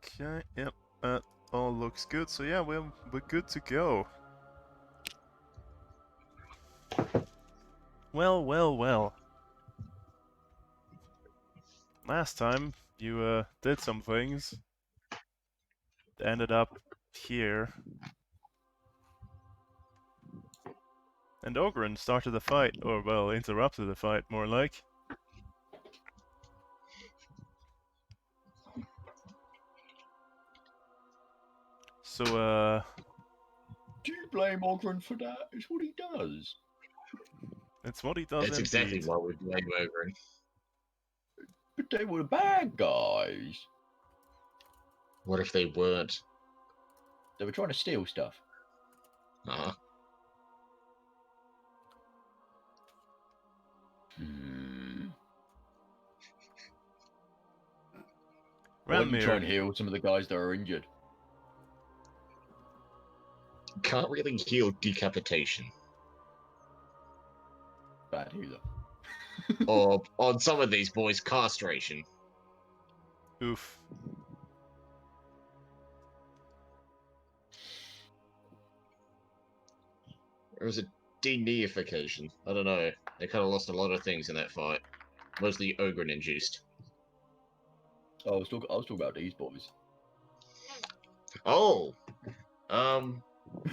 Okay, yep, that all looks good. So yeah, we're good to go. Well, well, well. Last time you did some things, ended up here, and Ogren started the fight, or well, interrupted the fight, more like. So Do you blame Ogren for that? It's what he does. it's what he does That's indeed. exactly what we blame Ogren. But they were bad guys. What if they weren't? They were trying to steal stuff. Uh-huh. Why don't you try Ranmir, and heal some of the guys that are injured? Can't really heal decapitation. Bad either. Or, on some of these boys, castration. oof. Or was it deneification? I don't know. They kind of lost a lot of things in that fight. Mostly Ogren induced. Oh, I was talking about these boys. Oh!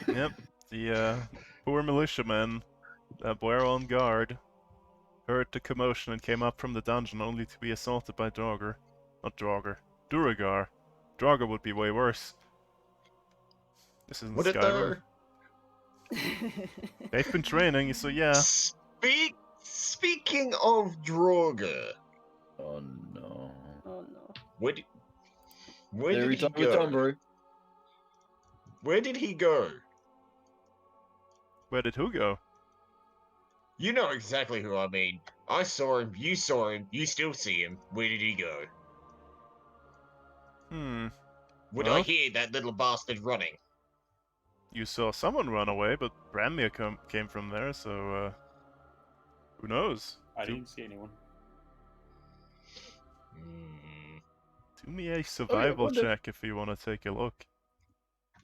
Yep, the poor militiamen that were on guard heard the commotion and came up from the dungeon only to be assaulted by Draugr. Not Draugr. Duergar. Draugr would be way worse. This isn't Would it Skyrim. though? They've been training, so yeah. Speaking of Draugr, Oh no. Oh no. where did he Every time we go? come, bro. Where did he go? Where did who go? You know exactly who I mean. I saw him, you still see him. Where did he go? Would I Well, hear that little bastard running? you saw someone run away, but Branmir came from there, so who knows? I didn't see anyone. Do me a survival wonder- check if you want to take a look.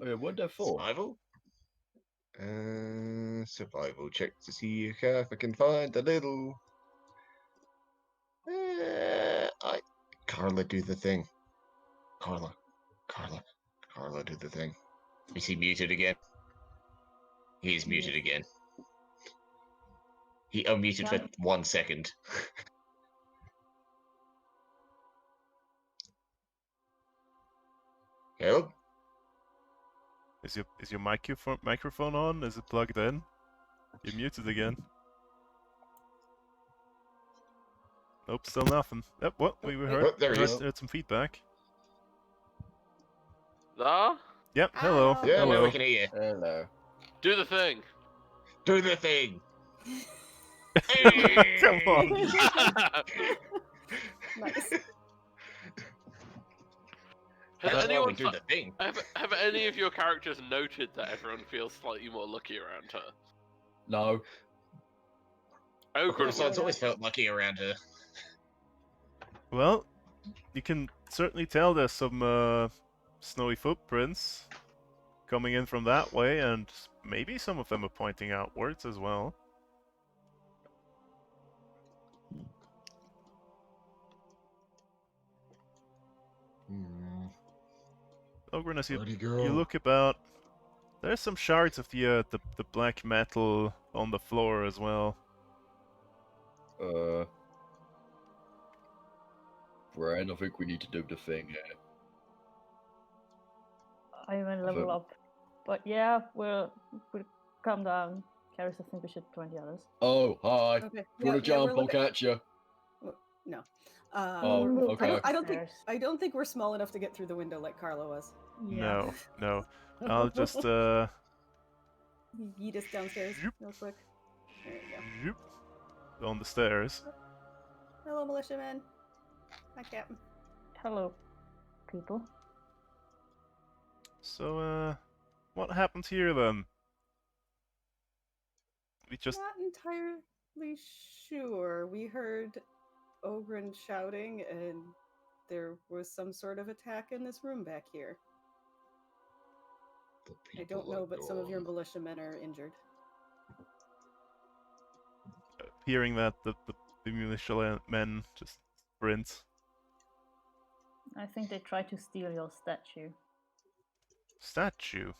Oh, yeah, what they're for? Survival? Survival check to see if I can find the little. Carla, do the thing. Carla, do the thing. Is he muted again? He is muted again. He unmuted for 1 second. Hello? Is your microphone on? Is it plugged in? You're muted again. Nope, still nothing. Yep, what? We heard, Oh, there he is. heard some feedback. There? Yep, hello. Yeah, hello. now we can hear you. Hello. Do the thing. Do the thing. Come on. Nice. Has That's why we anyone do the thing. have any of your characters noted that everyone feels slightly more lucky around her? No. Ogren Besides, always felt lucky around her. Well, you can certainly tell there's some snowy footprints coming in from that way, and maybe some of them are pointing outwards as well. Ogren, as you look about, there's some shards of the black metal on the floor as well. Brian, I think we need to do the thing here. I'm gonna level up. But yeah, we'll calm down. Karis, I think we should join the others. Oh, hi. Okay. You wanna jump? I'll catch you. No. Oh, okay. I don't think we're small enough to get through the window like Carla was. No, no. I'll just Yeet us downstairs real quick. There you go. on the stairs. Hello, militiaman. Hi, Captain. Hello, people. So, what happened here then? We just... Not entirely sure. We heard Ogren shouting and there was some sort of attack in this room back here. The I don't people know, are but some of your gone. militiamen are injured. Hearing that, the militia men just sprint. I think they tried to steal your statue. Statue?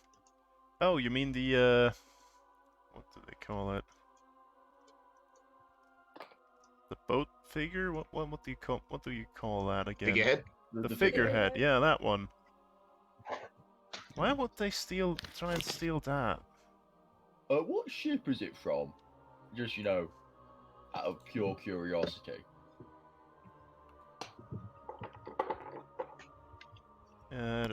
Oh, you mean the, what do they call it? The boat figure? What do you call that again? Figurehead? The figurehead, yeah, that one. Why would they try and steal that? What ship is it from? Just, out of pure curiosity. Uh,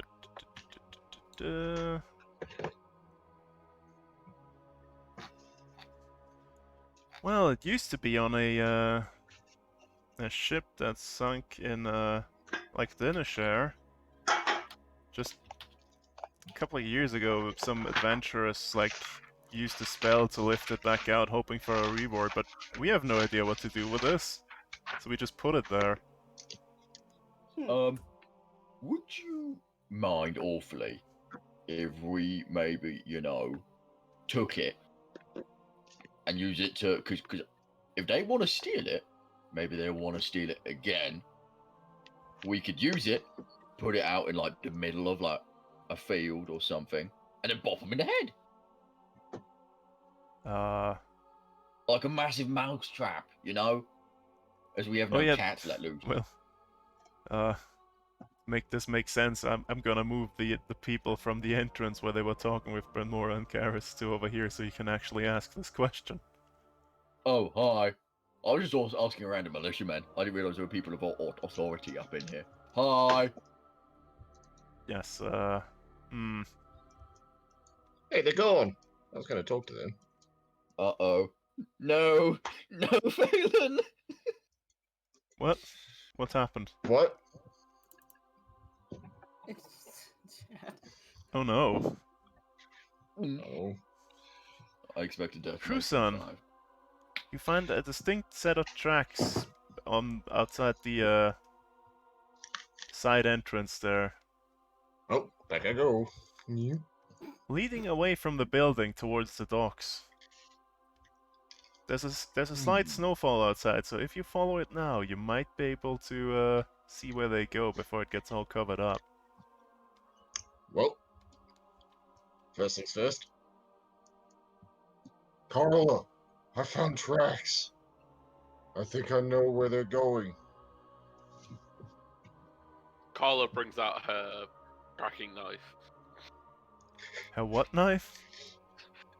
Well, it used to be on a ship that sunk in, like Dineshare. Just a couple of years ago, some adventurous, like, used a spell to lift it back out, hoping for a reward, but we have no idea what to do with this. So we just put it there. Would you mind awfully if we maybe, took it and use it to, because if they want to steal it, maybe they want to steal it again. We could use it, put it out in like the middle of like a field or something, and then bop them in the head like a massive mouse trap, as we have no Oh yeah, cats let loose. well, make this make sense. I'm gonna move the people from the entrance where they were talking with Brenmora and Karis to over here, so you can actually ask this question. Oh, hi. I was just also asking around the militiamen. I didn't realize there were people of authority up in here. Hi. Yes. Hey, they're gone. I was going to talk to them. Uh-oh. No, Phelan. What? What happened? What? Oh no. Oh. I expected death. Cruson, you find a distinct set of tracks outside the side entrance there, Oh, back I go. You? leading away from the building towards the docks. There's a slight snowfall outside, so if you follow it now, you might be able to see where they go before it gets all covered up. Well, first things first. Carla, I found tracks. I think I know where they're going. Carla brings out her tracking knife. A what knife?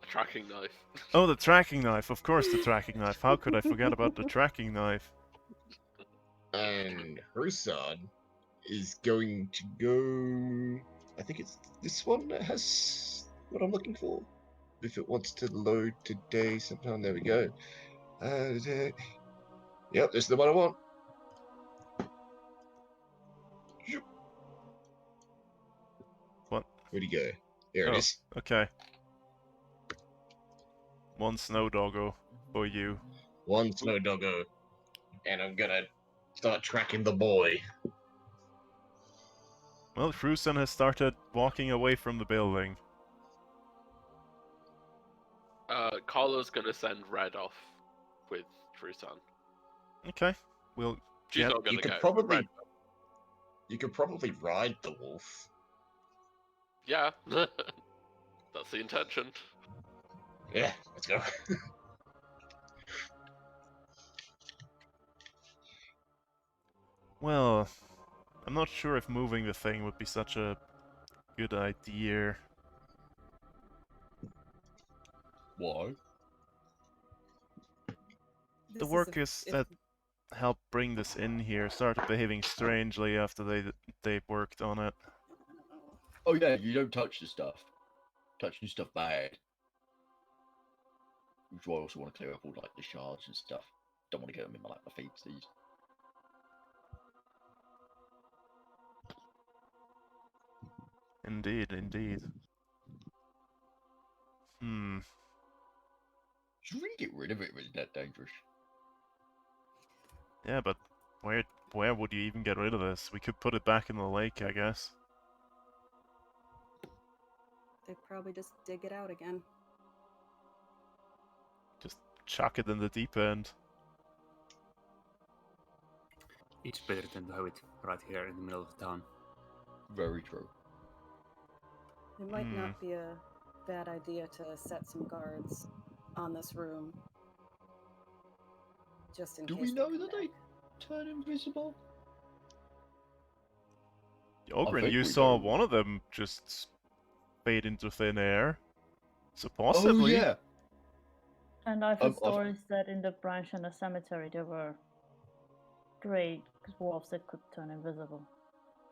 A tracking knife. Oh, the tracking knife. Of course, the tracking knife. How could I forget about the tracking knife? And her son is going to go. I think it's this one that has what I'm looking for. If it wants to load today sometime, there we go. Yep, this is the one I want. What? Where'd he go? There it Oh, is. okay. One snow doggo for you. One snow doggo. And I'm gonna start tracking the boy. Well, Cruson has started walking away from the building. Carla's gonna send Red off with Trusan. Okay. We'll She's get... not gonna You could go. probably, Red. you could probably ride the wolf. Yeah. That's the intention. Yeah, let's go. Well, I'm not sure if moving the thing would be such a good idea. Why? The workers that helped bring this in here started behaving strangely after they worked on it. Oh yeah, you don't touch the stuff. Touching stuff bad. Which is why I also want to clear up all like the shards and stuff. Don't want to get them in my feetsies. Indeed, indeed. Should really get rid of it. It was that dangerous. Yeah, but Where would you even get rid of this? We could put it back in the lake, I guess. They'd probably just dig it out again. Just chuck it in the deep end. It's better than to have it right here in the middle of town. Very true. It might not be a bad idea to set some guards on this room. Just in Do case we know come that back. they turn invisible? Ogren, think you we saw do. one of them just fade into thin air. So Oh possibly. yeah. And I've heard I've- stories that in the branch and the cemetery there were great dwarves that could turn invisible.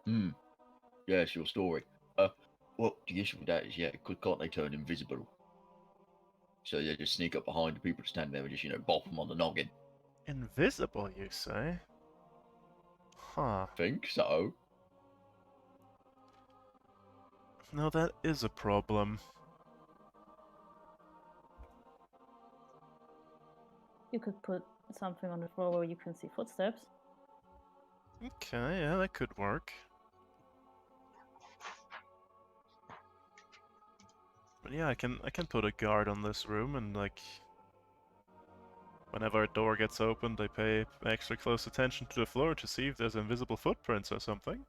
Yeah, it's your story. Well, the issue with that is, can't they turn invisible? So they just sneak up behind the people standing there and just, bop them on the noggin. Invisible, you say? Huh. Think so. No, that is a problem. You could put something on the floor where you can see footsteps. Okay, yeah, that could work. But yeah, I can put a guard on this room and like whenever a door gets opened, I pay extra close attention to the floor to see if there's invisible footprints or something.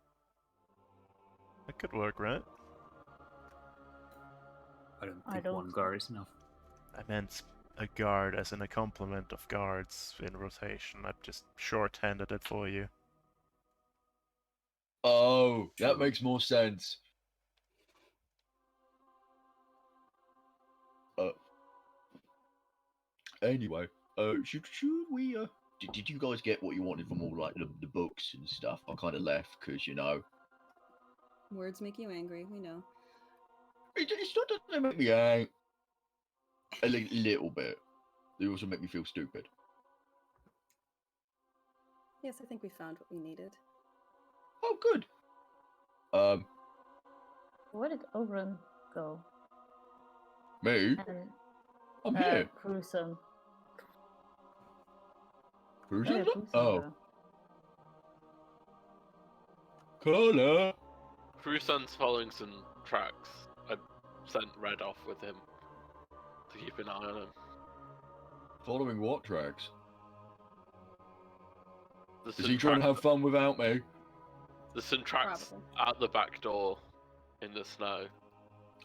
That could work, right? I don't I think don't- one guard is enough. I meant a guard as in a complement of guards in rotation. I've just short-handed it for you. Oh, that True. makes more sense. Anyway, should we, did you guys get what you wanted from all, like, the books and stuff? I kind of left, because, Words make you angry, we know. it's not that they make me angry. A little bit. They also make me feel stupid. Yes, I think we found what we needed. Oh, good. Where did Ogren go? Me? And I'm here. Cruson. Who's Where it? did Cruson Oh, go? Carla. Crusan's following some tracks. I sent Red off with him to keep an eye on him. Following what tracks? There's Is some he trying to tracks- have fun without me? There's some tracks Probably. at the back door in the snow.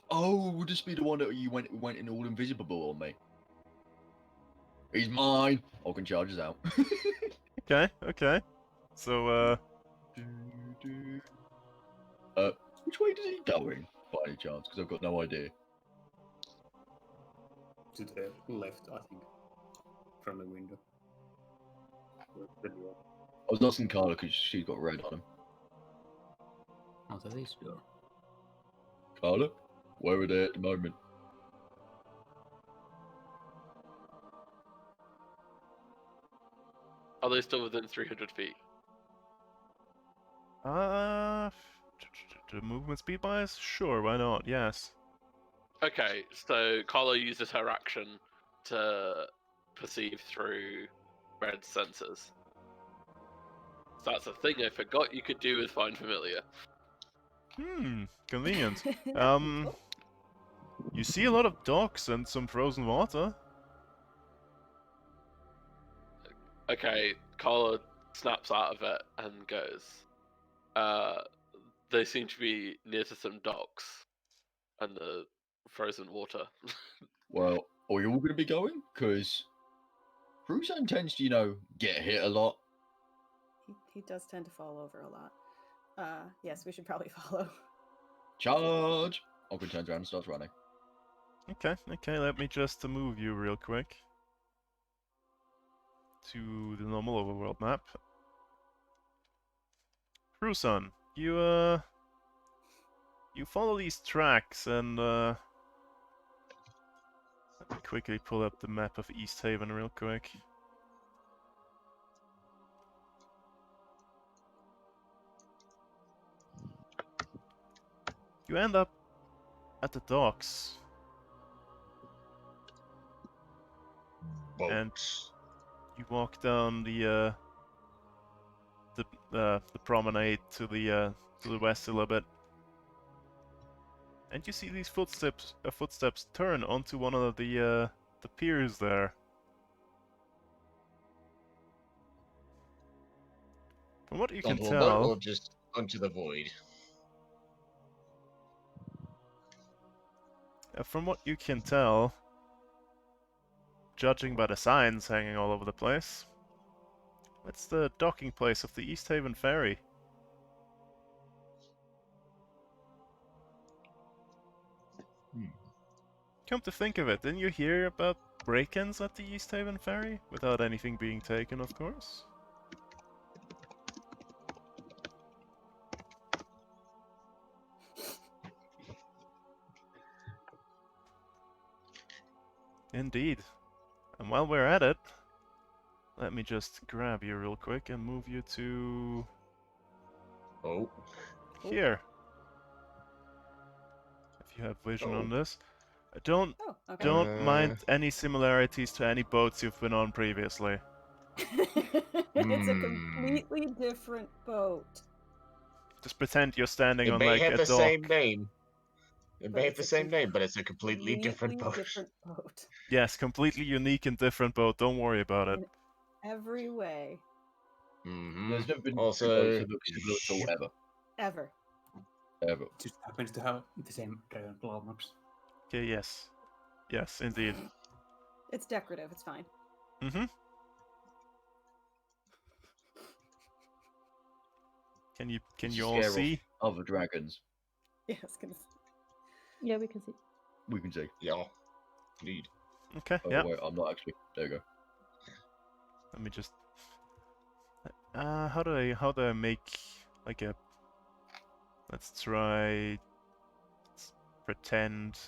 Oh, would this be the one that you went in all invisible on me? He's mine. Ogren charges out. Okay, okay. So, Which way is he going, by any chance? Because I've got no idea. To the left, I think, from the window. The door. I was asking Carla because she's got red on him. Not at this door. Carla, where are they at the moment? Are they still within 300 feet? To movement speed wise? Sure, why not? Yes. Okay, so Carla uses her action to perceive through Red's sensors. So that's a thing I forgot you could do with Find Familiar. Convenient. Cool. You see a lot of docks and some frozen water. Okay, Carla snaps out of it and goes, they seem to be near to some docks and the frozen water. Well, are we all going to be going? Because Bruce tends to, get hit a lot. He does tend to fall over a lot. Yes, we should probably follow. Charge! Ogren turns around and starts running. Okay, let me just move you real quick to the normal overworld map. Cruson, you follow these tracks and let me quickly pull up the map of East Haven real quick. You end up at the docks. Boats. You walk down the the promenade to the west a little bit. And you see these footsteps turn onto one of the piers there. From what you can Onto a boat tell, or just onto the void? judging by the signs hanging all over the place, it's the docking place of the East Haven ferry. Come to think of it, didn't you hear about break-ins at the East Haven ferry? Without anything being taken, of course. Indeed. And while we're at it, let me just grab you real quick and move you to Oh. here. If you have vision on Oh. this. Don't Oh, okay. don't mind any similarities to any boats you've been on previously. It's a completely different boat. Just pretend you're standing It on may like have a the dock. same name. It But may have it's the a same name, but it's a completely different boat. different boat Yes, completely unique and different boat. Don't worry about it. in every way, There's never been two Also, boats that look similar at all, ever. ever. Ever. It just happens to have the same claw marks. Okay, yes. Yes, indeed. It's decorative. It's fine. Mm-hmm. Can you all Scare see? off other dragons. Yeah, I was gonna say. Yeah, we can see. We can see. yeah, indeed. Okay, Oh yeah. wait, I'm not actually. There you go. Let me just how do I make like a let's try pretend.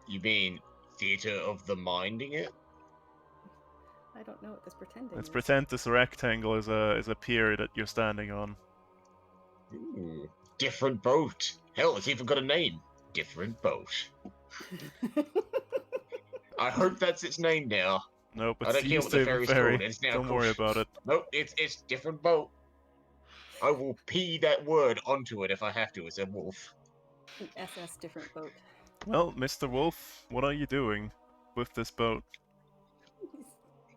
You mean theater of the minding it? I don't know what this pretending Let's is. pretend this rectangle is a pier that you're standing on. Ooh, different boat. Hell, it's even got a name. Different boat. I hope that's its name now. Nope, I it's don't the care East what the Haven ferry's ferry. called. It's now Don't called... worry about it. Nope, it's different boat. I will pee that word onto it if I have to as a wolf. An SS different boat. Well, Mr. Wolf, what are you doing with this boat?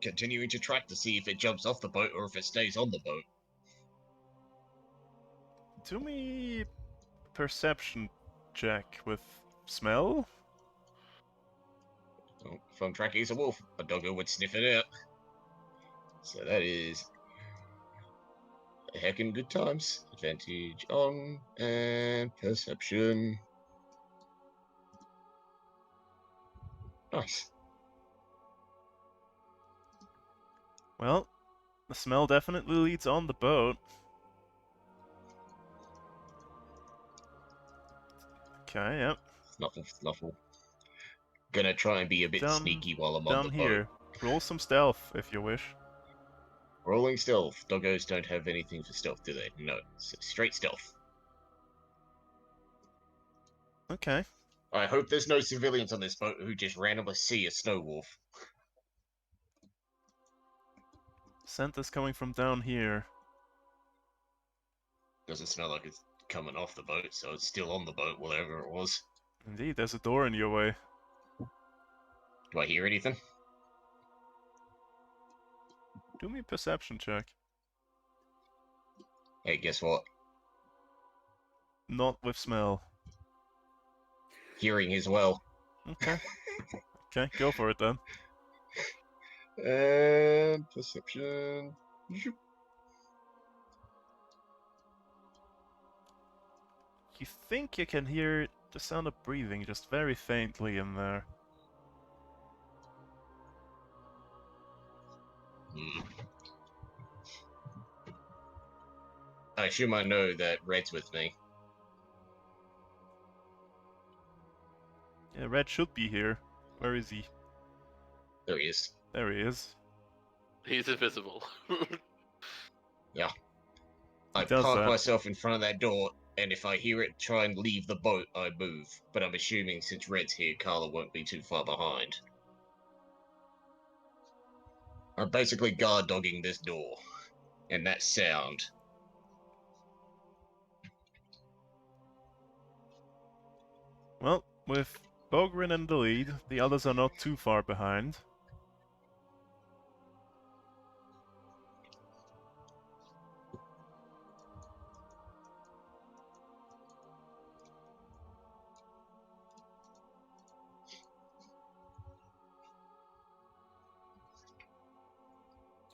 Continuing to track to see if it jumps off the boat or if it stays on the boat. Do me perception check with smell. Well, if I'm tracking as a wolf, a doggo would sniff it out. So that is a heckin' good times. Advantage on and perception. Nice. Well, the smell definitely leads on the boat. Okay, yep. Snuffle. Gonna try and be a bit Down- sneaky while I'm on Down the here. Roll some stealth if you wish. boat. Rolling stealth. Doggos don't have anything for stealth, do they? No. So straight stealth. Okay. I hope there's no civilians on this boat who just randomly see a snow wolf. Scent is coming from down here. Doesn't smell like it's coming off the boat, so it's still on the boat, whatever it was. Indeed, there's a door in your way. Do I hear anything? Do me a perception check. Hey, guess what? Not with smell. Hearing as well. Okay. Okay, go for it then. And perception. You think you can hear the sound of breathing just very faintly in there. I assume I know that Red's with me. Yeah, Red should be here. Where is he? There he is. There he is. He's invisible. I does park that. myself in front of that door, and if I hear it try and leave the boat, I move. But I'm assuming since Red's here, Carla won't be too far behind. I'm basically guard dogging this door. And that sound. Well, with Bogrin in the lead, the others are not too far behind.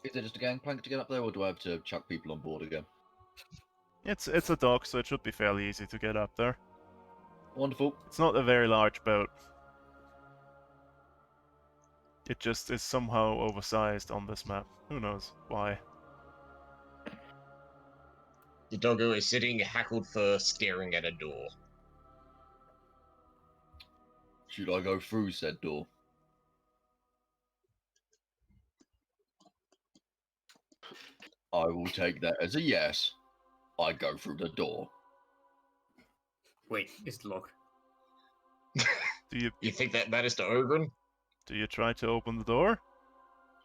Is it just a gangplank to get up there, or do I have to chuck people on board again? It's a dock, so it should be fairly easy to get up there. Wonderful. It's not a very large boat. It just is somehow oversized on this map. Who knows why? The doggo is sitting hackled first, staring at a door. Should I go through said door? I will take that as a yes. I go through the door. Wait, it's locked. Do You think that matters to Ogren? you try to open the door?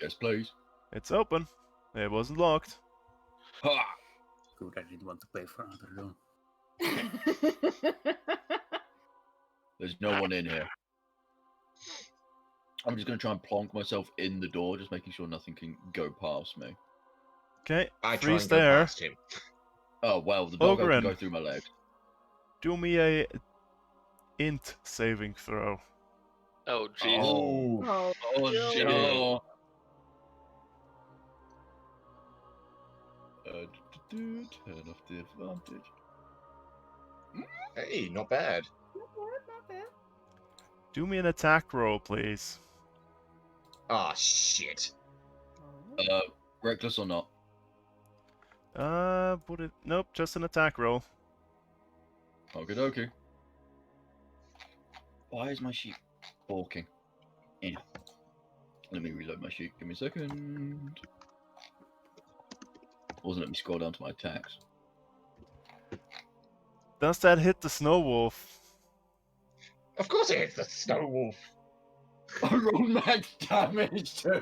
Yes, please. It's open. It wasn't locked. Ha! Good, I didn't want to pay for another room. There's no one in here. I'm just going to try and plonk myself in the door, just making sure nothing can go past me. Okay, I try freeze and go there. past him. Oh, well, the doggo Ogren. can go through my legs. Do me a int saving throw. Oh, jeez. Oh, Oh, oh no. no. Turn off the advantage. Hey, not bad. Not bad, not bad. Do me an attack roll, please. Ah, shit. Oh. Reckless or not? Would it? Nope, just an attack roll. Okie dokie. Why is my sheet balking? Yeah. Let me reload my sheet. Give me a second. Wasn't let me scroll down to my attacks. Does that hit the snow wolf? Of course it hits the snow wolf. I rolled max damage too.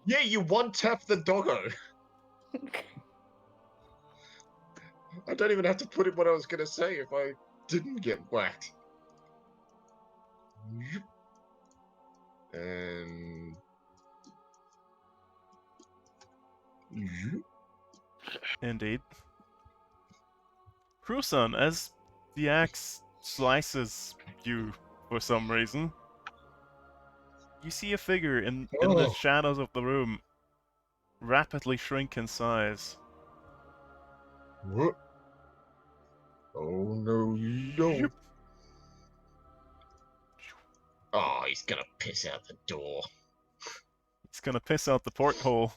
Yeah, you one-tap the doggo. I don't even have to put in what I was going to say if I didn't get whacked. And... Indeed. Cruson, as the axe slices you for some reason, you see a figure in the Oh. shadows of the room rapidly shrink in size. What? Oh no, you don't. Oh, he's gonna piss out the door. He's gonna piss out the porthole,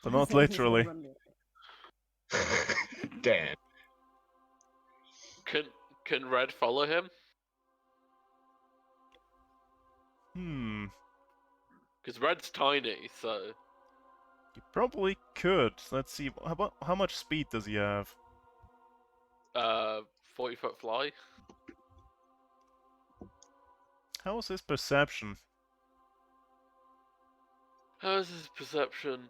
but not He's gonna literally. run me. Damn. Can Red follow him? Because Red's tiny, so You probably could. Let's see. How much speed does he have? 40-foot fly. How is his perception? How's his perception?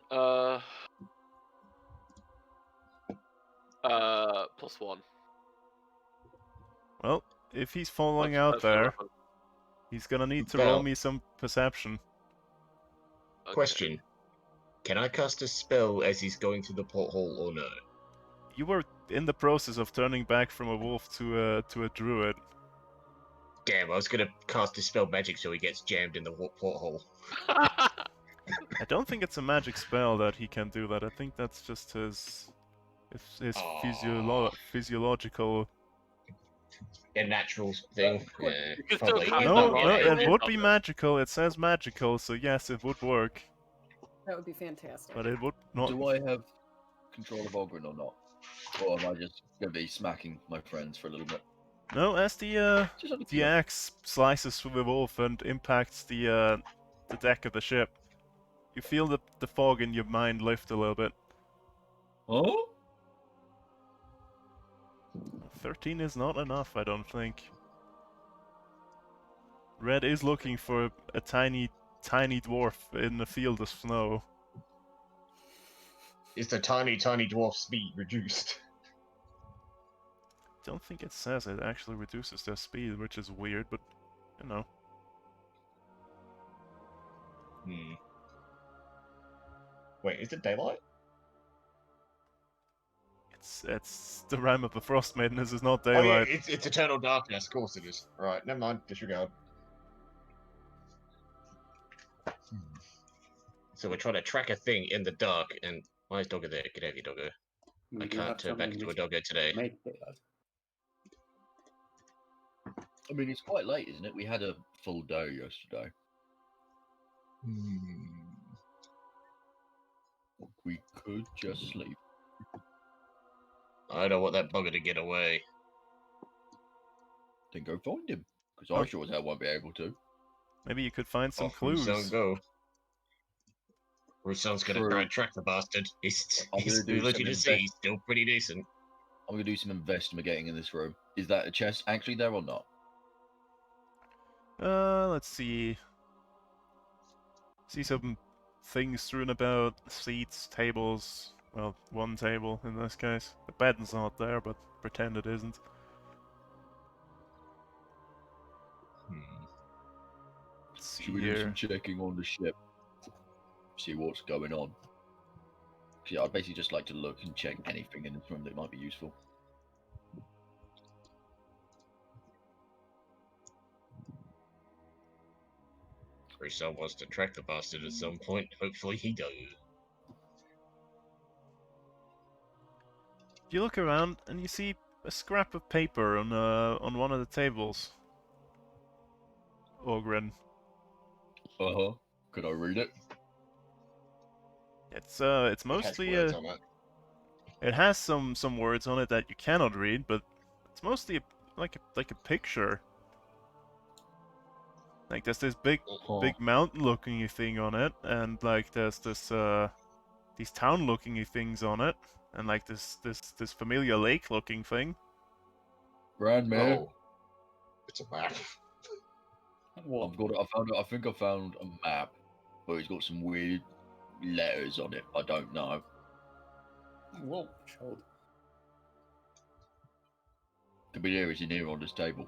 +1. Well, if he's falling That's- out that's there, 11. he's gonna need to roll Well- me some perception. Okay. Question. Can I cast a spell as he's going through the porthole or no? You were in the process of turning back from a wolf to a druid. Damn, I was gonna cast Dispel Magic so he gets jammed in the porthole. I don't think it's a magic spell that he can do that. I think that's just his Aw. physiological. A natural thing. Yeah, You can still probably. cast No, that no, on it would be him. magical. It says magical, so yes, it would work. That would be fantastic. But it would not. Do I have control of Ogren or not? Or am I just going to be smacking my friends for a little bit? No, as Just out of the axe slices through the wolf and impacts the deck of the ship, you feel the fog in your mind lift a little bit. Oh? 13 is not enough, I don't think. Red is looking for a tiny tiny dwarf in a field of snow. Is the tiny dwarf speed reduced? Don't think it says it actually reduces their speed, which is weird, but you know. Hmm. Wait, is it daylight? It's the rhyme of the Frostmaiden. This is not Oh yeah, daylight. it's eternal darkness. Of course it is. Right, never mind. Disregard. So we're trying to track a thing in the dark, and why is Doggo there? Get out of here, Doggo. We I do can't have turn back something into a which Doggo today. make daylight. I mean, it's quite late, isn't it? We had a full day yesterday. We could just sleep. I don't want that bugger to get away. Then go find him. Because Oh. I sure as hell won't be able to. Maybe you could find some Off clues. Rousseau go. Rousseau's gonna True. try and track the bastard. His I'm gonna do ability some to see is still pretty decent. I'm going to do some investigating in this room. Is that a chest actually there or not? Let's see. See some things strewn about, seats, tables. Well, one table in this case. The bed's not there, but pretend it isn't. Let's see Should we do some here. checking on the ship? See what's going on? Yeah, I'd basically just like to look and check anything in this room that might be useful. Rousseau wants to track the bastard at some point. Hopefully he does. You look around and you see a scrap of paper on one of the tables. Ogren. Uh-huh. Could I read it? It's It has mostly words on it. it has some words on it that you cannot read, but it's mostly like a picture. Like there's this big mountain looking thing on it, and like there's this these town looking things on it, and like this familiar lake looking thing. Grandma. Oh. It's a map. Well, I think I found a map, but it's got some weird letters on it. I don't know. well, showed. Could be there, it's in here on this table.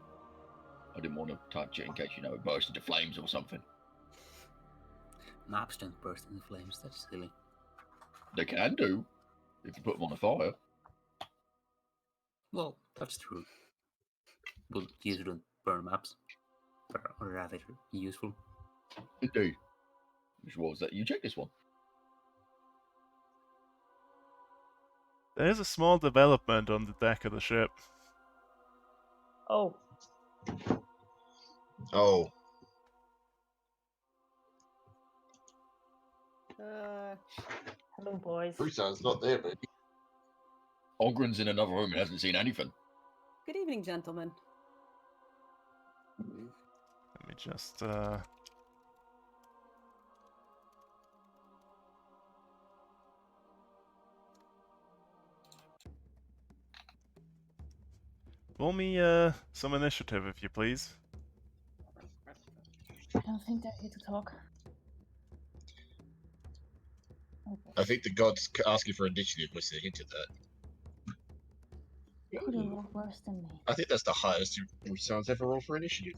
I didn't want to touch it in case, you know, it burst into flames or something. Maps don't burst into flames, that's silly. They can do, if you put them on a fire. Well, that's true. But usually don't burn maps. Or rather useful. Indeed. Which was that? You check this one. There is a small development on the deck of the ship. Oh, Oh. hello, boys. Rousseau's not there, baby. Ogren's in another room and hasn't seen anything. Good evening, gentlemen. Let me just roll me some initiative, if you please. I don't think they're here to talk. I think the gods asking for initiative was a hint at that. You could have rolled worse than me. I think that's the highest Rousseau's ever rolled for initiative.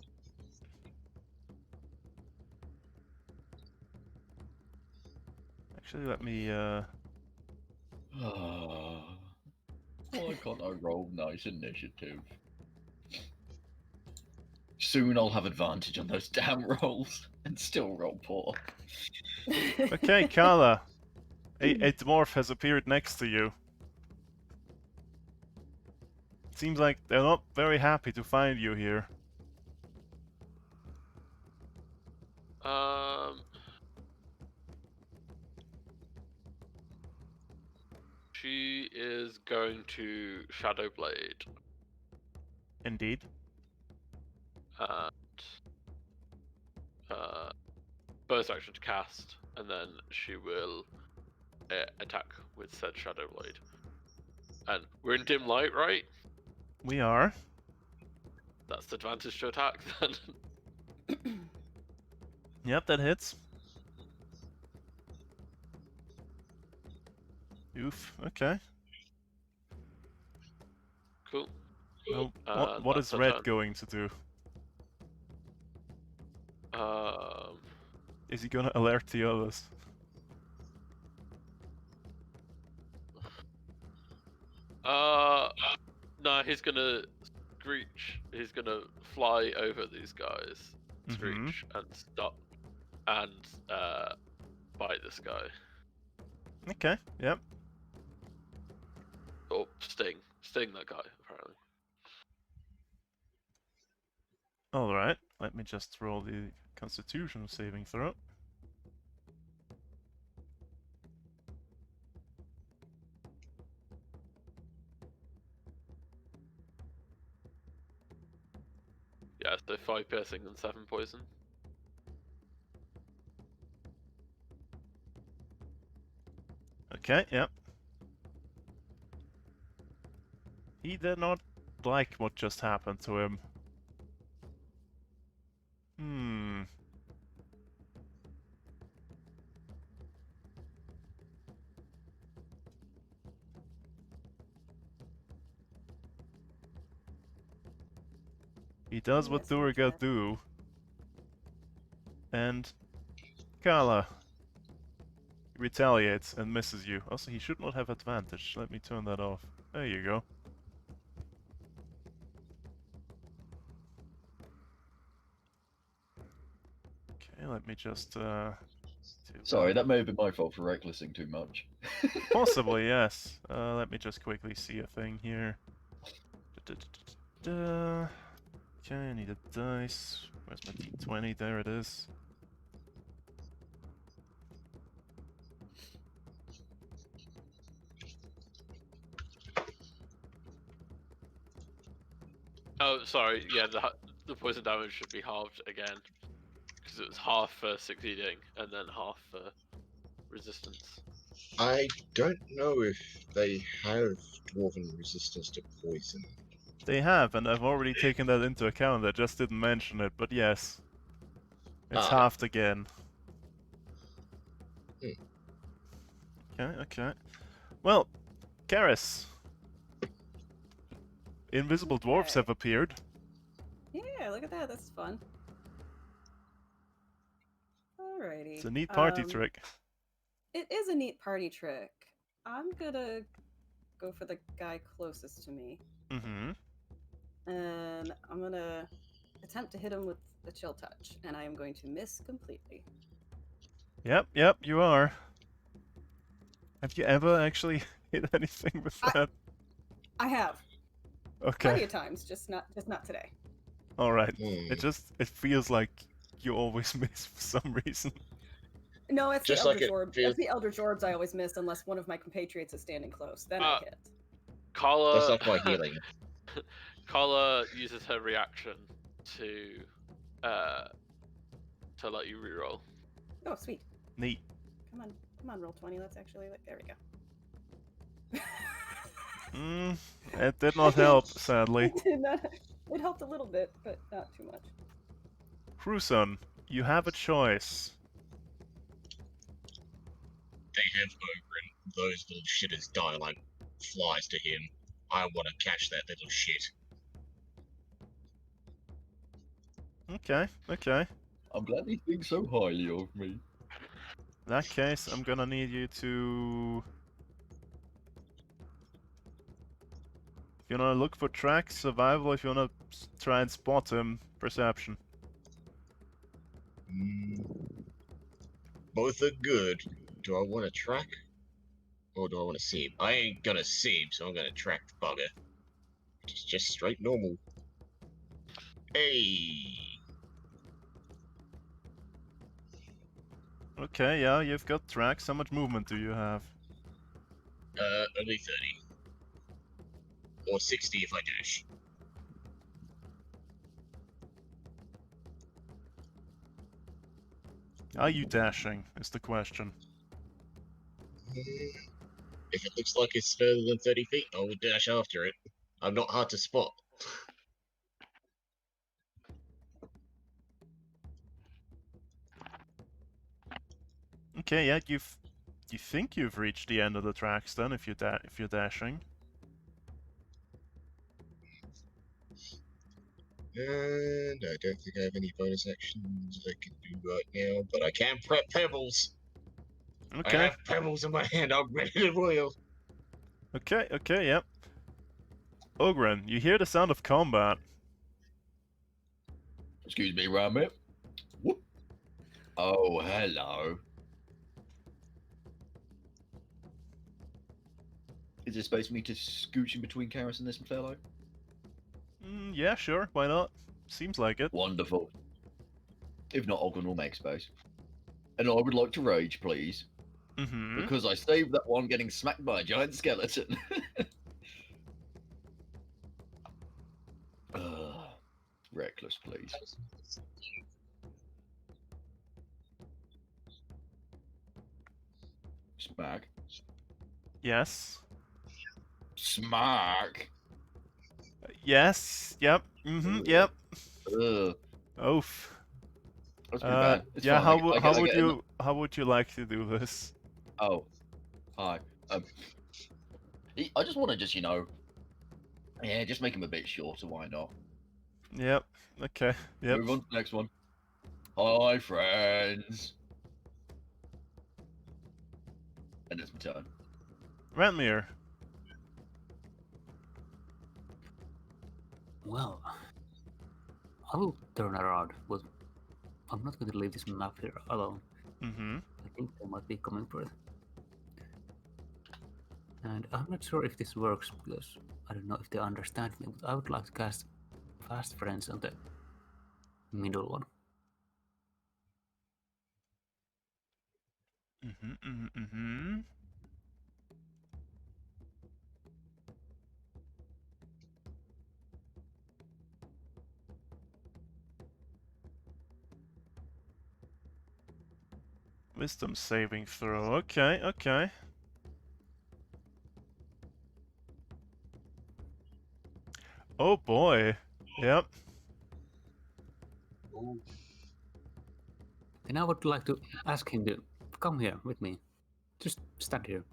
Actually, let me Why can't I roll nice initiative? Soon I'll have advantage on those damn rolls and still roll poor. Okay, Carla. A dwarf has appeared next to you. It seems like they're not very happy to find you here. She is going to Shadow Blade. Indeed. And bonus action to cast, and then she will attack with said Shadow Blade. And we're in dim light, right? We are. That's the advantage to attack then. Yep, that hits. Oof. Okay. Cool. Well, And what that's is her Red turn. going to do? Um, Is he gonna alert the others? no, he's gonna screech. He's gonna fly over these guys, Mm-hmm. screech, and stop, and bite this guy. Okay. Yep. Or sting that guy. Apparently. All right. Let me just roll the Constitution saving throw. Yeah, so 5 piercing and 7 poison. Okay. Yep. He did not like what just happened to him. Hmm. He does what Yes, my Duergar cat. do. And Kala retaliates and misses you. Also, he should not have advantage. Let me turn that off. There you go. Okay, let me just do Sorry, that may have been my fault for recklessing too much. Possibly, yes. Let me just quickly see a thing here. Da-da-da-da-da. Okay, I need a dice. Where's my d20? There it is. Oh, sorry. Yeah, the poison damage should be halved again because it was half for succeeding and then half for resistance. I don't know if they have dwarven resistance to poison. They have, and I've already taken that into account. I just didn't mention it, but yes. It's Ah. halved again. Hmm. Okay, okay. Well, Karis. Invisible dwarves Okay. have appeared. Yeah, look at that. That's fun. Alrighty. It's a neat party trick. It is a neat party trick. I'm gonna go for the guy closest to me. Mm-hmm. And I'm gonna attempt to hit him with the chill touch, and I am going to miss completely. Yep, you are. Have you ever actually hit anything with that? I have Okay. plenty of times, just not today. Alright. Hmm. It feels like you always miss for some reason. No, it's Just the like Eldritch it Orb. feels- It's the Eldritch Orbs I always miss unless one of my compatriots is standing close. Then I hit. That's Kala like my healing. Kala uses her reaction to let you reroll. Oh, sweet. Neat. Come on, roll 20. Let's actually, there we go. It did not help, sadly. It did not. It helped a little bit, but not too much. Cruson, you have a choice. They have ogre and those little shitters die like flies to him. I want to catch that little shit. Okay, okay. I'm glad he thinks so highly of me. In that case, I'm gonna need you to... If you wanna look for tracks, survival, if you wanna try and spot him, perception. Both are good. Do I want to track? Or do I want to see him? I ain't gonna see him, so I'm gonna track the bugger. Which is just straight normal. Hey! Okay, yeah, you've got tracks. How much movement do you have? Only 30. Or 60 if I dash. Are you dashing, is the question. If it looks like it's further than 30 feet, I will dash after it. I'm not hard to spot. Okay, yeah, you've You think you've reached the end of the tracks then, if you're dashing. And I don't think I have any bonus actions I can do right now, but I can prep pebbles. I Okay. have pebbles in my hand. I'm ready to wheel. Okay. Okay. Yep. Ogren, you hear the sound of combat. Excuse me, Rime. Whoop. Oh, hello. Is there space for me to scooch in between Karis and this fellow? Yeah, sure. Why not? Seems like it. Wonderful. If not, Ogren will make space. And I would like to rage, please. Mm-hmm. Because I saved that one getting smacked by a giant skeleton. Reckless, please. Smack. Yes. Smack. Yes. Yep. Mm-hmm. Yep. Ugh. Oof. That's pretty bad. It's Yeah. fine. How would you like to do this? Oh, hi. I just want to just yeah, just make him a bit shorter. Why not? Yep. Okay. Yep. Move on to the next one. Hi, friends. And it's my turn. Rantmere. Well, I will turn around, but I'm not going to leave this map here alone. Mm-hmm. I think they might be coming for it. And I'm not sure if this works because I don't know if they understand me, but I would like to cast Fast Friends on the middle one. Mm-hmm. Mm-hmm. Mm-hmm. Wisdom saving throw. Okay. Okay. Oh boy. Yep. And I would like to ask him to come here with me. Just stand here.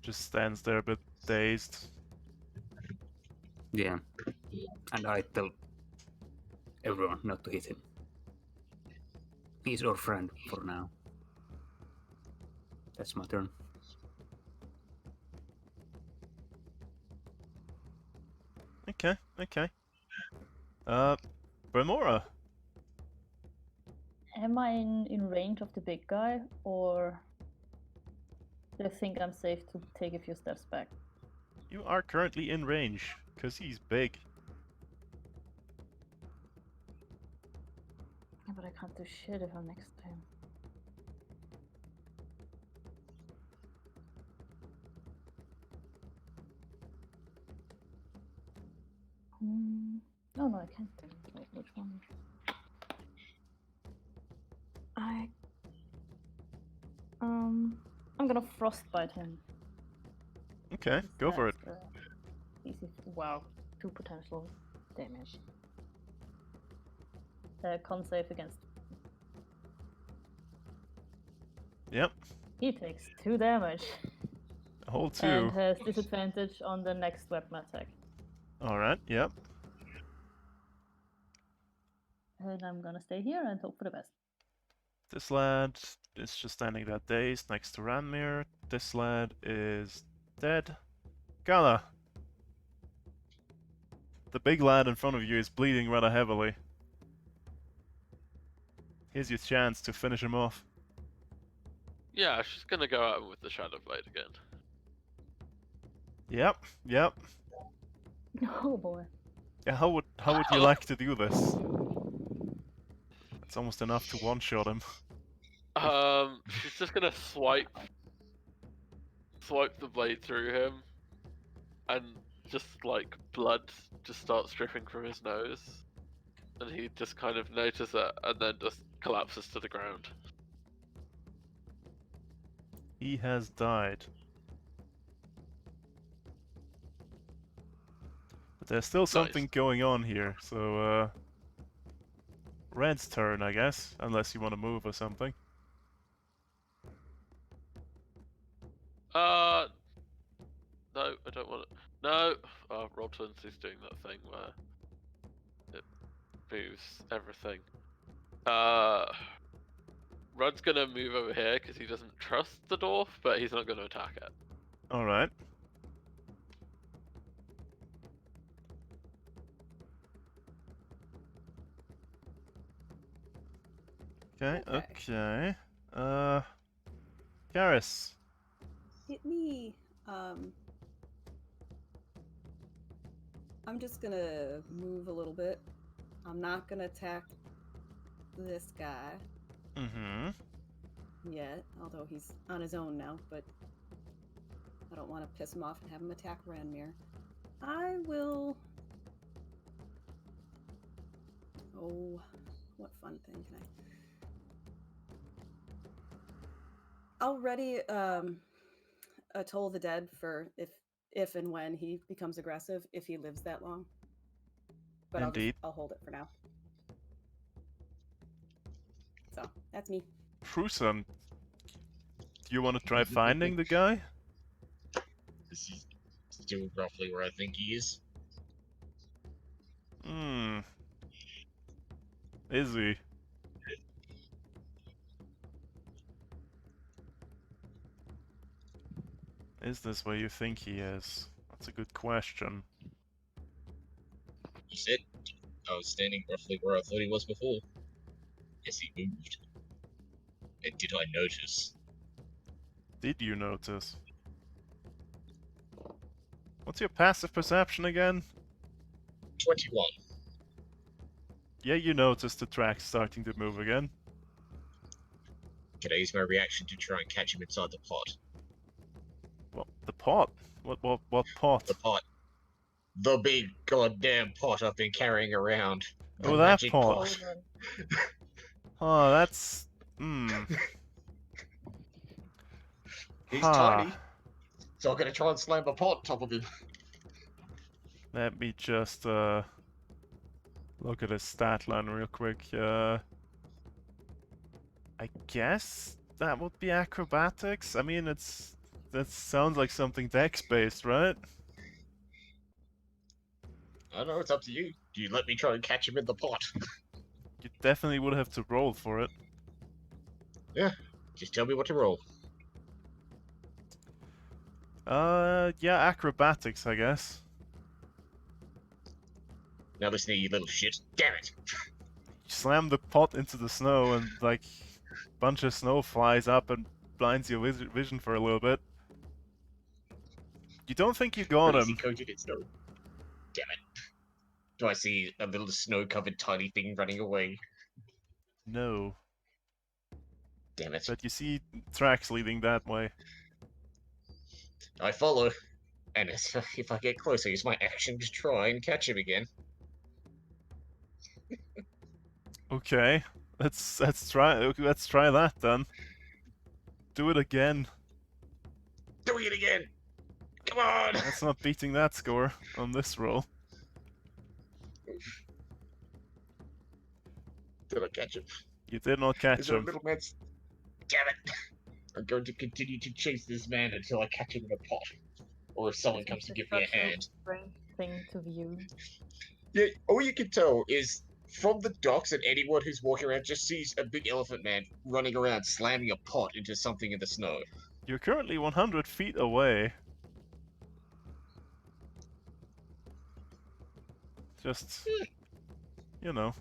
Just stands there a bit dazed. Yeah. And I tell everyone not to hit him. He's our friend for now. That's my turn. Okay. Okay. Brimora. Am I in range of the big guy, or do you think I'm safe to take a few steps back? You are currently in range, because he's big. Yeah, but I can't do shit if I'm next to him. Oh no, I can't do it. Wait, which one? I'm gonna frostbite him. Okay, go for it. Easy. Wow, 2 potential damage. Con save against. Yep, He takes 2 damage a whole 2. and has disadvantage on the next weapon attack. Alright, yep. And I'm gonna stay here and hope for the best. This lad is just standing that dazed next to Ranmir. This lad is dead. Gala! The big lad in front of you is bleeding rather heavily. Here's your chance to finish him off. Yeah, she's gonna go out with the Shadow Blade again. Yep, yep. Oh boy. Yeah, how would you like to do this? It's almost enough to one-shot him. She's just gonna swipe the blade through him, and just like blood just starts dripping from his nose, and he just kind of notices it, and then just collapses to the ground. He has died. But there's still something going on here, so Red's turn, I guess, unless you want to move or something. No, I don't want to. No! Roltons is doing that thing where it moves everything. Rod's gonna move over here because he doesn't trust the dwarf, but he's not gonna attack it. Alright. Okay, okay. Garrus. Hit me. I'm just gonna move a little bit. I'm not gonna attack this guy Mm-hmm. yet, although he's on his own now, but I don't want to piss him off and have him attack Ranmir. I will... Oh, what fun thing can I... I'll ready a Toll of the Dead for if and when he becomes aggressive, if he lives that long. But Indeed. I'll hold it for now. So, that's me. Frusan, do you want to try finding the guy? This is still roughly where I think he is. Hmm. Is he? Is this where you think he is? That's a good question. He said I was standing roughly where I thought he was before. Yes, he moved. And did I notice? Did you notice? What's your passive perception again? 21. Yeah, you noticed the tracks starting to move again. Can I use my reaction to try and catch him inside the pot? What? The pot? What pot? The pot. The big goddamn pot I've been carrying around. The Oh, that magic pot. pot. Oh, that's... He's Ha. tiny. So I'm gonna try and slam the pot on top of him. Let me just, look at his stat line real quick. I guess that would be acrobatics? I mean, that sounds like something dex-based, right? I don't know, it's up to you. Do you let me try and catch him in the pot? You definitely would have to roll for it. Yeah, just tell me what to roll. Yeah, acrobatics, I guess. Now listen here, you little shit. Damn it! You slam the pot into the snow and, like, a bunch of snow flies up and blinds your vision for a little bit. You don't think you got Crazy him. coated in snow. Damn it. Do I see a little snow-covered tiny thing running away? No. Damn it. But you see tracks leading that way. I follow. And if I get closer, use my action to try and catch him again. Okay. Let's try that then. Do it again. Doing it again! Come on! That's not beating that score on this roll. Did I catch him? You did not Is catch there a him. little man? Damn it! I'm going to continue to chase this man until I catch him in a pot. Or if someone comes to give me a hand. Strange thing to view. Yeah, all you can tell is from the docks that anyone who's walking around just sees a big elephant man running around slamming a pot into something in the snow. You're currently 100 feet away. Just, you know.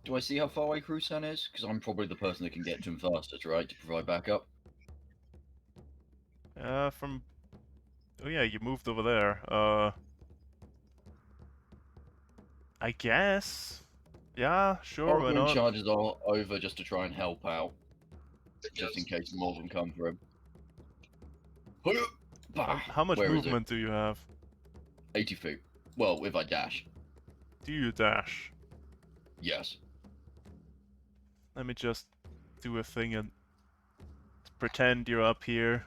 Do I see how far away Crusan is? Because I'm probably the person that can get to him fastest, right? To provide backup. From... Oh yeah, you moved over there. I guess. Yeah, sure, why Argon not? charges are over just to try and help out. Just in case more of them come for him. How much Where is it? movement do you have? 80 feet. Well, if I dash. Do you dash? Yes. Let me just do a thing and pretend you're up here.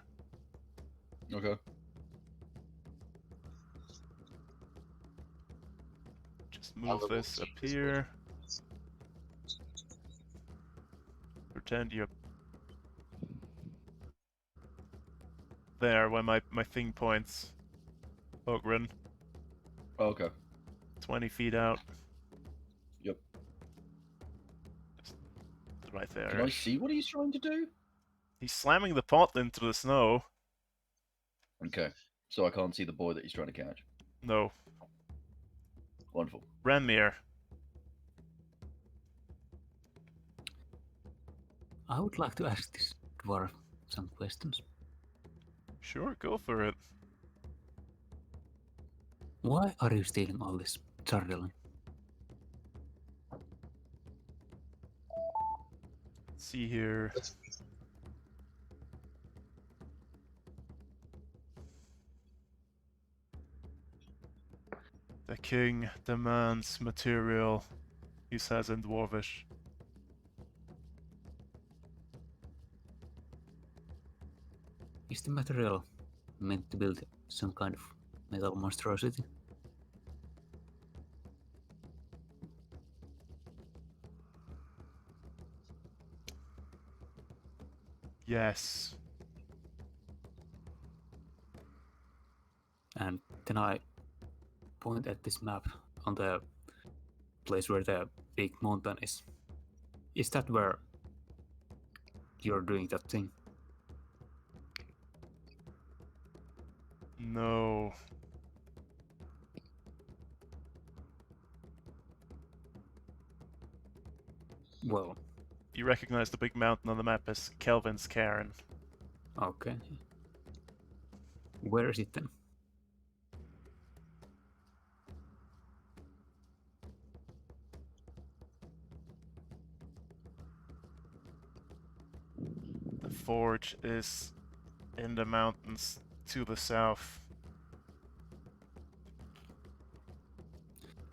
Okay. Just move this up here. Pretend you're there when my thing points. Ogren, Okay. 20 feet out. Yep. Just right there. Can I see what he's trying to do? He's slamming the pot into the snow. Okay. So I can't see the boy that he's trying to catch. No. Wonderful. Ranmir. I would like to ask this dwarf some questions. Sure, go for it. Why are you stealing all this Chardellin? Let's see here. The king demands material, he says in Dwarvish. Is the material meant to build some kind of metal monstrosity? Yes. And then I point at this map on the place where the big mountain is. Is that where you're doing that thing? No. Well, You recognize the big mountain on the map as Kelvin's Cairn. okay. Where is it then? The forge is in the mountains to the south.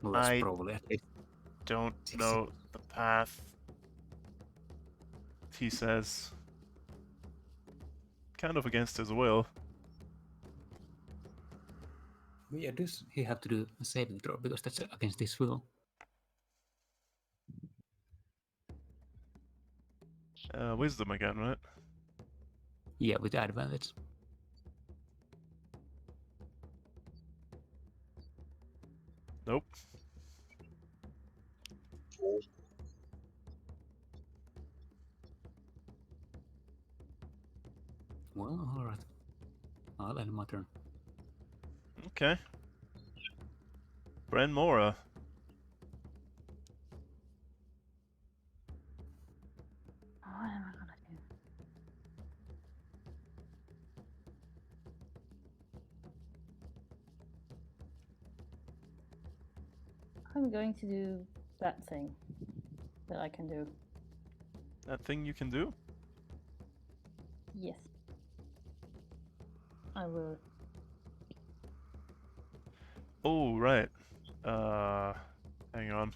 Well, that's I probably at least don't know the path, he says. Kind of against his will. Yeah, does he have to do a saving throw because that's against his will? Wisdom again, right? Yeah, with advantage. Nope. Well, alright. I'll end my turn. Okay. Bren Mora. What am I gonna do? I'm going to do that thing that I can do. That thing you can do? Yes. I will. Oh, right. Hang on.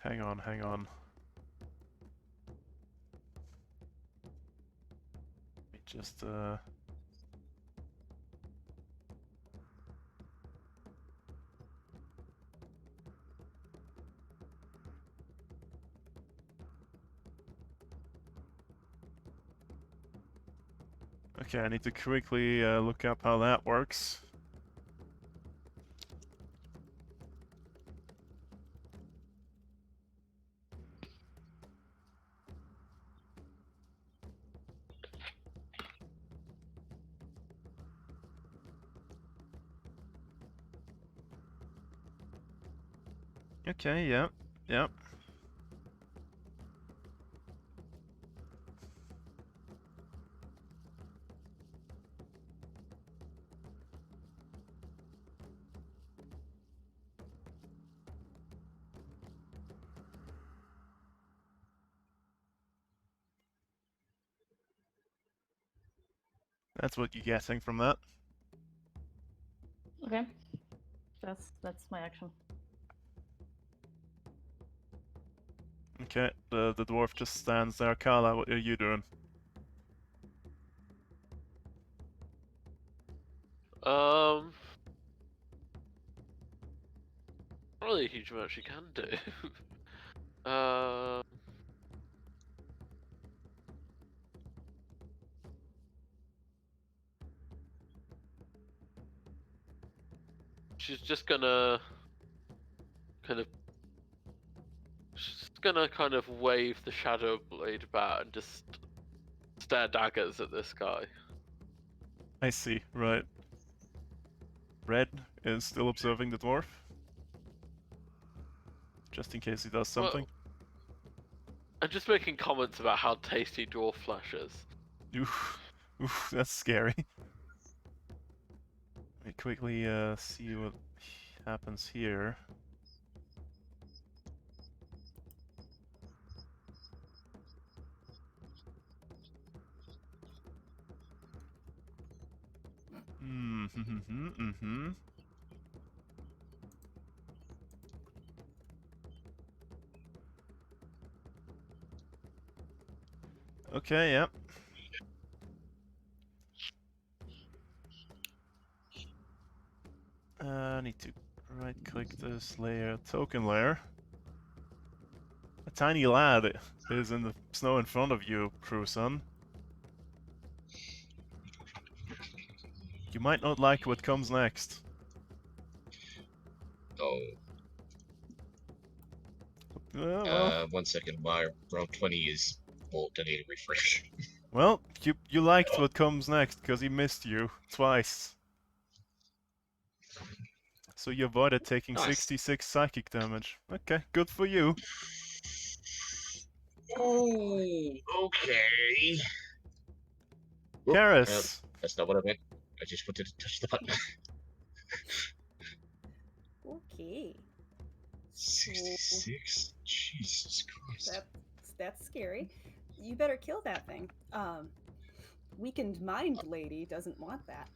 Hang on. Let me just, Okay, I need to quickly look up how that works. Okay, yeah, yeah. That's what you're getting from that. Okay. That's my action. Okay, the dwarf just stands there. Carla, what are you doing? Um. Not really a huge amount she can do. um. She's just gonna kind of. She's gonna kind of wave the shadow blade about and just stare daggers at this guy. I see, right. Red is still observing the dwarf. Just in case he does something. I'm just making comments about how tasty dwarf flesh is. Oof. Oof, that's scary. Let me quickly see what happens here. Mm-hmm. Okay, yep. I need to right-click this layer, token layer. A tiny lad is in the snow in front of you, Cruson. You might not like what comes next. Oh, Well, 1 second. My round 20 is bulked. I need a refresh. well, you liked what comes next because he missed you twice. So you avoided taking Nice. 66 psychic damage. Okay, good for you. Oh, okay. Whoop, Karis, that's not what I meant. I just wanted to touch the button. Okay. So 66? Jesus Christ. that's scary. You better kill that thing. Weakened mind lady doesn't want that.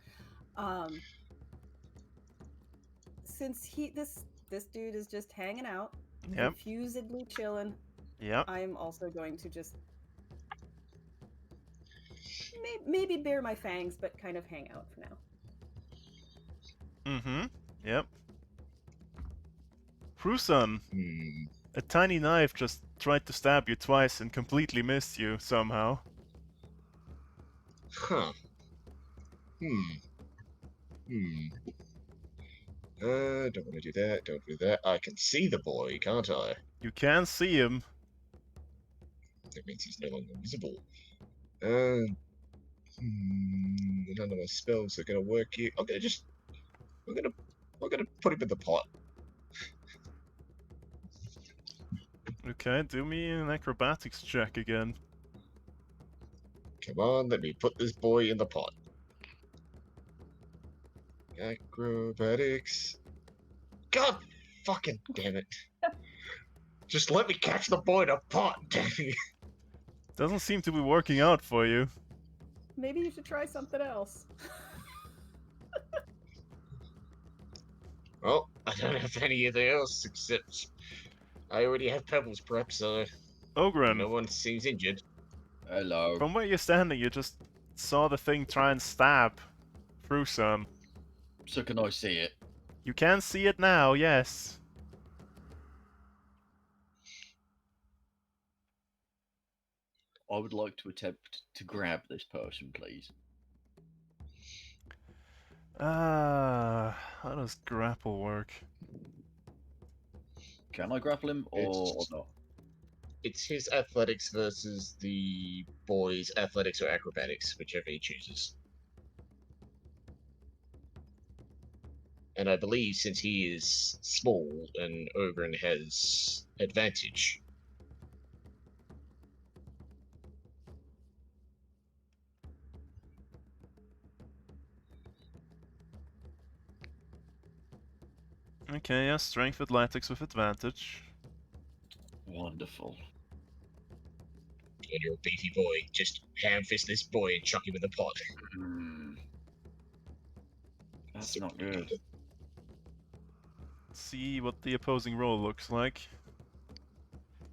Since this dude is just hanging out, Yep. confusedly chilling, Yep. I'm also going to just maybe bare my fangs, but kind of hang out for now. Mm-hmm. Yep. Prusan, Hmm. a tiny knife just tried to stab you twice and completely missed you somehow. Huh. Hmm. Don't want to do that. Don't do that. I can see the boy, can't I? You can see him. That means he's no longer visible. None of my spells are gonna work here. I'm gonna put him in the pot. Okay, do me an acrobatics check again. Come on, let me put this boy in the pot. Acrobatics. God fucking damn it. Just let me catch the boy in a pot, damn it. Doesn't seem to be working out for you. Maybe you should try something else. Well, I don't have anything else except I already have pebbles prepped, so Ogren, no one seems injured. Hello. from where you're standing, you just saw the thing try and stab Prusan. So can I see it? You can see it now, yes. I would like to attempt to grab this person, please. How does grapple work? Can I grapple him or not? It's his athletics versus the boy's athletics or acrobatics, whichever he chooses. And I believe since he is small and Ogren has advantage. Okay, yeah, strength athletics with advantage. Wonderful. When you're a beefy boy, just ham fist this boy and chuck him in the pot. That's not good. See what the opposing roll looks like.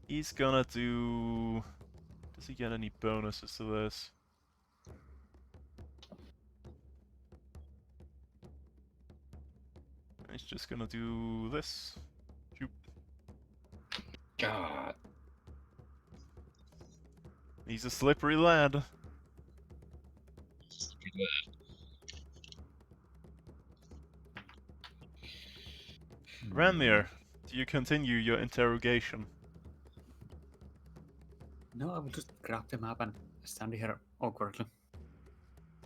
He's gonna do... Does he get any bonuses to this? He's just gonna do this. God. He's a slippery lad. Just look at Ranmir, do you continue your interrogation? No, I will just grab the map and stand here awkwardly.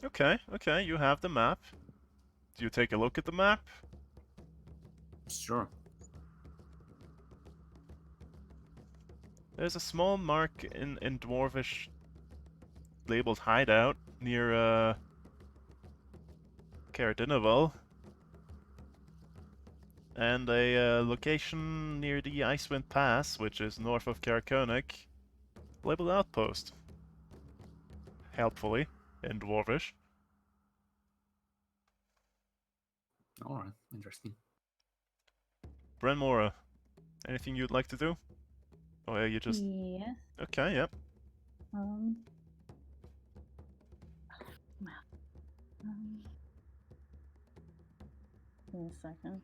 Okay, you have the map. Do you take a look at the map? Sure. There's a small mark in Dwarvish labeled hideout near Caradinaval. And a location near the Icewind Pass, which is north of Caraconig, labeled outpost. Helpfully, in Dwarvish. Alright, interesting. Brenmora, anything you'd like to do? Oh yeah, you just... Yes. Okay, yep. Um. Map. Give me a second.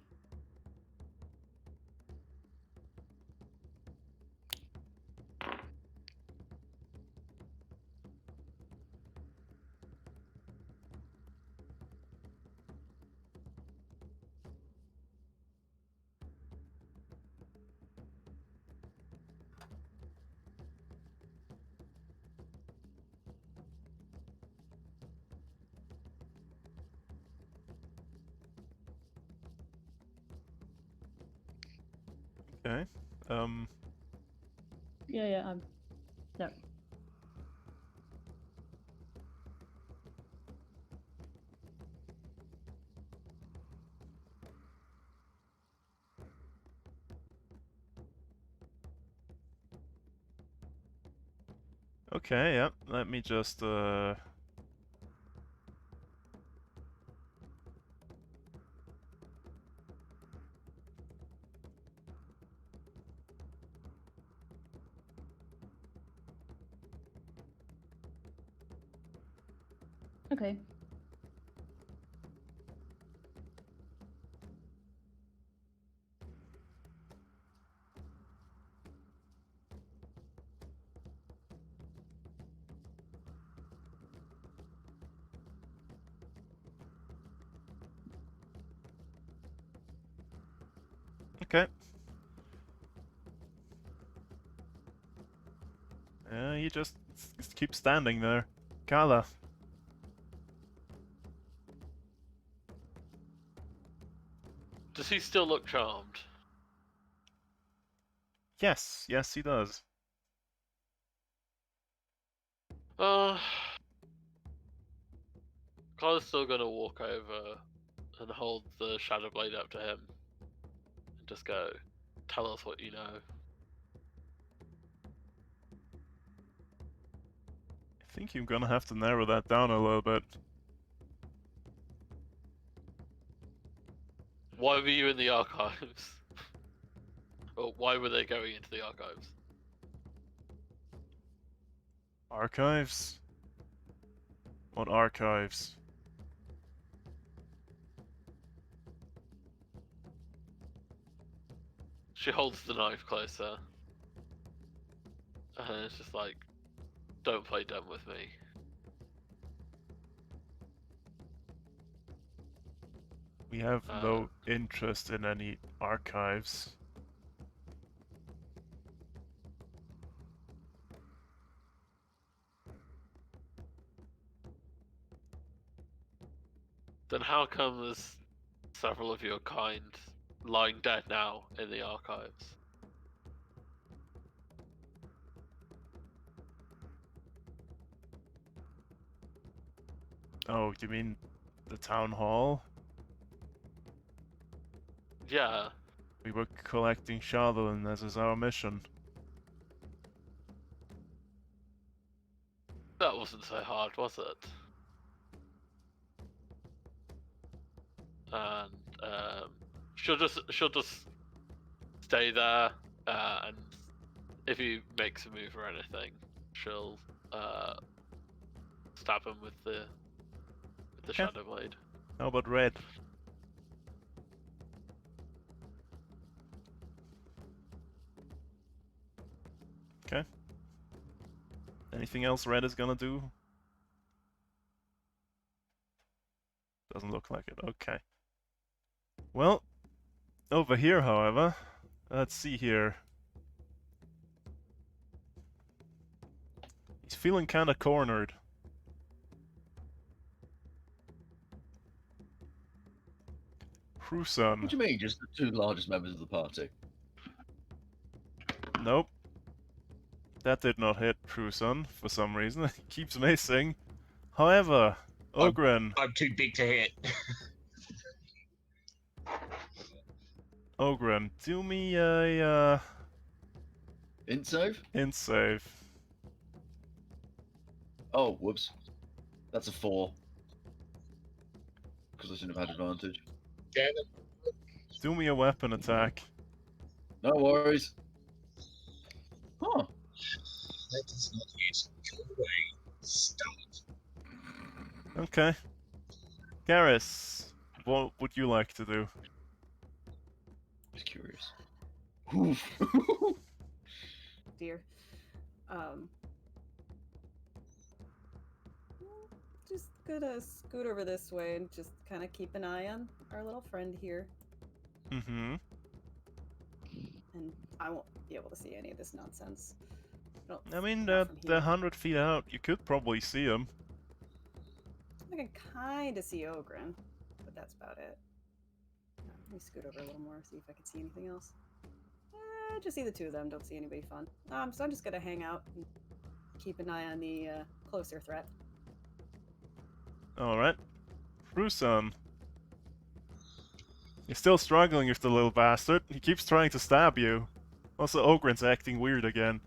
Okay. Yeah, I'm. No. Okay, yep. Let me just, Okay. Okay. You just keep standing there. Kala. Does he still look charmed? Yes, he does. Kyle's still gonna walk over and hold the Shadow Blade up to him and just go, tell us what you know. I think you're gonna have to narrow that down a little bit. Why were you in the archives? Or why were they going into the archives? Archives? What archives? She holds the knife closer. And it's just like, don't play dumb with me. We have no interest in any archives. Then how come there's several of your kind lying dead now in the archives? Oh, you mean the town hall? Yeah, We were collecting Shadowland, as is our mission. that wasn't so hard, was it? And she'll just stay there, and if he makes a move or anything, she'll stab him with the Okay. Shadow Blade. How about Red? Okay. Anything else Red is gonna do? Doesn't look like it. Okay. Well, over here, however, let's see here. He's feeling kind of cornered. Pruson. What do you mean, just the two largest members of the party? Nope. That did not hit Pruson for some reason. He keeps missing. However, Ogren. I'm too big to hit. Ogren, do me a Int save? int save. Oh, whoops. That's a 4. Because I shouldn't have had advantage. Damn it. Do me a weapon attack. No worries. Huh. That does not hit. Go away. Stop. Okay. Garrus, what would you like to do? Just curious. Oof. Dear. Just gonna scoot over this way and just kind of keep an eye on our little friend here. Mm-hmm. And I won't be able to see any of this nonsense. Well, I mean, not from they're here. 100 feet out. You could probably see him. I can kind of see Ogren, but that's about it. Let me scoot over a little more, see if I can see anything else. Just see the two of them. Don't see anybody fun. So I'm just gonna hang out and keep an eye on the closer threat. Alright. Pruson. You're still struggling with the little bastard. He keeps trying to stab you. Also, Ogren's acting weird again.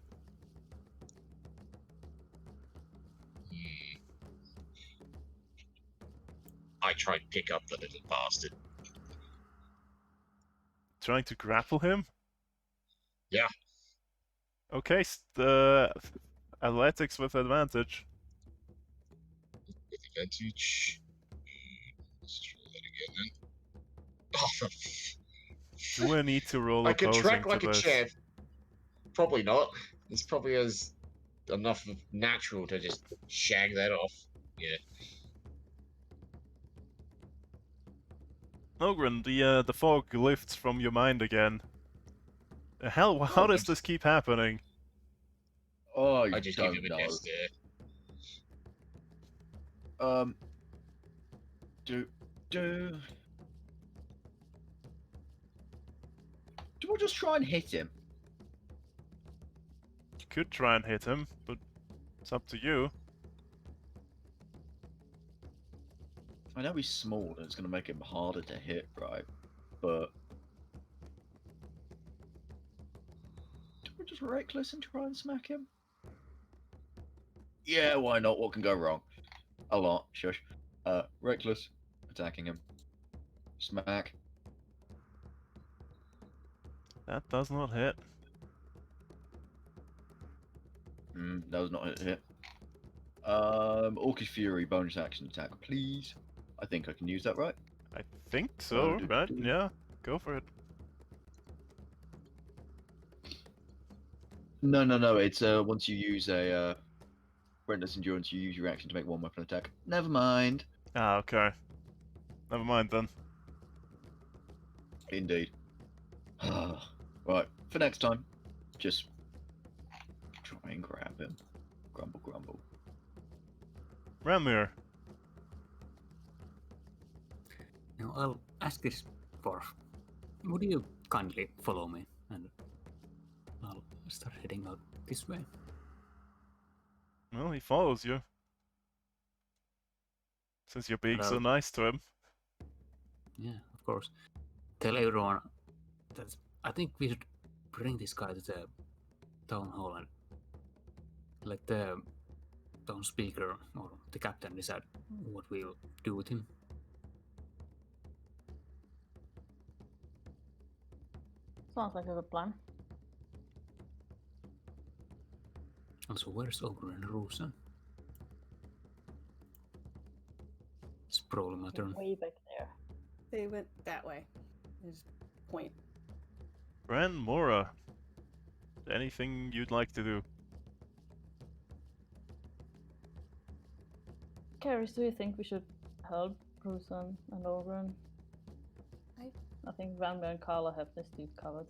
I try and pick up the little bastard. Trying to grapple him? Yeah. Okay, athletics with advantage. With advantage. Let's try that again then. Oh, for Do I need to roll I can opposing track to like a this? champ. Probably not. It's probably as enough of natural to just shag that off. Yeah. Ogren, the fog lifts from your mind again. Hell, how does this keep happening? Oh, I just give don't him a know. death stare. Do I just try and hit him? You could try and hit him, but it's up to you. I know he's small and it's going to make him harder to hit, right? But do I just reckless and try and smack him? Yeah, why not? What can go wrong? A lot. Shush. Reckless, attacking him. Smack. That does not hit. That was not a hit. Orcish Fury, bonus action attack, please. I think I can use that, right? I think so, right? Yeah, go for it. No. It's once you use a Relentless Endurance, you use your action to make one weapon attack. Never mind. Ah, okay. Never mind then. Indeed. Right, for next time, just try and grab him. Grumble, grumble. Ramir. Now I'll ask this dwarf. Would you kindly follow me, and I'll start heading out this way. Well, he follows you. Since you're being so Hello. nice to him. Yeah, of course. Tell everyone that I think we should bring this guy to the town hall and let the town speaker or the captain decide what we'll do with him. Sounds like a good plan. Also, where's Ogre and Rusa? It's probably my turn. Way back there. They went that way. Just point. Bran Mora. anything you'd like to do? Karis, do you think we should help Bruson and Ogren? I think Ranma and Carla have this dude covered.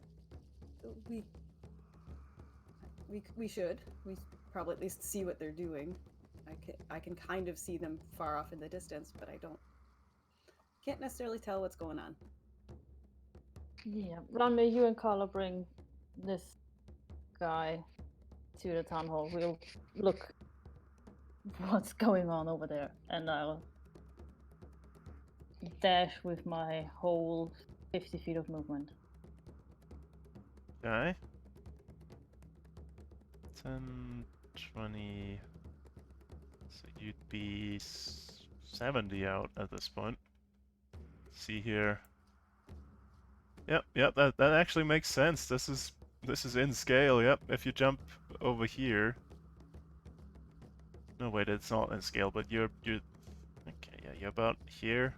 We should. We probably at least see what they're doing. I can kind of see them far off in the distance, but can't necessarily tell what's going on. Yeah, Ranma, you and Carla bring this guy to the town hall. We'll look what's going on over there, and I'll dash with my whole 50 feet of movement. Okay. 10, 20... So you'd be 70 out at this point. See here. Yep, that actually makes sense. This is in scale, yep. If you jump over here... No, wait, it's not in scale, but you're... Okay, yeah, you're about here.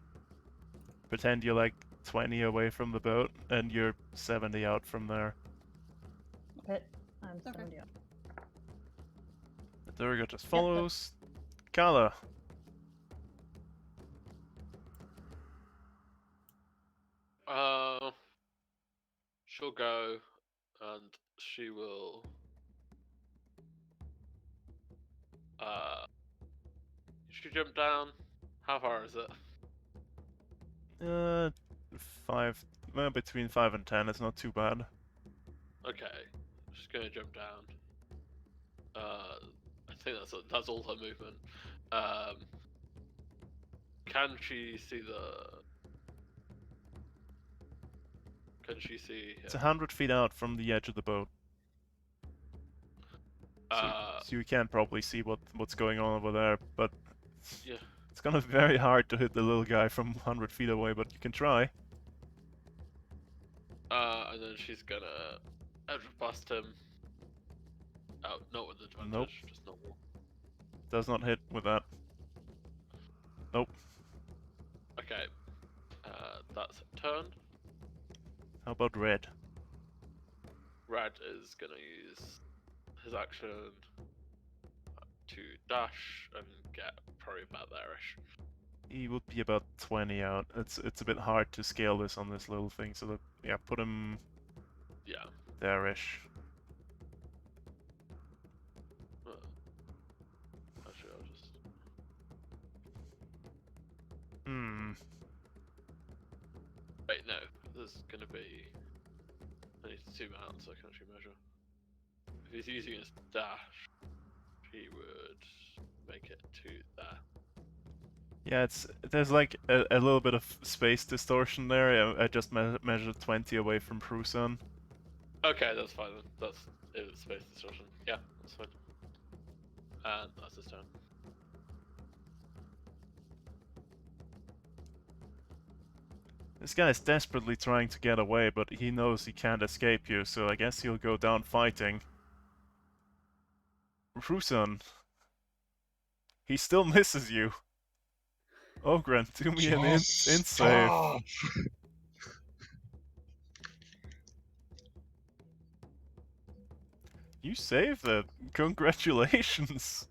Pretend you're like 20 away from the boat, and you're 70 out from there. Okay, I'm 70 out. The Duergar just follows. Kala. She'll go, and she will. She jump down. How far is it? 5, between 5 and 10. It's not too bad. Okay, she's gonna jump down. I think that's all her movement. Can she see the? Can she see? It's 100 feet out from the edge of the boat. So you can probably see what's going on over there, but yeah, it's gonna be very hard to hit the little guy from 100 feet away, but you can try. And then she's gonna edge past him. Oh, not with advantage, Nope. just normal. Does not hit with that. Nope. Okay, that's a turn. How about red? Red is gonna use his action to dash and get probably about there-ish. He would be about 20 out. It's a bit hard to scale this on this little thing, so yeah, put him there-ish. Actually, I'll just... Wait, no. There's gonna be... I need to zoom out so I can actually measure. If he's using his dash, he would make it to there. Yeah, there's like a little bit of space distortion there. I just measured 20 away from Prusan. Okay, that's fine then. That's space distortion. Yeah, that's fine. And that's his turn. This guy is desperately trying to get away, but he knows he can't escape you, so I guess he'll go down fighting. Prusan. He still misses you. Ogren, do me an int save. You saved it. Congratulations.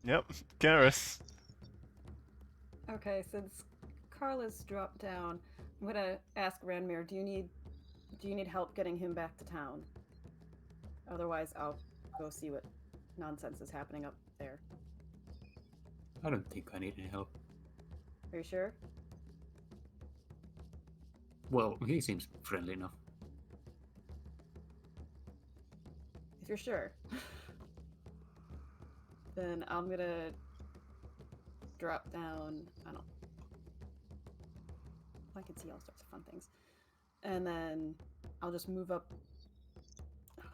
Yep, Garrus. Okay, since Carla's dropped down, I'm gonna ask Ranmir, do you need help getting him back to town? Otherwise, I'll go see what nonsense is happening up there. I don't think I need any help. Are you sure? Well, he seems friendly enough. If you're sure. Then I'm gonna drop down, I don't know. I can see all sorts of fun things. And then I'll just move up. Oh,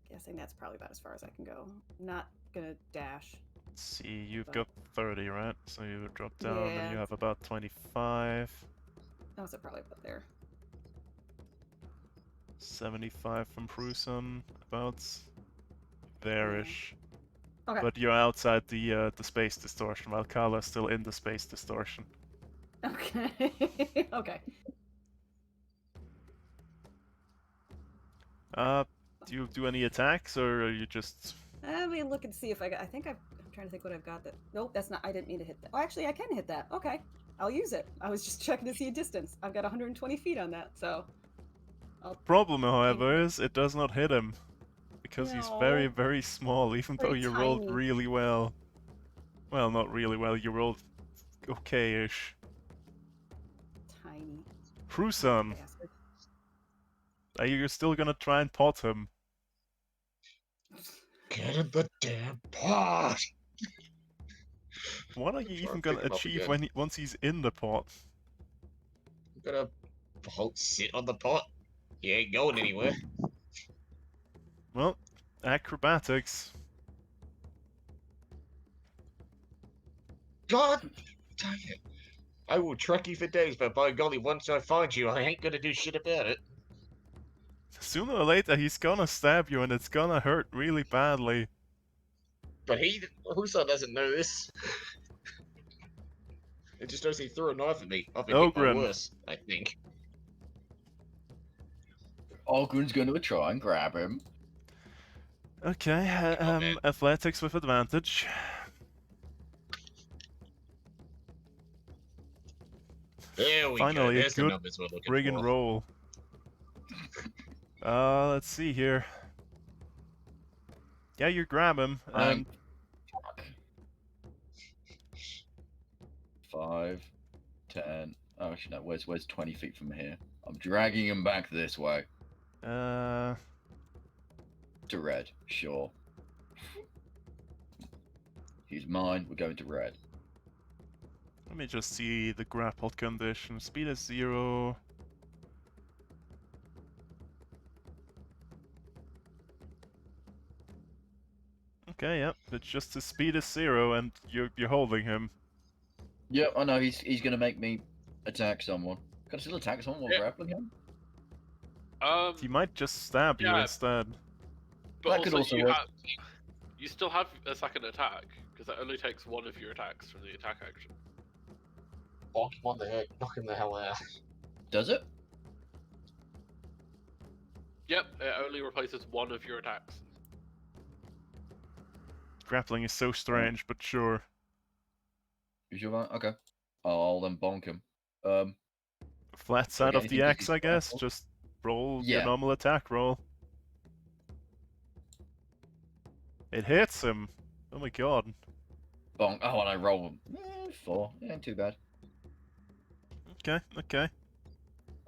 guessing that's probably about as far as I can go. Not gonna dash. Let's see, you've got 30, right? So you would drop down and you Yeah. have about 25. Oh, so probably about there. 75 from Prusan, about there-ish. Okay. but you're outside the space distortion, while Kala's still in the space distortion. Okay. Okay. Do you do any attacks, or are you just... Let me look and see if I got. I think I'm trying to think what I've got. That. Nope, that's not. I didn't mean to hit that. Oh, actually, I can hit that. Okay, I'll use it. I was just checking to see a distance. I've got 120 feet on that, so. Problem, aim however, for- is it does not hit him. Because he's very, No. very small, even though Very you rolled tiny. really well. Well, not really well, you rolled okay-ish. Tiny Prusan, bastard. are you still gonna try and pot him? Get in the damn pot! What are you Try even and gonna pick him up achieve again. when once he's in the pot? I'm gonna sit on the pot. He ain't going anywhere. Well, acrobatics. God dang it. I will track you for days, but by golly, once I find you, I ain't gonna do shit about it. Sooner or later, he's gonna stab you, and it's gonna hurt really badly. But Husa doesn't know this. It just knows he threw a knife at me. I've been hit by Ogren. worse, I think. Ogren's going to try and grab him. Okay, man. athletics with advantage. There we Finally, go. a There's the good numbers we're looking friggin' for. roll. Let's see here. Yeah, you grab him. And 5, 10. Oh, actually, no. Where's 20 feet from here? I'm dragging him back this way Uh, to red. Sure. He's mine. We're going to red. let me just see the grappled condition. Speed is 0. Okay, yep. It's just his speed is 0, and you're holding him. Yeah, I know. He's going to make me attack someone. Can I still attack someone while Yeah. grappling him? He might just stab you Yeah. instead. But That could also you work. you still have a second attack because that only takes one of your attacks from the attack action. Bonk him on the head. Knock him the hell out. Does it? Yep, it only replaces one of your attacks. Grappling is so strange, but sure. You sure about Okay. I'll then bonk him. Flat Do I side get of anything the 'cause X, he's I guess. grappled? Just roll your Yeah. normal attack roll. It hits him. Oh my god. Bonk. Oh, and I roll him. 4. Yeah, ain't too bad. Okay, okay.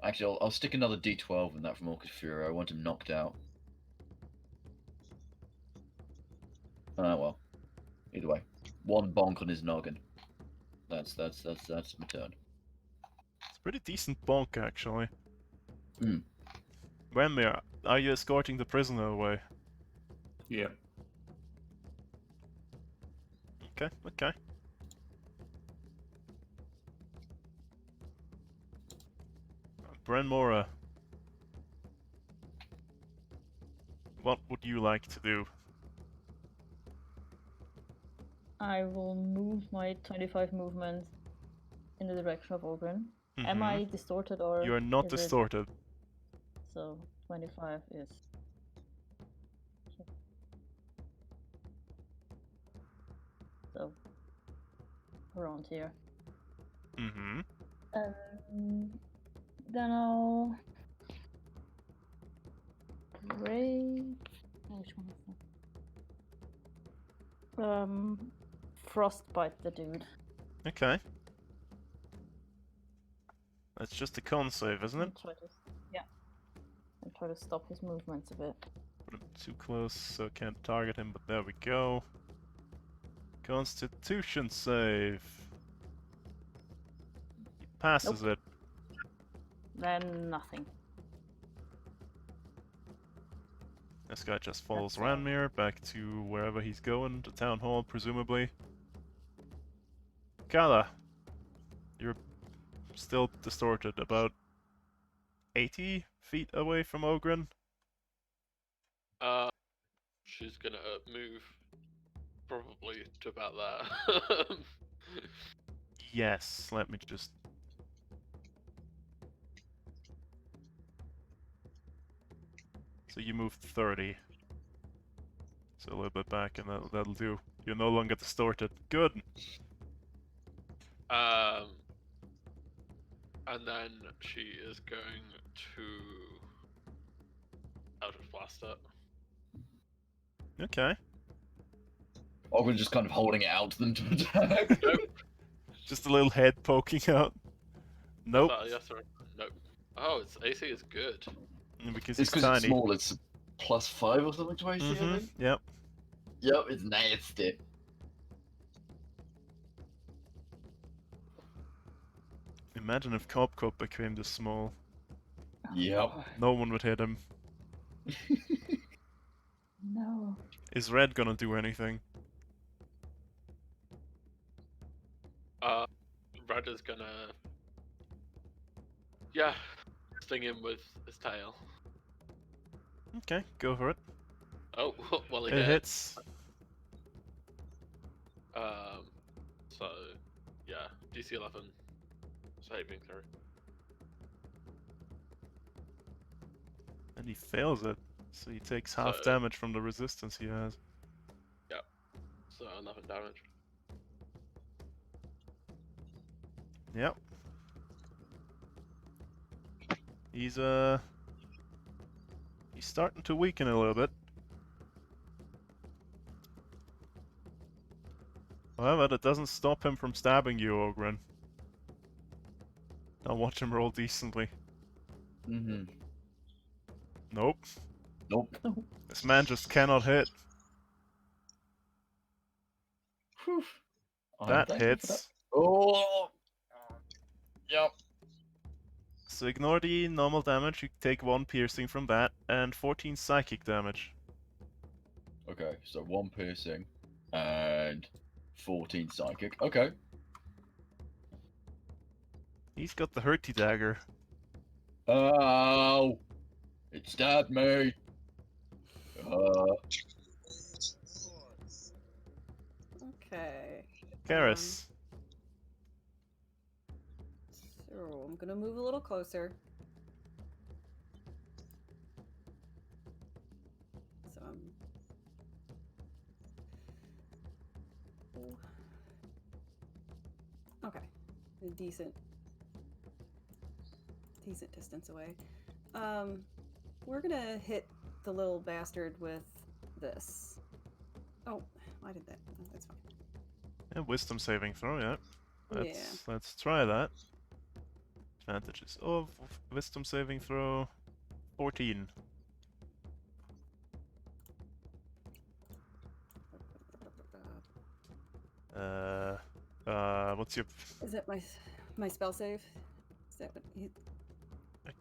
Actually, I'll stick another D12 in that from Orcus Fury. I want him knocked out. Well. Either way. 1 bonk on his noggin. That's my turn. It's a pretty decent bonk, actually. Hmm. Renmir, are you escorting the prisoner away? Yeah. Okay, okay. Brenmora. What would you like to do? I will move my 25 movement in the direction of Ogren. Am Mhm. I distorted or You are not is it- distorted. So 25 is so around here. Mm-hmm. Then I'll break. Which one is that? Frostbite the dude. Okay. That's just a con save, isn't it? And try to, yeah, and try to stop his movements a bit. Put him too close, so can't target him, but there we go. Constitution save. He passes it. Then nothing. This guy just follows That's all. Ranmir back to wherever he's going, the town hall, presumably. Kala, you're still distorted, about 80 feet away from Ogren. She's gonna move probably to about that. Yes, let me just... So you moved 30. So a little bit back, and that'll do. You're no longer distorted. Good! And then she is going to Eldritch Blast it. Okay. Ogren's just kind of holding it out to them to attack. Nope. Just a little head poking out. Nope. Is that a yes or nope? Oh, its AC is good. Because It's he's because tiny. it's small, it's +5 or something to AC, I think. Yep. Yep, it's nasty. Imagine if Cop became this small. Yep. No one would hit him. No. Is Red gonna do anything? Red is gonna, yeah, sting him with his tail. Okay, go for it. Oh, well, he It hit. hits. So, yeah, DC 11 saving throw. And he fails it. So he takes half So- damage from the resistance he has. So 11 damage. Yep. He's starting to weaken a little bit. However, that doesn't stop him from stabbing you, Ogren. Now watch him roll decently. Mm-hmm. Nope. Nope. This man just cannot hit. Whew. I'm That thankful for that. hits. Oh! Yep. So ignore the normal damage, you take 1 piercing from that, and 14 psychic damage. Okay, so 1 piercing and 14 psychic. Okay. He's got the hurty dagger. Ow! It stabbed me! Okay. Garrus. So I'm gonna move a little closer. So I'm. Okay, a decent distance away. We're gonna hit the little bastard with this. Oh, why did that? Oh, that's fine. Yeah, wisdom saving throw, yeah. Yeah. Let's try that. Advantages of wisdom saving throw 14. What's your... Is that my spell save? Is that what he,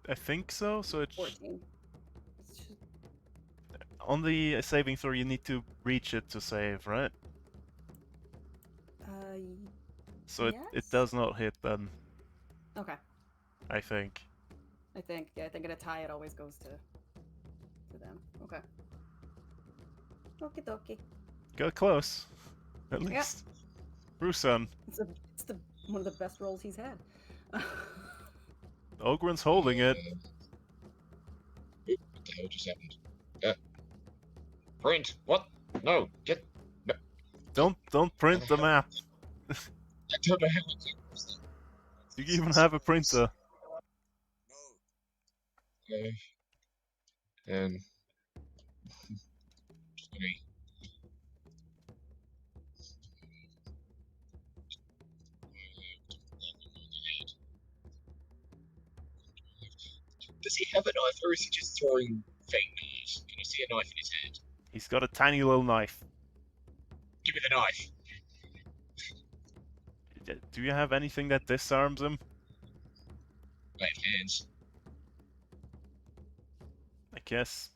I think so, so it's... 14? On the saving throw you need to reach it to save, right? So it Yes? does not hit then, Okay. I think. I think in a tie it always goes to them. Okay. Okie dokie. Got close. At Yeah. least. Bruson. It's one of the best rolls he's had. Ogren's holding it. What the hell just happened? Print! What? No! Get... Don't print the map. I don't know how I can use that. Do you even have a printer? No. Sorry. Does he have a knife, or is he just throwing fake knives? Can you see a knife in his hand? He's got a tiny little knife. Give me the knife. Do you have anything that disarms him? I have hands. I guess.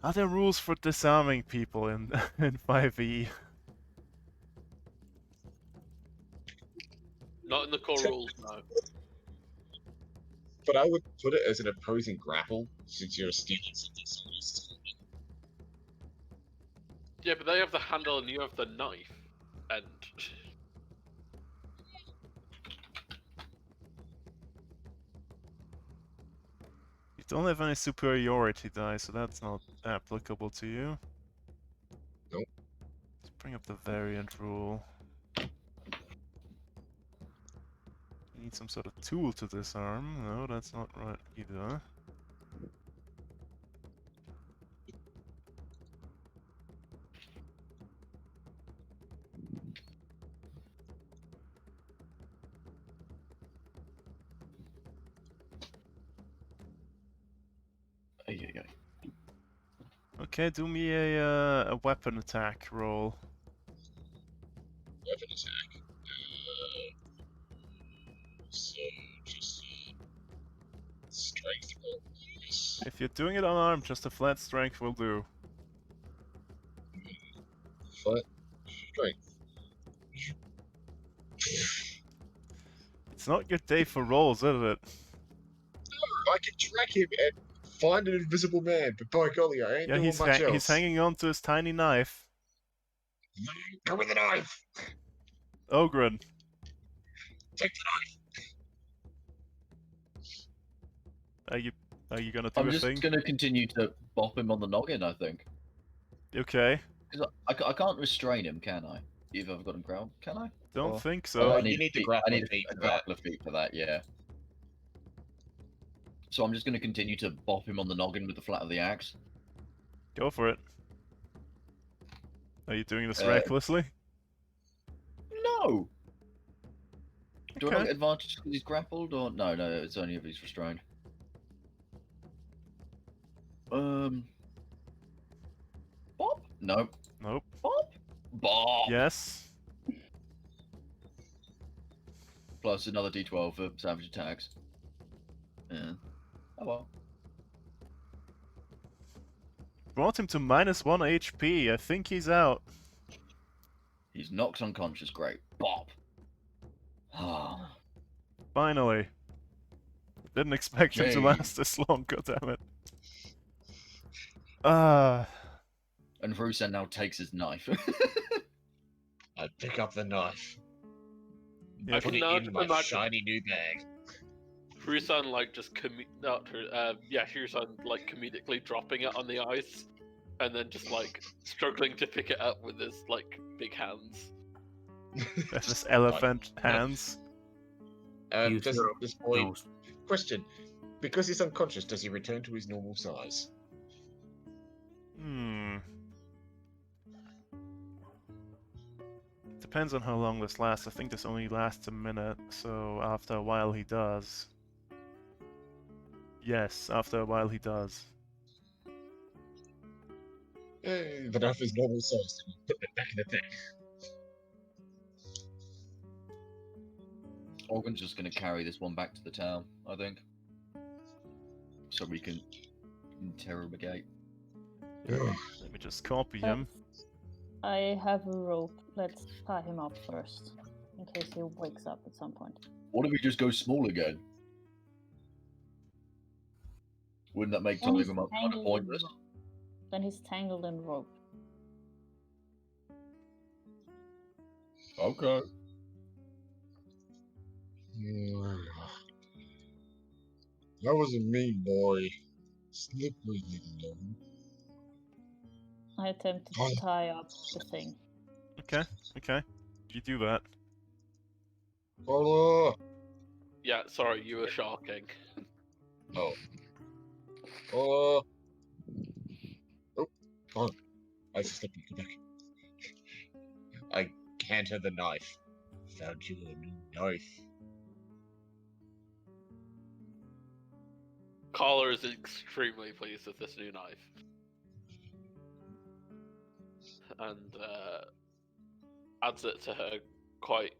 Are there rules for disarming people in in 5e? Not in the core rules, no. But I would put it as an opposing grapple, since you're stealing something someone else is holding. Yeah, but they have the handle and you have the knife. And You don't have any superiority die, so that's not applicable to you. Nope. Let's bring up the variant rule. You need some sort of tool to disarm. No, that's not right either. Ay, ay, ay. Okay, do me a weapon attack roll. Weapon attack. So just strength roll. Yes. If you're doing it unarmed, just a flat strength will do. Flat strength. It's not your day for rolls, is it? I can track him and find an invisible man, but by golly, I ain't Yeah, doing much else. he's hanging on to his tiny knife. Go with the knife. Ogren. Take the Are you gonna do I'm a just thing? gonna continue to bop him on the noggin, I think. Okay. 'Cause I can't restrain him, can I? If I've got him grappled, can I? Don't Or- think Oh, so. You need the I grappling need feet a for that. grappler feet for that, yeah. So I'm just gonna continue to bop him on the noggin with the flat of the axe. Go for it. Are you doing this Uh, recklessly? No! Do I not Okay. get advantage because he's grappled, or no? No, it's only if he's restrained. Bop? No. Nope. Bop? Bop! Yes. Plus another d12 for savage attacks. Yeah. Oh well. Brought him to -1 HP. I think he's out. He's knocked unconscious. Great. Bop. Ah. Finally. Didn't expect him to Yay. last this long, goddammit. Ah. And Rusen now takes his knife. I pick up the knife. Yeah, Put it cannot in my imagine- shiny new bag. Rusan like just Rusan like comedically dropping it on the ice, and then just like struggling to pick it up with his like big hands. With his elephant hands. Use Does your this boy... nose. Question. Because he's unconscious, does he return to his normal size? Hmm. Depends on how long this lasts. I think this only lasts a minute, so after a while he does. Yes, after a while he does. But if his normal size, then put it back in the thing. Organ's just gonna carry this one back to the town, I think. So we can interrogate. Let me just copy him. I have a rope. Let's tie him up first, in case he wakes up at some point. What if we just go small again? Wouldn't that make Then tying he's him up kind of tangled in pointless? rope. Then he's tangled in rope. Okay. That was a mean boy. Slippery little I attempt to tie up the thing. Okay, okay. You do that. Carla! Yeah, sorry, you were sharking. Oh. Oh, on. I slipped into back. I hand her the knife. Found you a new knife. Collar is extremely pleased with this new knife. And adds it to her quite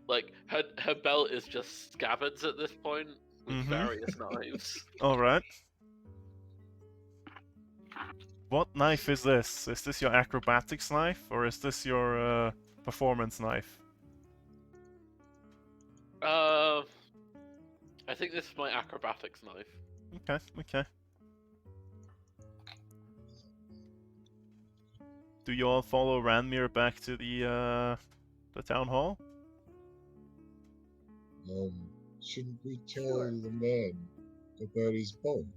like her belt is just scabbards at this point with Mhm. various knives. Alright. What knife is this? Is this your acrobatics knife, or is this your performance knife? I think this is my acrobatics knife. Okay, okay. Do you all follow Ranmir back to the town hall? Shouldn't we tell Sure. the man about his bomb?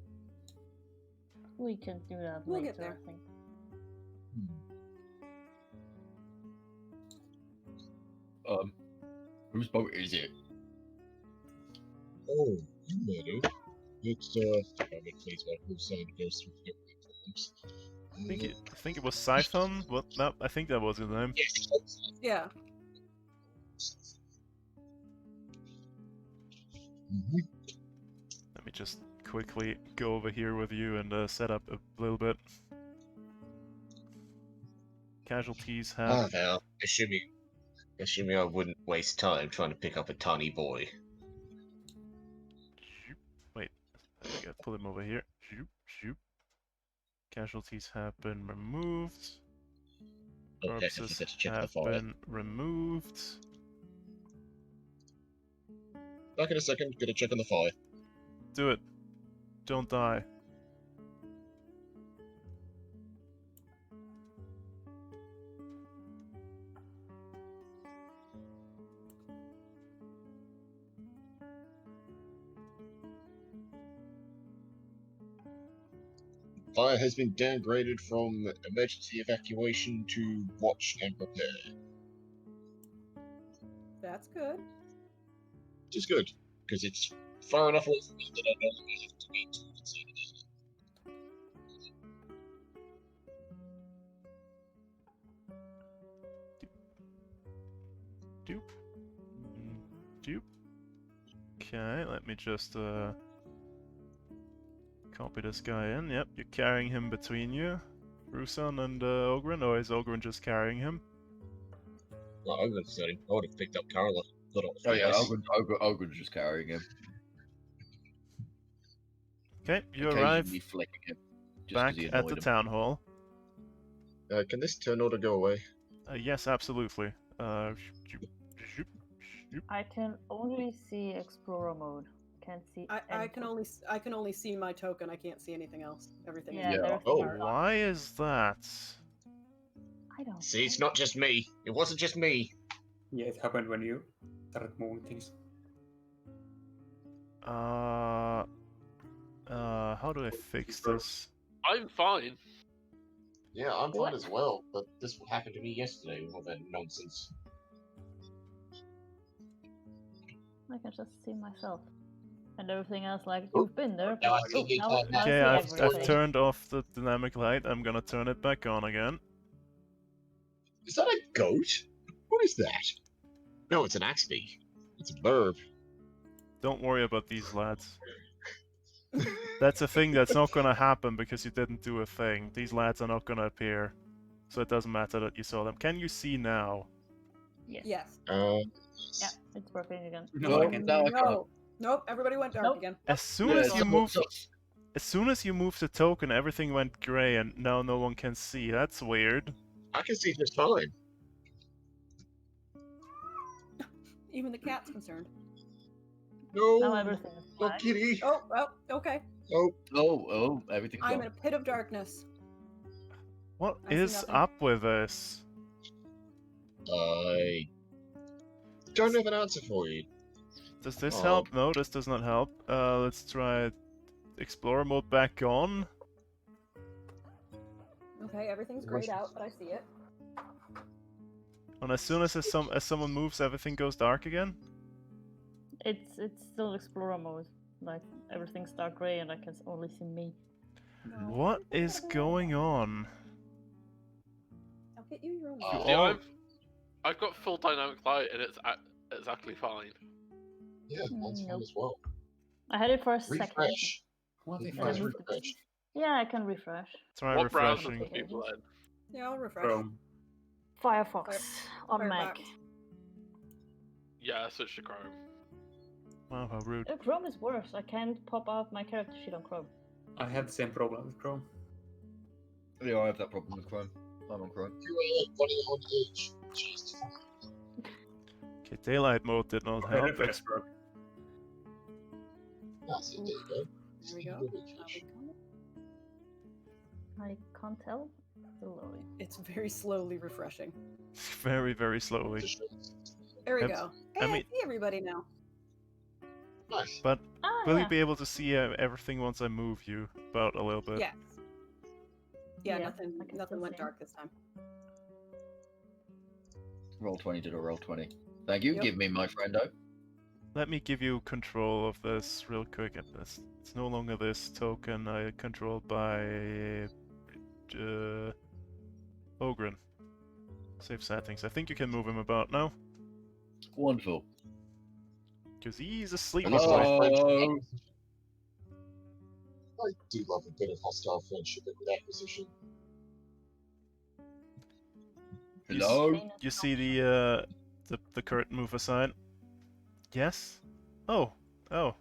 We can do that We'll later, get there. I think. Whose boat is it? Oh, you met it. It's I mean, please, what who signed goes through every forms. I think it was Siphon. What? No, I think that was his name. Yes. Yeah. Let me just quickly go over here with you and set up a little bit. Casualties have. Ah, well, assuming I wouldn't waste time trying to pick up a tiny boy. Wait, I gotta pull him over here. Shoop, shoop. Casualties have been removed. Okay, I Corpses forgot to check the have file. been removed. Back in a second, gonna check on the fire. Do it. Don't die. Fire has been downgraded from emergency evacuation to watch and prepare. That's good. Which is good, because it's far enough away from me that I no longer have to be too concerned about it. Doop. Doop. Okay, let me just copy this guy in. Yep, you're carrying him between you. Rusan and Ogren, or is Ogren just carrying him? Well, I would have picked up Carla. Put on Oh yeah, face. Ogren's just carrying him. Okay, you arrive Occasionally flicking him. Just back 'cause he at annoyed the him. town hall. Can this turn order go away? Yes, absolutely. Shoop, shoop, shoop. I can only see Explorer mode. Can't see. I can only see my token. I can't see anything else. Everything Yeah, is Yeah. everything Oh, is on. Why is that? I don't. See, it's not just me. It wasn't just me. Yeah, it happened when you started moving things. How do I fix this? I'm fine. Yeah, I'm What? fine as well, but this happened to me yesterday with all that nonsense. I can just see myself. And everything else, like, you've been there. Now I But, see you now, can't now I Okay, see I've everything. turned off the dynamic light. I'm gonna turn it back on again. Is that a goat? What is that? No, it's an Axby. It's a burb. Don't worry about these lads. That's a thing that's not gonna happen because you didn't do a thing. These lads are not gonna appear. So it doesn't matter that you saw them. Can you see now? Yes. Yes. Yeah, it's working again. No, I can't. Now I can't. No. Nope. Everybody went dark Nope. again. As soon Yeah, as it's you not- moved, as soon as you moved the token, everything went grey, and now no one can see. That's weird. I can see just fine. Even the cat's concerned. No, Now everything is no black. kitty. Oh, well, okay. Oh, Everything's I'm gone. in a pit of darkness. What I see is nothing. up with this? I don't have an answer for you. Does this Oh. help? No, this does not help. Let's try Explorer mode back on. Okay, everything's grayed out, but I see it. And as soon as someone moves, everything goes dark again. It's still Explorer mode. Like, everything's dark gray and I can only see me. What is going on? I'll get you your own. Oh. See, all- I've got full dynamic light and it's exactly fine. Yeah, that's fine Nope. as well. I had it for a second. Refresh. What if Yeah, I Refresh, moved it. refresh. Yeah, I can refresh. Try What browser refreshing. do people in? Yeah, I'll refresh. Chrome? Firefox on Mac. Firefox. Yeah, I switched to Chrome. Wow, how rude. Chrome is worse. I can't pop out my character sheet on Chrome. I had the same problem with Chrome. Yeah, I have that problem with Chrome. I'm on Chrome. You are running on edge. Jesus. Okay, daylight mode did not help. Refresh broke. That's it, there you go. There we go. Refresh. I can't tell. Slowly. It's very slowly refreshing. Very, very slowly. There we That's- go. I Hey, I mean- see everybody now. Nice. But Ah, will yeah. you be able to see everything once I move you about a little bit? Yeah. Yeah, Yeah, nothing I can nothing still went see. dark this time. Roll 20 to roll 20. Thank you. Yep. Give me my friendo. Let me give you control of this real quick. It's no longer this token controlled by Ogren. Save settings. I think you can move him about now. Wonderful. Because he's asleep. Hello. I do love a bit of hostile friendship with acquisition. Hello. You see the curtain move aside? Yes? Oh. Oh,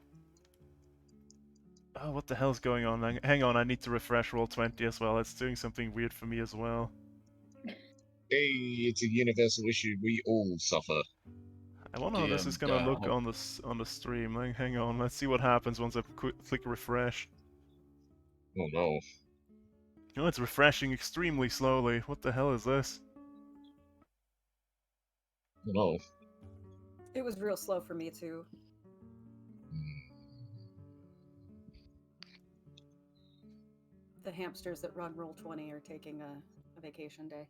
what the hell's going on? Hang on, I need to refresh roll 20 as well. It's doing something weird for me as well. Hey, it's a universal issue. We all suffer. I wonder how this DM is gonna look down. on the stream. Hang on, let's see what happens once I click refresh. Oh no. Oh, it's refreshing extremely slowly. What the hell is this? Oh no. It was real slow for me too. The hamsters that run Roll20 are taking a vacation day.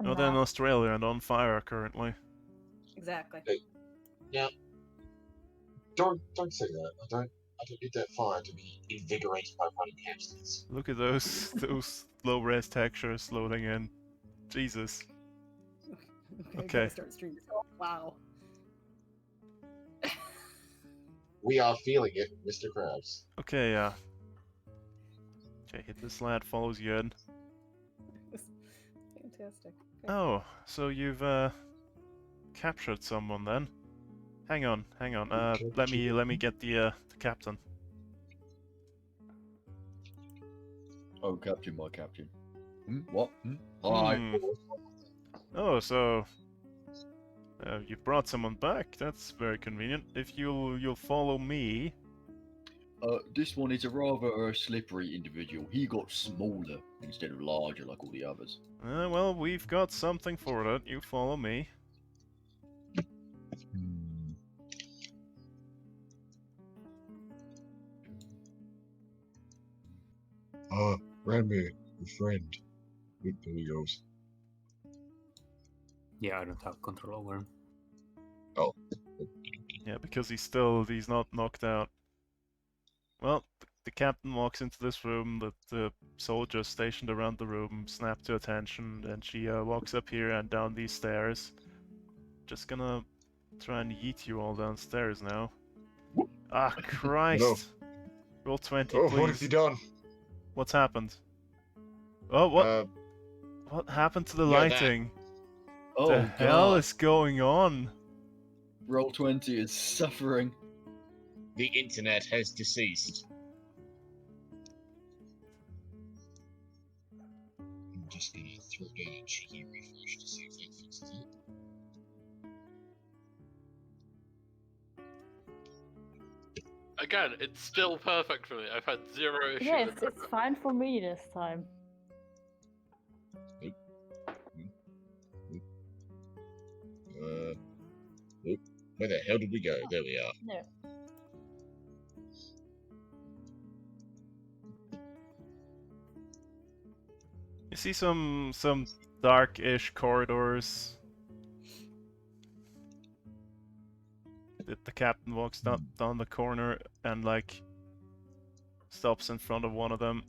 Oh, they're in Nah. Australia and on fire currently. Exactly. Don't say that. I don't need that fire to be invigorated by running hamsters. Look at those low res textures loading in. Jesus. Okay. Okay. Gotta start streaming. Oh, wow. We are feeling it, Mr. Krabs. Okay, yeah. Okay, hit this lad, follows you in. Fantastic. Okay. Oh, so you've captured someone then? Hang on. Let me get the captain. Oh, Captain, my Captain. What? Hi. Hmm. Oh, so you've brought someone back. That's very convenient. If you'll follow me. This one is a rather slippery individual. He got smaller instead of larger like all the others. Well, we've got something for that. You follow me. Rime, your friend. There he goes. Yeah, I don't have control over him. Yeah, because he's not knocked out. Well, the captain walks into this room. The soldiers stationed around the room snap to attention, and she walks up here and down these stairs. Just gonna try and yeet you all downstairs now. Ah, Christ! Roll 20, Oh, please. what have you done? What's happened? Oh, what? What happened to the yeah, that. lighting? Oh, The hell God. is going on? Roll 20 is suffering. The internet has deceased. I'm just gonna throw down a cheeky refresh to see if that fixes it. Again, it's still perfect for me. I've had zero issue Yeah, with it's fine for me this time. Where the hell did we go? There we are. There. You see some dark-ish corridors. The captain walks down the corner and like stops in front of one of them.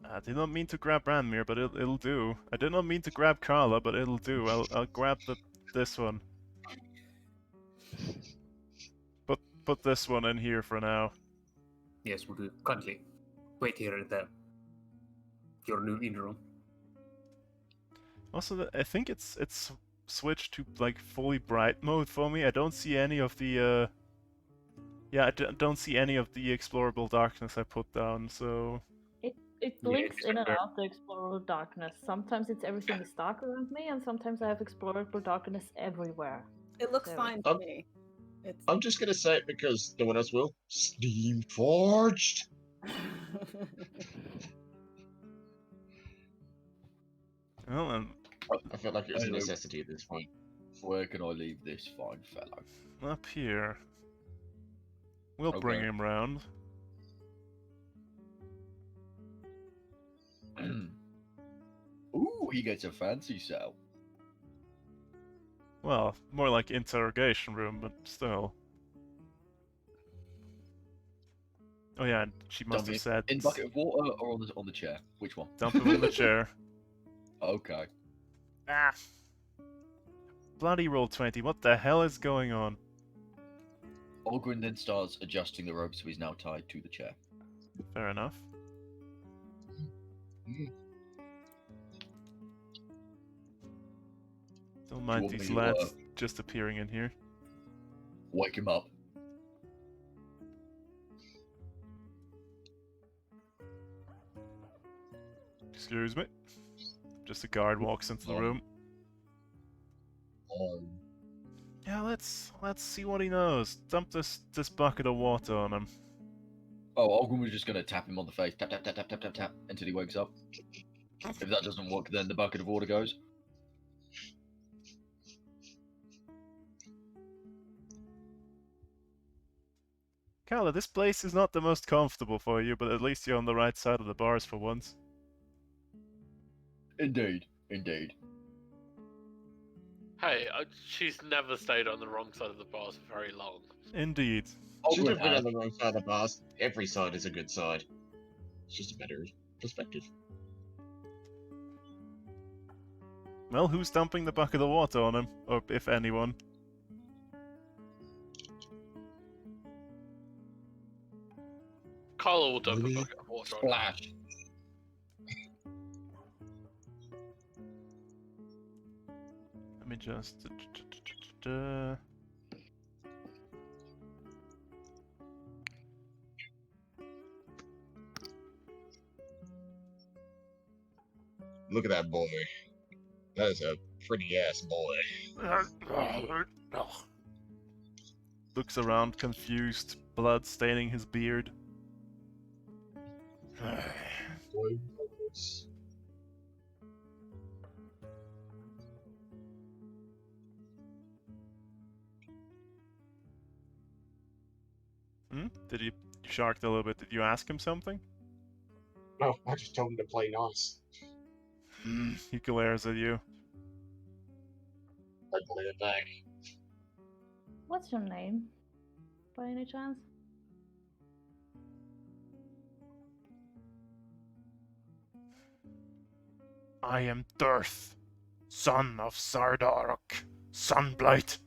I did not mean to grab Ranmir, but it'll do. I did not mean to grab Carla, but it'll do. I'll grab this one. Put this one in here for now. Yes, would you kindly wait here at your new in room? Also, I think it's switched to like fully bright mode for me. I don't see any of the yeah, I don't see any of the explorable darkness I put down. So It blinks in and out the explorable darkness. Sometimes everything is dark around me, and sometimes I have explorable darkness everywhere. It looks So- fine to me. It's I'm just gonna say it because no one else will. Steam Forged. Well, and I felt like it was a Hello. necessity at this point. Where can I leave this fine fellow? up here. We'll bring Okay. him round. Ooh, he gets a fancy cell. Well, more like interrogation room, but still. Oh yeah, and she must Dump have him said in bucket of water or on the chair? Which one? dump him in the chair. Okay. Ah! Bloody roll 20, what the hell is going on? Ogren then starts adjusting the rope so he's now tied to the chair. Fair enough. Don't mind want these me to, lads just appearing in here. Wake him up. Excuse me. Just a guard walks into the room. Yeah, let's see what he knows. Dump this bucket of water on him. Oh, Ogren was just gonna tap him on the face, tap, tap, tap, tap, tap, tap, tap, until he wakes up. If that doesn't work, then the bucket of water goes. Carla, this place is not the most comfortable for you, but at least you're on the right side of the bars for once. Indeed, indeed. Hey, she's never stayed on the wrong side of the bars for very long. Indeed. Should Ogren have been has. on the wrong side of the bars. Every side is a good side. It's just a better perspective. Well, who's dumping the bucket of water on him? Or if anyone? Carla will dump Really? a bucket of water on her. Splash. Let me just... Look at that boy. That is a pretty ass boy. Looks around confused, blood staining his beard. Boy. Did you sharked a little bit? Did you ask him something? No, I just told him to play nice. He glares at you. I play it back. What's your name, by any chance? I am Dearth, son of Sardarok, Sunblight.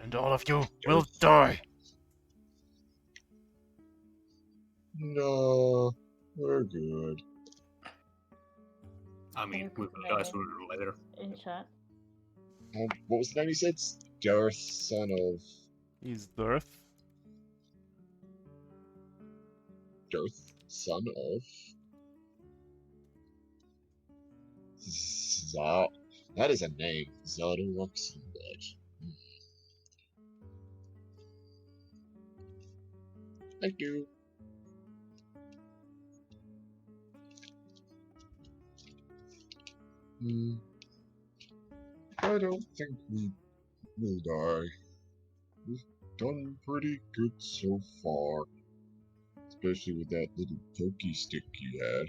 And all of you will die. No, we're good. I Can you mean, we put will the die name sooner or later. in chat? What was the name you said? Darth, son of He's Dearth. Darth, son of Zod. That is a name. Zodorok Sunlight. Thank you. I don't think we will die. We've done pretty good so far. Especially with that little pokey stick you had.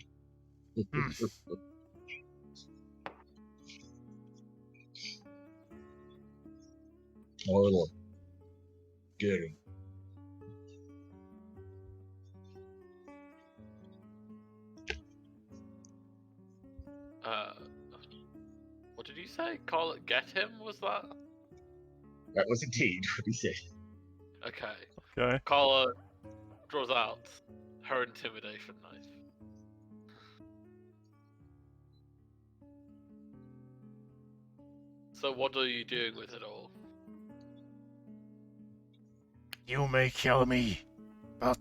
Carla, get him. What did you say? Carla, get him? Was that? That was indeed what he said. Okay. Okay. Carla draws out her intimidation knife. So what are you doing with it all? You may kill me, but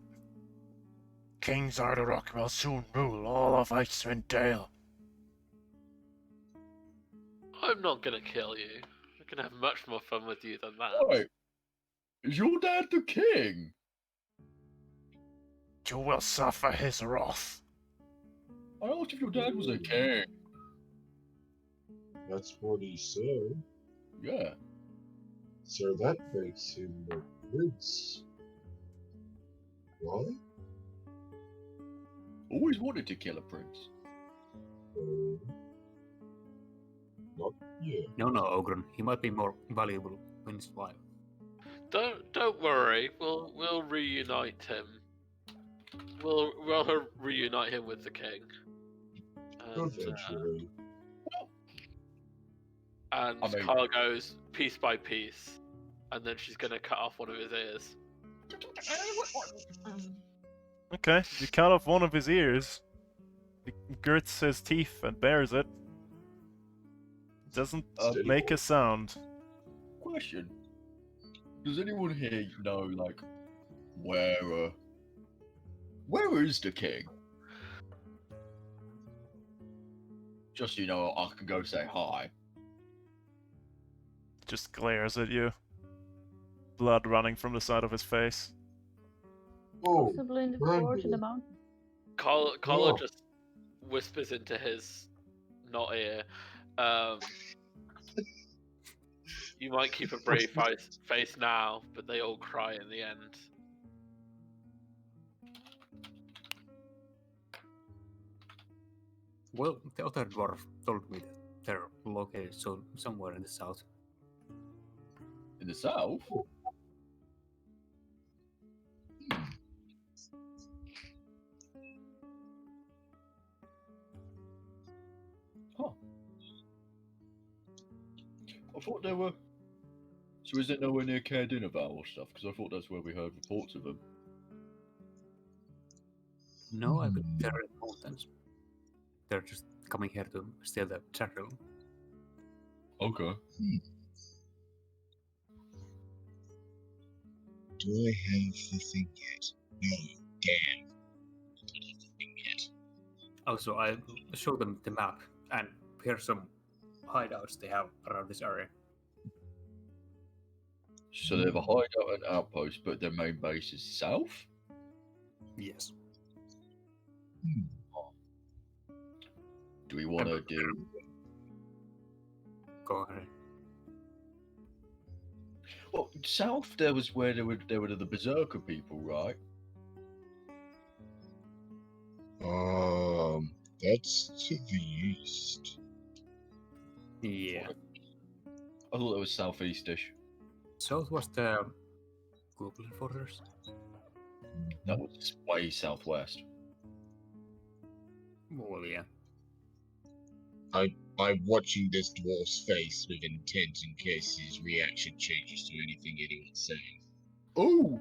King Zardarok will soon rule all of Icewind Dale. I'm not gonna kill you. I can have much more fun with you than that. Right. Is your dad the king? You will suffer his wrath. I asked if your dad was a king. That's what he said. Yeah. So that makes him a prince. Why? Always wanted to kill a prince. Not yet. No, Ogren. He might be more valuable when he's alive. Don't worry. We'll reunite him. We'll reunite him with the king. And, Eventually. and I mean- Carla goes piece by piece, and then she's gonna cut off one of his ears. Okay, you cut off one of his ears. He grits his teeth and bears it. Doesn't Steady make boy. a sound. Question. Does anyone here know, like, where is the king? Just so you know, I can go say hi. Just glares at you. Blood running from the side of his face. Oh, Possibly in the Brandon. forge in the mountain. Carla Oh. just whispers into his not ear. You might keep a brave face now, but they all cry in the end. Well, the other dwarf told me that they're located somewhere in the south. In the south? Huh. I thought they were. So is it nowhere near Cardinaval or stuff? Because I thought that's where we heard reports of them. No, I bet they're in the mountains. They're just coming here to steal the chat room. Okay. Do I have the thing yet? No, damn. I don't have the thing yet. Also, I showed them the map, and here's some hideouts they have around this area. So they have a hideout and outpost, but their main base is south? Yes. Do we want to do... Go ahead. Well, south there was where they were the Berserker people, right? That's to the east. Yeah. I thought it was southeastish. South was the Goblin Fortress. That was way southwest. Well, yeah. I'm watching this dwarf's face with intent in case his reaction changes to anything anyone's saying. Oh!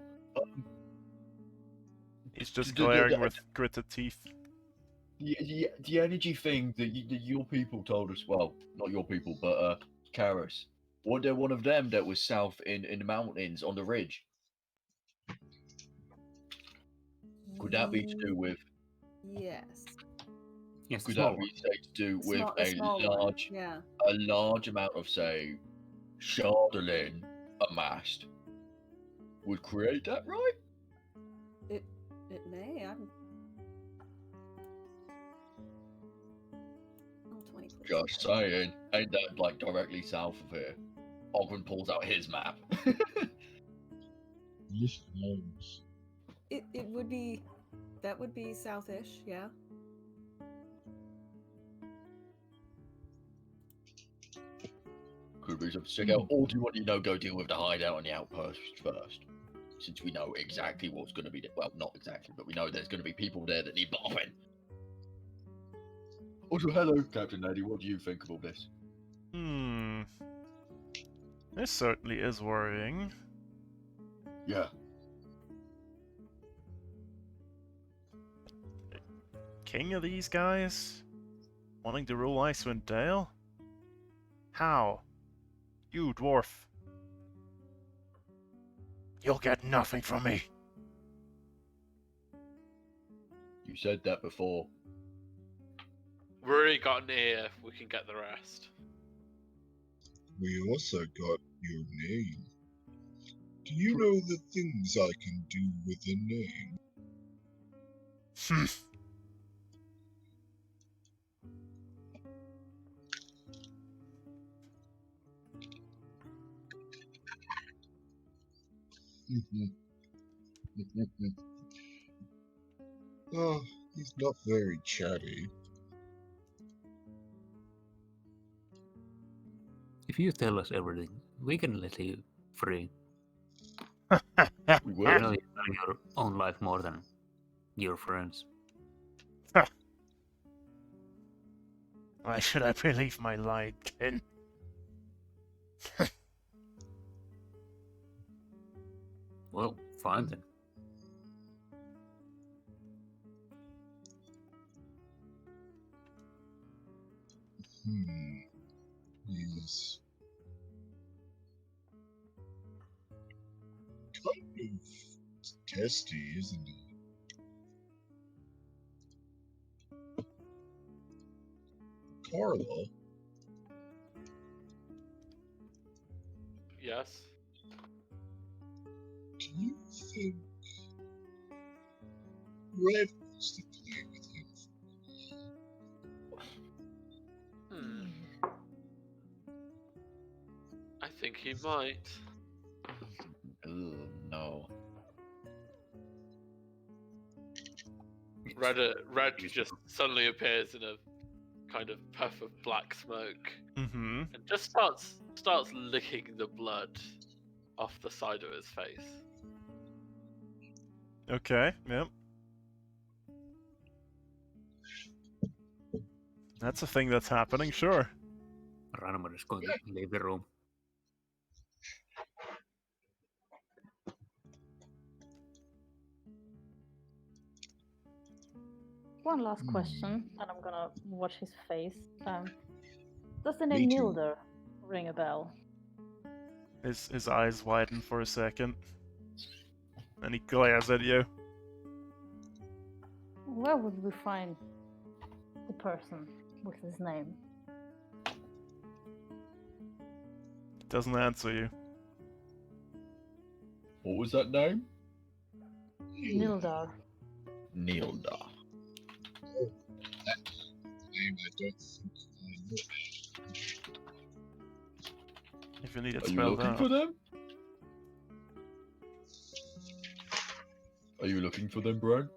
He's just the- glaring with gritted teeth. The energy thing that your people told us, well, not your people, but Karis. Was there one of them that was south in the mountains on the ridge? Could that be to do with? Yes. Yes, the Could small that one. be say, to do with A small one, large, yeah. a large amount of say, Shardolin amassed? Would create that, right? It may. I'm. Oh, 20, please. Just saying, ain't that like directly south of here? Ogren pulls out his map. Yes, knows. It would be. That would be southish, yeah. Could be something to check out. Or do you want go deal with the hideout and the outpost first? Since we know exactly what's going to be. Well, not exactly, but we know there's going to be people there that need bopping. Also, hello, Captain Lady. What do you think of all this? This certainly is worrying. Yeah. King of these guys? Wanting to rule Icewind Dale? How? You, dwarf. You'll get nothing from me. You said that before. We've already got an ear. We can get the rest. We also got your name. Do you know the things I can do with a name? Oh, he's not very chatty. If you tell us everything, we can let you free. We I will. know you value your own life more than your friends. Why should I believe my lied kin? Well, fine then. He's kind of testy, isn't he? Carla, Yes. do you think Red wants to play with him? I think he might. Ugh, no. Red just suddenly appears in a kind of puff of black smoke Mm-hmm. and just starts licking the blood off the side of his face. Okay, yep. That's a thing that's happening, sure. Ranman is going to leave the room. One last question, and I'm gonna watch his face. Does the Me name too. Nilder ring a bell? His eyes widen for a second. And he glares at you. Where would we find the person with his name? Doesn't answer you. What was that name? Nildar. Nilda. Oh, that name I don't think I know. If you need it Are you spelled looking out. for them? Are you looking for them, Brian?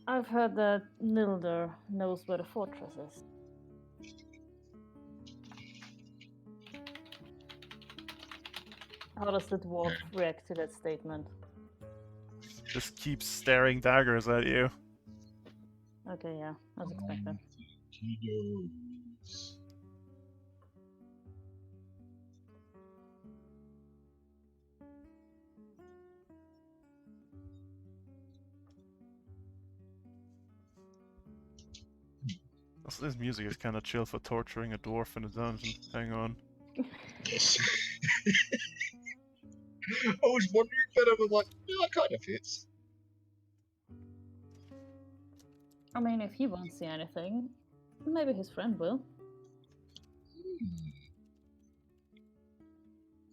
I've heard that Nilder knows where the fortress is. How does the dwarf react to that statement? Just keeps staring daggers at you. Okay, yeah, as expected. He knows. Also, this music is kind of chill for torturing a dwarf in a dungeon. Hang on. Yes. I was wondering, but I was like, yeah, that kind of fits. I mean, if he won't see anything, maybe his friend will.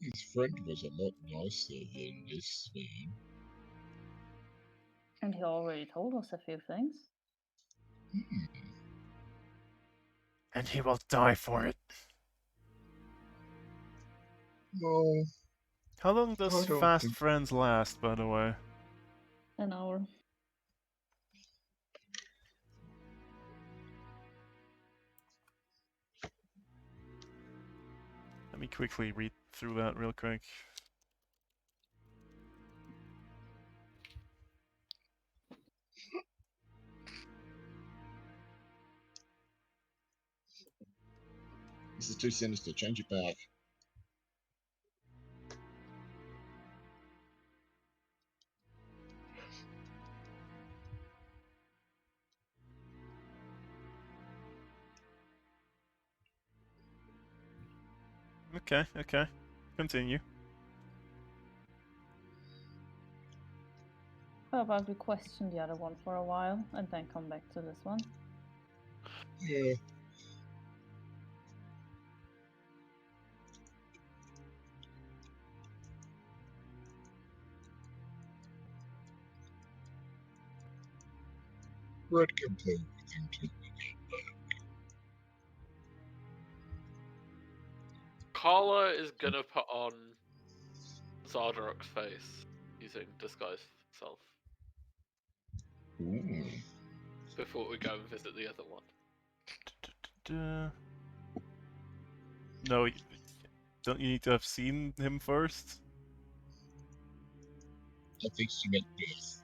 His friend was a lot nicer than this man. And he already told us a few things. And he will die for it. No, How long does I don't fast think- friends last, by the way? An hour. Let me quickly read through that real quick. this is too sinister. Change it back. Okay, okay. Continue. How about we question the other one for a while and then come back to this one? Yeah. Red can play with him too. Carla is gonna put on Zardarok's face using disguise self Ooh. before we go and visit the other one. No, don't you need to have seen him first? I think she meant death.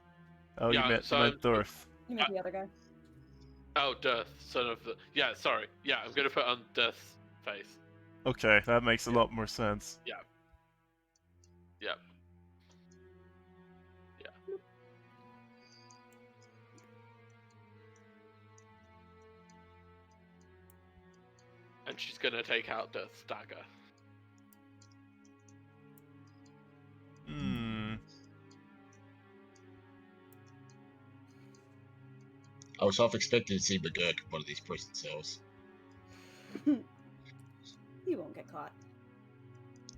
Oh, Yeah, you meant so Darth. You meant the other guy. Oh, Death, son of the. Yeah, sorry. Yeah, I'm gonna put on Death's face. Okay, that makes a lot more sense. Yeah. Yeah. And she's gonna take out Death's dagger. Hmm. I was half expecting to see McGurk in one of these prison cells. He won't get caught.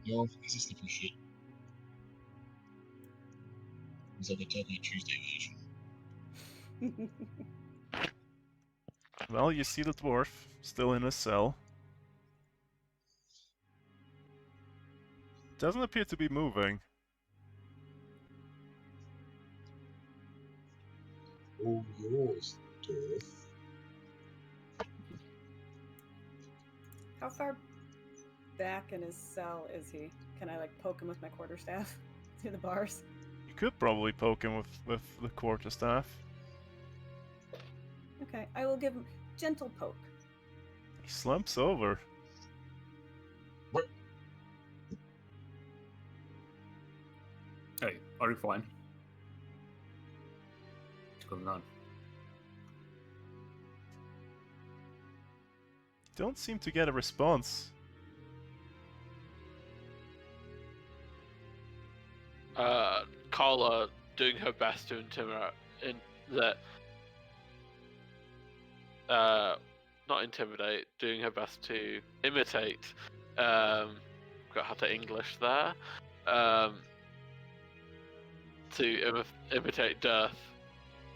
No, he's a slippery shit. He's like a Taco Tuesday version. Well, you see the dwarf still in a cell. Doesn't appear to be moving. Oh, yours, Death. How far back in his cell is he? Can I like poke him with my quarterstaff through the bars? You could probably poke him with the quarterstaff. Okay, I will give him gentle poke. He slumps over. Hey, are you fine? What's going on? Don't seem to get a response. Carla doing her best to intimidate. Not intimidate, doing her best to imitate. Got how to English there. To imitate Death.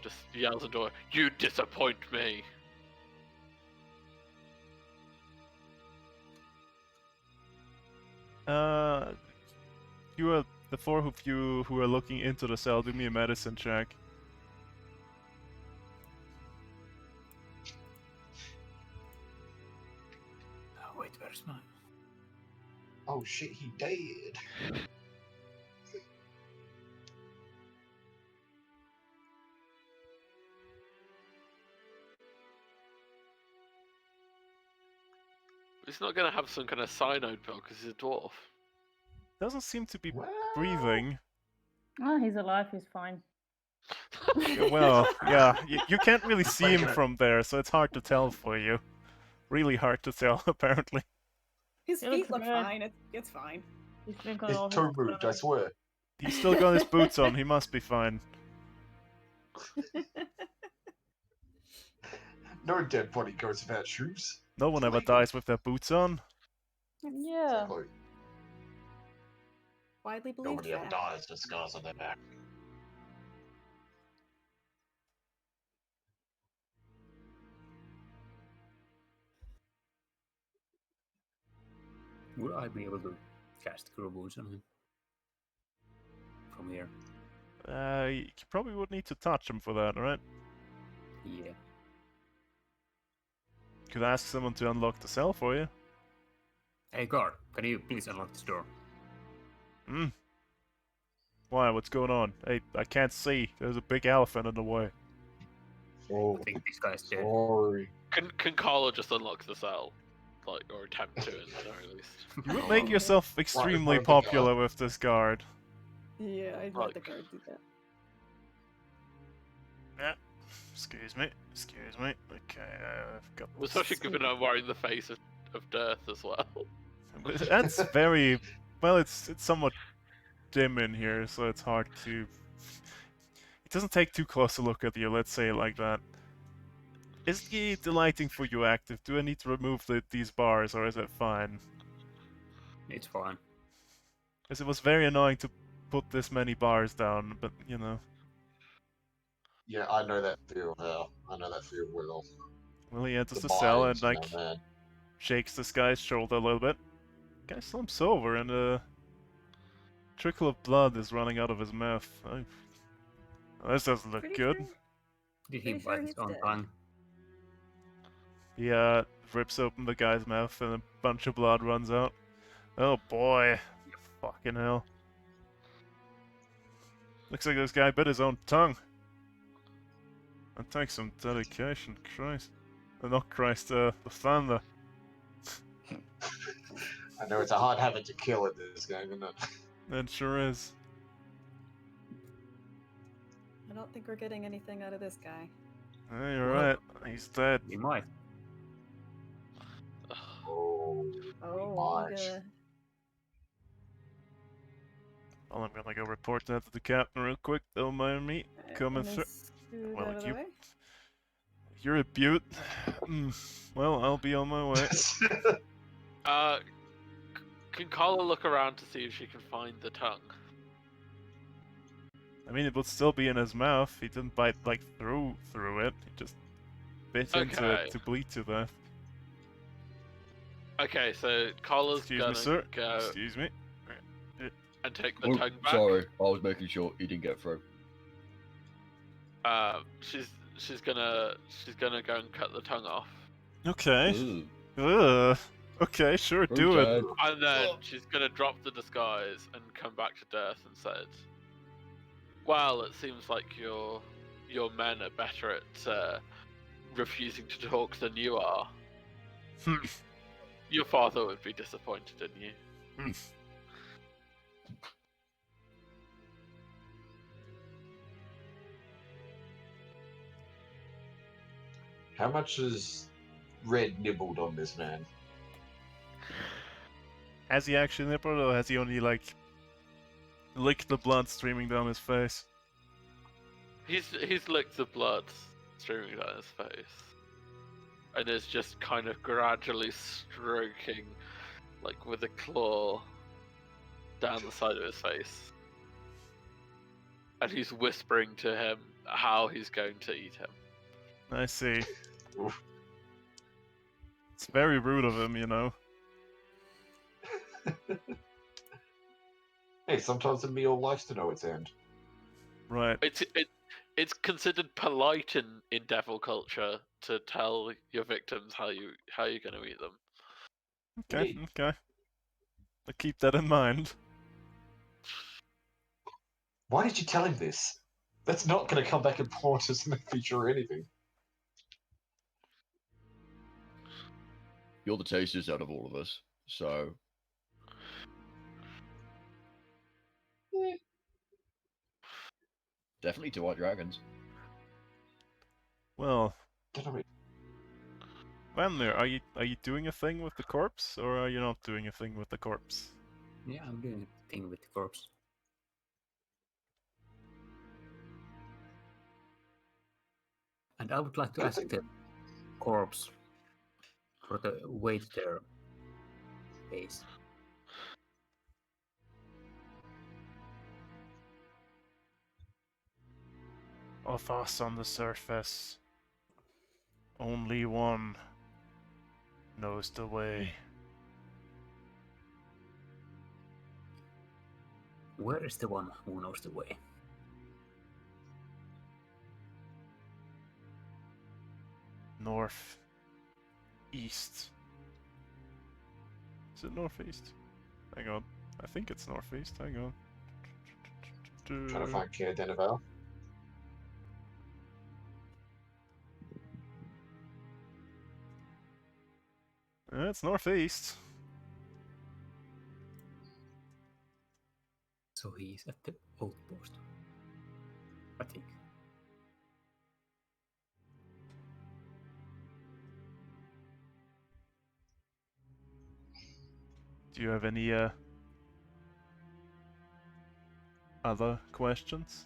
Just yells at the door, "You disappoint me!" You are the four of you who are looking into the cell. Do me a medicine check. Oh, wait, where's my... Oh shit, he dead. He's not gonna have some kind of cyanide pill because he's a dwarf. Doesn't seem to be Well, breathing. Oh, he's alive. He's fine. Yeah, well, yeah, you can't really see him from there, so it's hard to tell for you. Really hard to tell, apparently. His He feet looks look good. fine. It's fine. He's drinking it's all his too rude, I blood. swear. He's still got his boots on. He must be fine. No dead body goes without shoes. No one ever dies with their boots on. Yeah. Exactly. Widely believed Nobody ever fact. dies with scars on their back. Would I be able to cast Cure Wounds on him? From here? You probably would need to touch him for that, right? Yeah. Could ask someone to unlock the cell for you. Hey, guard, can you please unlock this door? Hmm. Why? What's going on? Hey, I can't see. There's a big elephant in the way. Oh, I think this guy's dead. sorry. Can Carla just unlock the cell? Like, or attempt to, at the very least. You would make yourself extremely popular with this guard. Yeah, I'd let the guard do that. Excuse me. Excuse me. Okay, I've got. Especially given I'm wearing the face of Death as well. That's very well. It's somewhat dim in here, so it's hard to. It doesn't take too close a look at you. Let's say it like that. Is the lighting for you active? Do I need to remove these bars, or is it fine? It's fine. Because it was very annoying to put this many bars down, but you know. Yeah, I know that feel. I know that feel well. Well, he enters the The cell and vibes, like man. shakes this guy's shoulder a little bit. Guy slumps over and a trickle of blood is running out of his mouth. This doesn't look Pretty good. sure- Did he Pretty sure bite his he's own dead. tongue? He rips open the guy's mouth and a bunch of blood runs out. Oh boy. Fucking hell. Looks like this guy bit his own tongue. That takes some dedication, Christ. Not Christ, the thunder. I know it's a hard habit to kill at this game, isn't it? It sure is. I don't think we're getting anything out of this guy. Hey, you're Well- right. He's dead. We might. Oh, Oh, much. good. Well, I'm gonna go report that to the captain real quick. Don't mind me. Coming Let me through. scoot Well, out of the you- way. You're a beaut. Well, I'll be on my way. Can Carla look around to see if she can find the tongue? I mean, it would still be in his mouth. He didn't bite, like, through it. He just bit into Okay. it to bleed to death. Okay, so Carla's Excuse gonna me, sir. go Excuse me. and take the Oh, tongue back. sorry, I was making sure he didn't get through. She's gonna go and cut the tongue off, Okay. Ooh. Ugh. Okay, sure, do it. Okay. and then she's gonna drop the disguise and come back to Death and said, "Well, it seems like your men are better at refusing to talk than you are. Your father would be disappointed in you." How much has Red nibbled on this man? Has he actually nippled, or has he only, like, licked the blood streaming down his face? He's licked the blood streaming down his face, and is just kind of gradually stroking, like with a claw, down the side of his face. And he's whispering to him how he's going to eat him. I see. Oof. It's very rude of him, you know. Hey, sometimes a meal likes to know its end. Right. It's considered polite in devil culture to tell your victims how you're going to eat them. Okay, Indeed. okay. I'll keep that in mind. Why did you tell him this? That's not going to come back and haunt us in the future or anything. You're the tastiest out of all of us, so definitely two white dragons. Well, Don't know. Vanlir, are you doing a thing with the corpse, or are you not doing a thing with the corpse? Yeah, I'm doing a thing with the corpse. And I would like to ask the corpse for the weight their face. Of us on the surface, only one knows the way. Where is the one who knows the way? North. East. Is it northeast? Hang on. I think it's northeast. Hang on. Trying to find Care Denival. It's northeast. So he's at the outpost. I think. Do you have any other questions?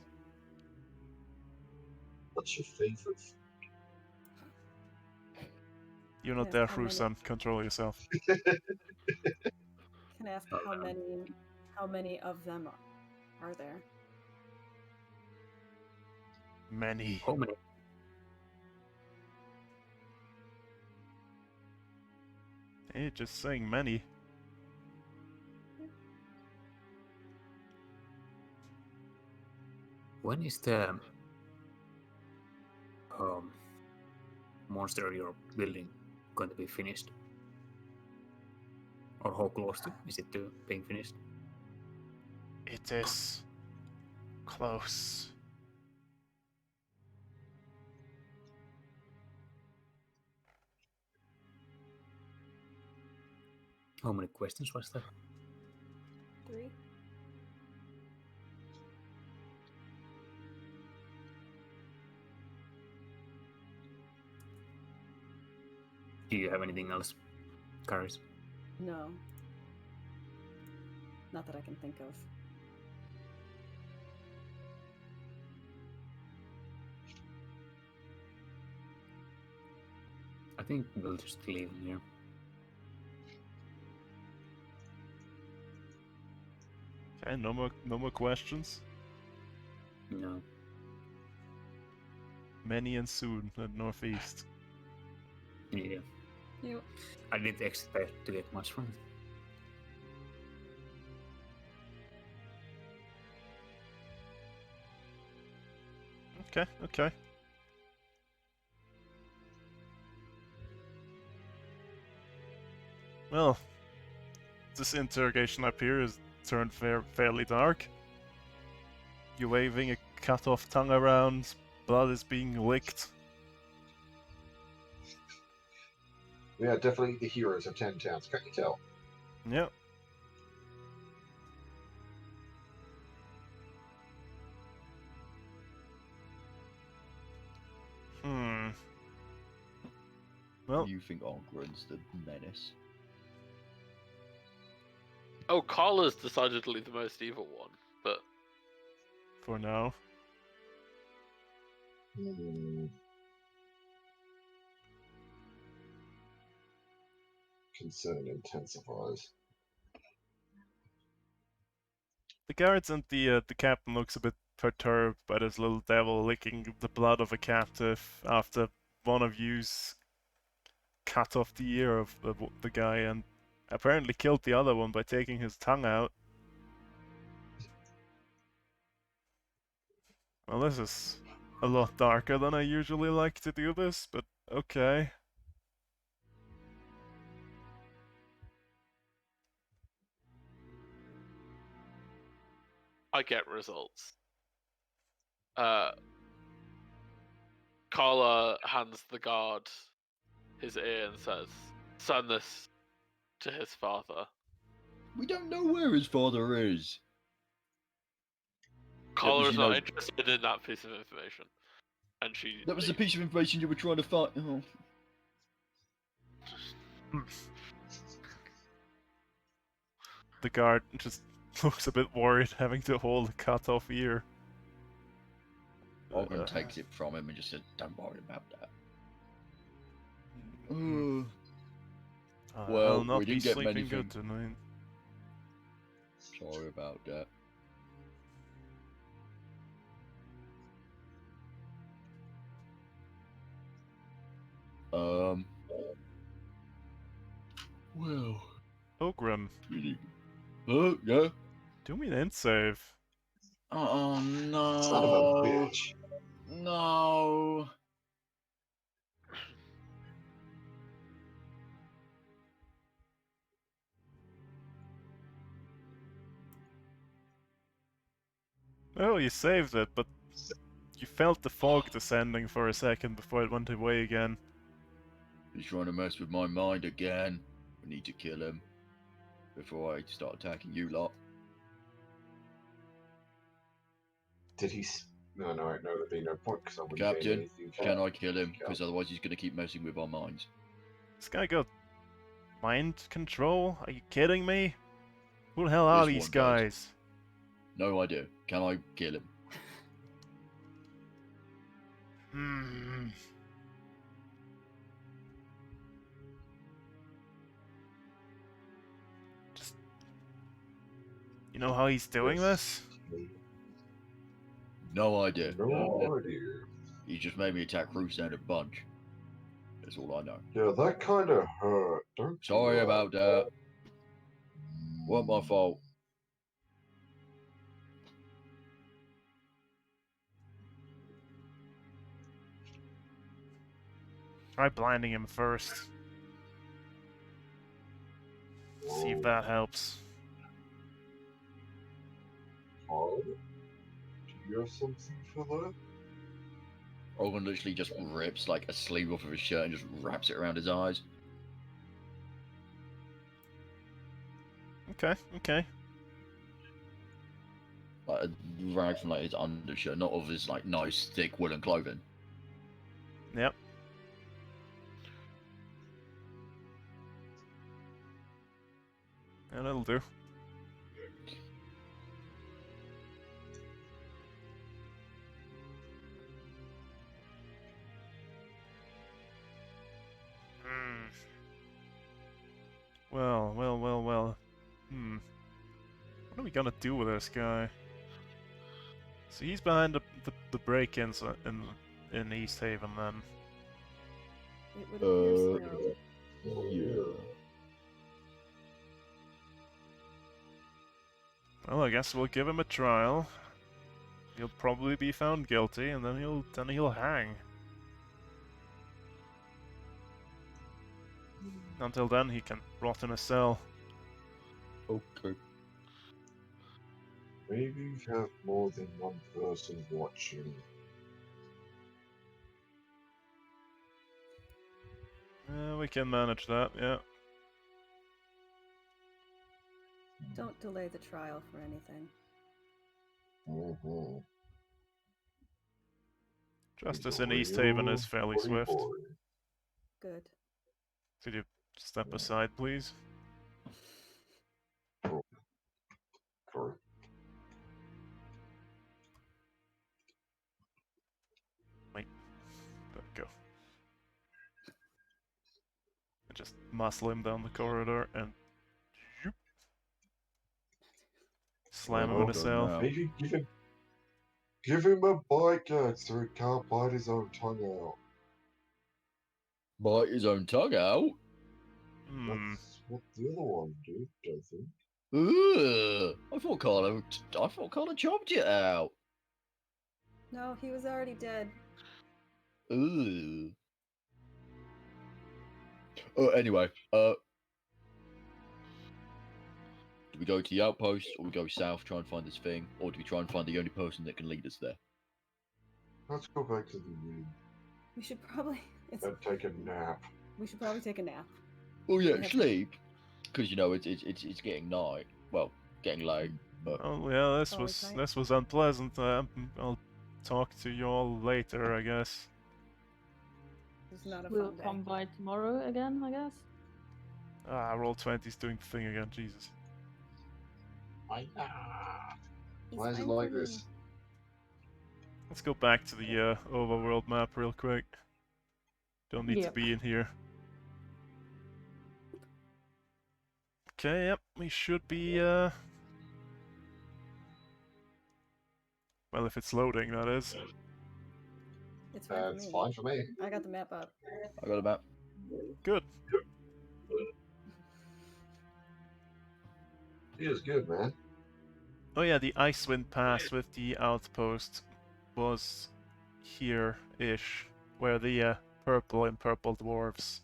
What's your favorite? You're not Yeah, there, how Fru, many- son. Control yourself. Can I ask how many of them are there? Many. How many? Hey, just saying many. When is the monster you're building going to be finished? Or how close is it to being finished? It is close. How many questions was that? 3. Do you have anything else, Caris? No. Not that I can think of. I think we'll just leave him here. Okay, no more questions. No. Many and soon at northeast. Yeah. Yep. I didn't expect to get much from it. Okay. Well, this interrogation up here has turned fairly dark. You're waving a cut-off tongue around, blood is being licked. We are definitely the heroes of 10 towns, can't you tell? Yep. Well, You think Ogren's the menace? Oh, Carla's decidedly the most evil one, but for now. Concern intensifies. The guards and the captain looks a bit perturbed by this little devil licking the blood of a captive after one of you's cut off the ear of the guy and apparently killed the other one by taking his tongue out. Well, this is a lot darker than I usually like to do this, but okay. I get results. Carla hands the guard his ear and says, "Send this to his father." We don't know where his father is. Carla is you not know- interested in that piece of information, and she. That was the piece of information you were trying to find. Oh. The guard just looks a bit worried having to hold a cut off ear. Ogren takes it from him and just says, "Don't worry about that." I'll Well, not we be didn't get sleeping many good things. tonight. Sorry about that. Well. Ogrim, Yeah? do me an int save. Oh no. Son of a bitch. No. Oh, you saved it, but you felt the fog descending for a second before it went away again. He's trying to mess with my mind again. We need to kill him before I start attacking you lot. Did he? No, there'd be no point because I wouldn't gain Captain, anything. can I kill him? Because otherwise he's going to keep messing with our minds. This guy got mind control? Are you kidding me? Who the hell are This these one does. guys? No idea. Can I kill him? Just... You know how he's doing this? No idea. No idea. He just made me attack Crusade a bunch. That's all I know. Yeah, that kind of hurt. Don't. Sorry about that. Wasn't my fault. Try blinding him first. See if that helps. Carl, do you have something for that? Owen literally just rips like a sleeve off of his shirt and just wraps it around his eyes. Okay, okay. Like a rag from like his undershirt, not of his like nice thick woolen clothing. Yep. Yeah, that'll do. Well, well, well, well. What are we gonna do with this guy? So he's behind the break-ins in East Haven then. It would appear so. Yeah. Well, I guess we'll give him a trial. He'll probably be found guilty, and then he'll hang. Until then, he can rot in a cell. Okay. Maybe have more than one person watching. We can manage that, yeah. Don't delay the trial for anything. Mm-hmm. Justice in East Haven is fairly swift. Good. Could you step aside, please? Sorry. Wait. There we go. And just muscle him down the corridor and zoop, slam him in a cell. Maybe give him a bite gag so he can't bite his own tongue out. Bite his own tongue out? That's what the other one did, I think. Ugh, I thought Carlo chopped it out. No, he was already dead. Ugh. Anyway, do we go to the outpost, or we go south, try and find this thing, or do we try and find the only person that can lead us there? Let's go back to the inn We should probably. and take a nap. We should probably take a nap. Oh yeah, We have- sleep, because you know it's getting night. Well, getting late. But Oh yeah, Always night. this was unpleasant. I'll talk to you all later, I guess. It's not a We'll fun day. come by tomorrow again, I guess. Roll20's doing the thing again, Jesus. Why He's is it fine like for this? me. Let's go back to the overworld map real quick. Don't need to Yep. be in here. Okay, yep, we should be, well, if it's loading, that is. It's fine for That's me. fine for me. I got the map up. I got a map. Good. He is good, man. Oh yeah, the Icewind Pass with the outpost was here-ish, where the purple and purple dwarves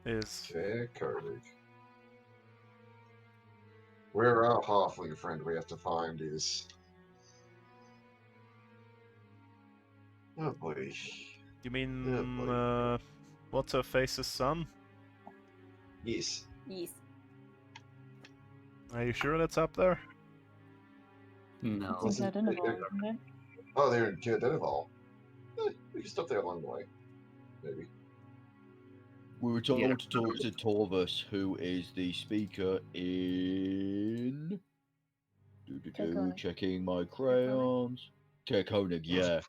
is. Okay, courage. Where our halfling friend we have to find is. Oh boy. You mean, Yeah, buddy. what's her face's son? Yes. Yes. Are you sure that's up there? No. Was Isn't that in it- a ball, isn't it? Oh, they're in Denival. We can stop there along the way. Maybe. We were told Yeah. to talk to Torvus, who is the speaker in. Koenig. Checking my crayons. Koenig, yeah.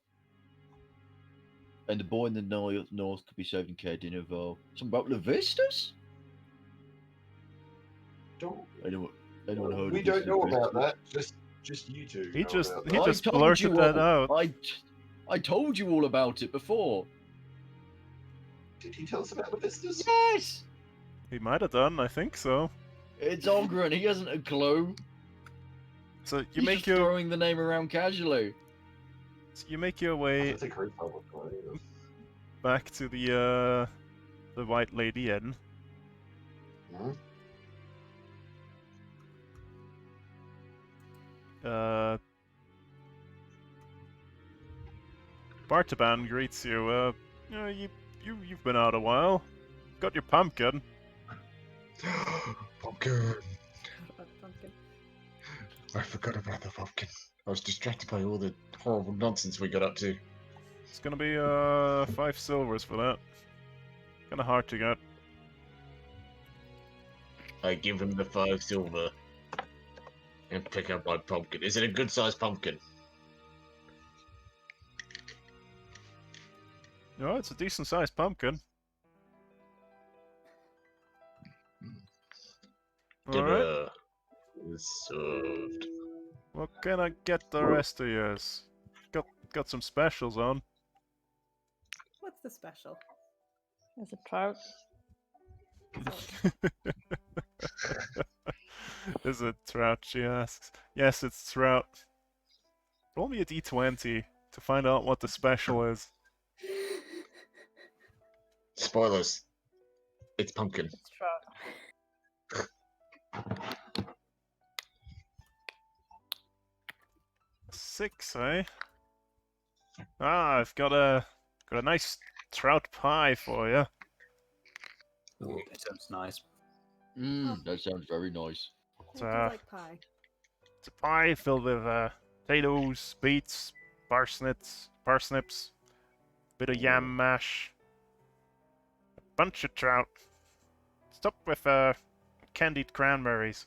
And the boy in the north could be saved in Care Dinival. Something about Levistus? Don't. Anyone heard We of don't this know Levistus? about that. Just you two. He know just about he that. just told blurted you that all. out. I told you all about it before. Did he tell us about the Vistas? Yes! He might have done, I think so. It's Ogren, he hasn't a clue. So you He's make just your throwing the name around casually. way That's a great public back to the White Lady Inn. Hmm? Bartaban greets you. You've been out a while. Got your pumpkin. Pumpkin. About pumpkin. I forgot about the pumpkin. I was distracted by all the horrible nonsense we got up to. It's gonna be 5 silvers for that. Kinda hard to get. I give him the 5 silver and pick up my pumpkin. Is it a good sized pumpkin? No, it's a decent sized pumpkin. Alright. Dinner is served. What can I get the rest of yours? Got some specials on. What's the special? There's a trout. Is it trout, she asks. Yes, it's trout. Roll me a d20 to find out what the special is. Spoilers. It's pumpkin. It's trout. 6, eh? Ah, I've got a nice trout pie for you. Ooh, that sounds nice. That sounds very nice. I do like pie. It's a pie filled with potatoes, beets, parsnips, bit of yam mash, a bunch of trout, topped with candied cranberries.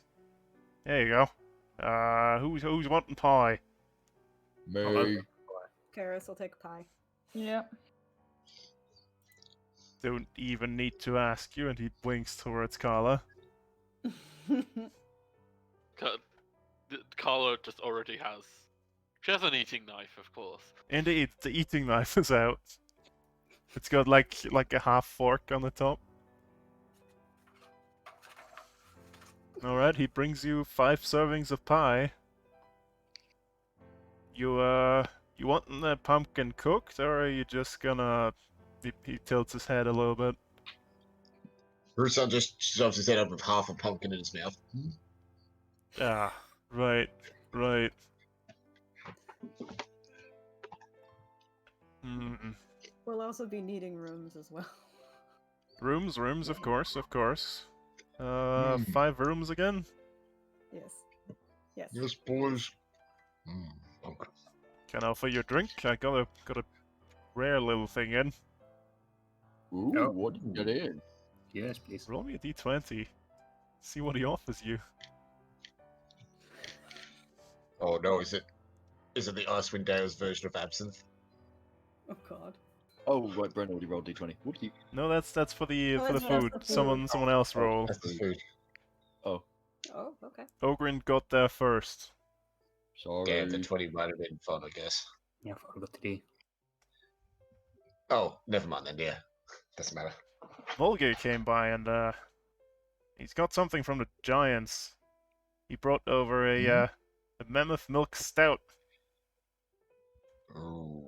There you go. Who's wanting pie? Me. Karis will take pie. Yep. Don't even need to ask you, and he blinks towards Carla. Carla just already has. She has an eating knife, of course. Indeed, the eating knife is out. It's got like a half fork on the top. Alright, he brings you 5 servings of pie. You wanting the pumpkin cooked, or are you just gonna... He tilts his head a little bit. Russo just shoves his head up with half a pumpkin in his mouth. Ah, right. Hmm. We'll also be needing rooms as well. Rooms, of course. 5 rooms again? Yes. Yes. Yes, boys. Okay. Can I offer you a drink? I got a rare little thing in. Ooh, Oh. what did you get in? Yes, please. Roll me a d20. See what he offers you. Oh no, is it the Icewind Dale's version of absinthe? Oh god. Oh, right, Brent already rolled d20. Whoopsie. No, that's for the Oh, for the that's just food. the food. Someone else roll. That's the food. Oh, Oh, okay. Ogrin got there first. sorry. Damn, the 20 might have been fun, I guess. Yeah, I forgot to do. Oh, never mind then, yeah. Doesn't matter. Volga came by and he's got something from the giants. He brought over a mammoth milk stout. Ooh.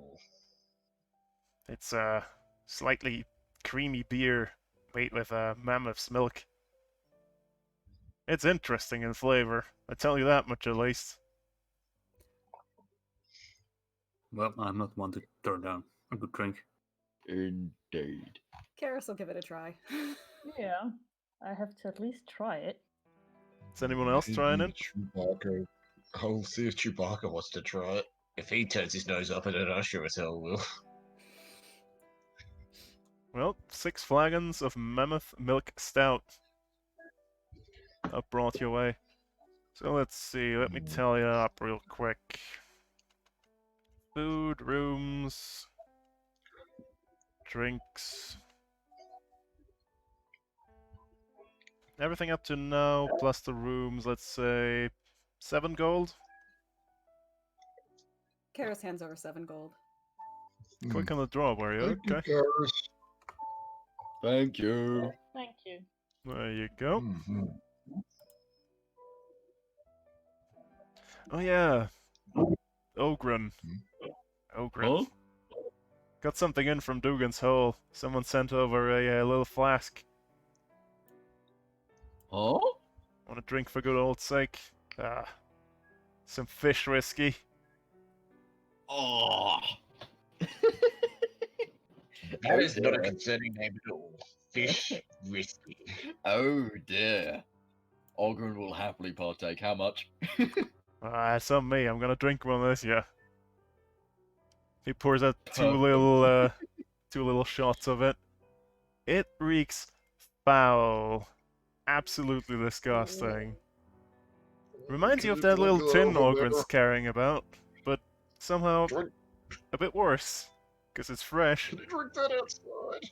It's a slightly creamy beer made with mammoth's milk. It's interesting in flavor. I tell you that much at least. Well, I'm not one to turn down a good drink. Indeed. Karis will give it a try. Yeah. I have to at least try it. Is anyone else trying it? Chewbacca. I'll see if Chewbacca wants to try it. If he turns his nose up at it, I sure as hell will. Well, 6 flagons of mammoth milk stout are brought your way. So let's see, let me tally it up real quick. Food, rooms, drinks. Everything up to now, plus the rooms, let's say 7 gold? Karis hands over 7 gold. Quick on the draw, were you? Thank you, Okay. Karis. Thank you. Thank you. There you go. Mhm. Oh yeah. Ogren. Ogren. Huh? Got something in from Dugan's hole. Someone sent over a little flask. Huh? Want a drink for good old sake? Some fish whiskey. Oh. That is not a dear. concerning name at all. Fish whiskey. Oh dear. Ogren will happily partake. How much? It's on me. I'm gonna drink one of this, yeah. He pours out two Perfect. little shots of it. It reeks foul. Absolutely disgusting. Reminds you of that little tin Ogren's carrying about, but somehow Drink, a bit worse, because it's fresh. drink that outside.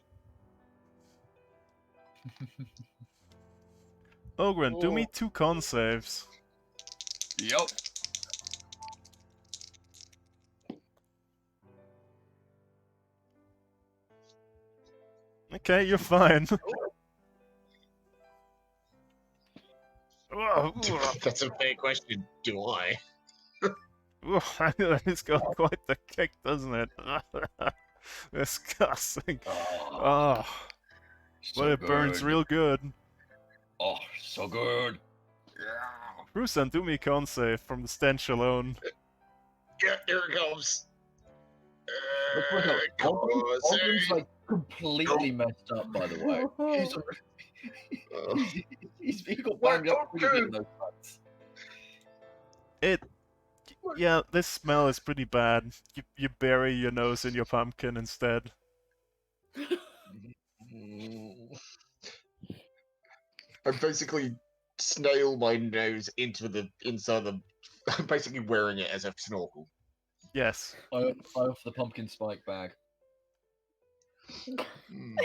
Ogren, do me 2 con saves. Yup. Okay, you're fine. Ugh, That's a fair question. Do I? it's got quite the kick, doesn't it? Disgusting. Oh, Oh, so but it burns good. real good. Oh, so good. Yeah. Rusan, do me a con save from the stench alone. Yeah, here it comes. Look, look, look. Come Ogren's, on, Ogren's say. like completely messed up, by the way. He's, Uh, he got banged up pretty good in those fights. Yeah, this smell is pretty bad. You bury your nose in your pumpkin instead. I basically snail my nose into the inside the. I'm basically wearing it as a snorkel. Yes. I off the pumpkin spike bag. Mm.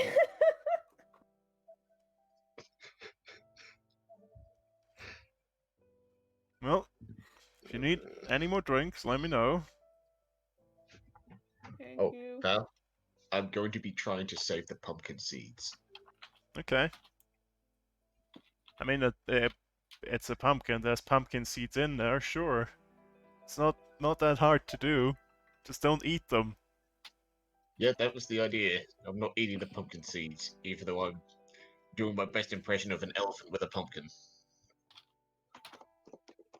Well, if you need any more drinks, let me know. Thank Oh, you. pal, I'm going to be trying to save the pumpkin seeds. Okay. I mean, it's a pumpkin. There's pumpkin seeds in there, sure. It's not that hard to do. Just don't eat them. Yeah, that was the idea. I'm not eating the pumpkin seeds, even though I'm doing my best impression of an elephant with a pumpkin.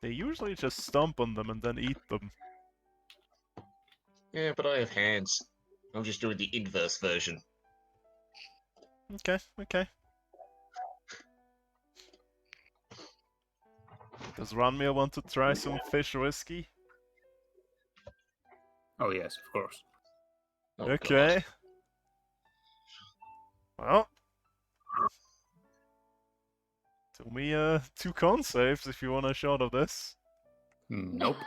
They usually just stomp on them and then eat them. Yeah, but I have hands. I'm just doing the inverse version. Okay, okay. Does Ranmir want to try some fish whiskey? Oh yes, of course. Oh, Okay. Well. Tell me 2 con saves if you want a shot of this. Nope.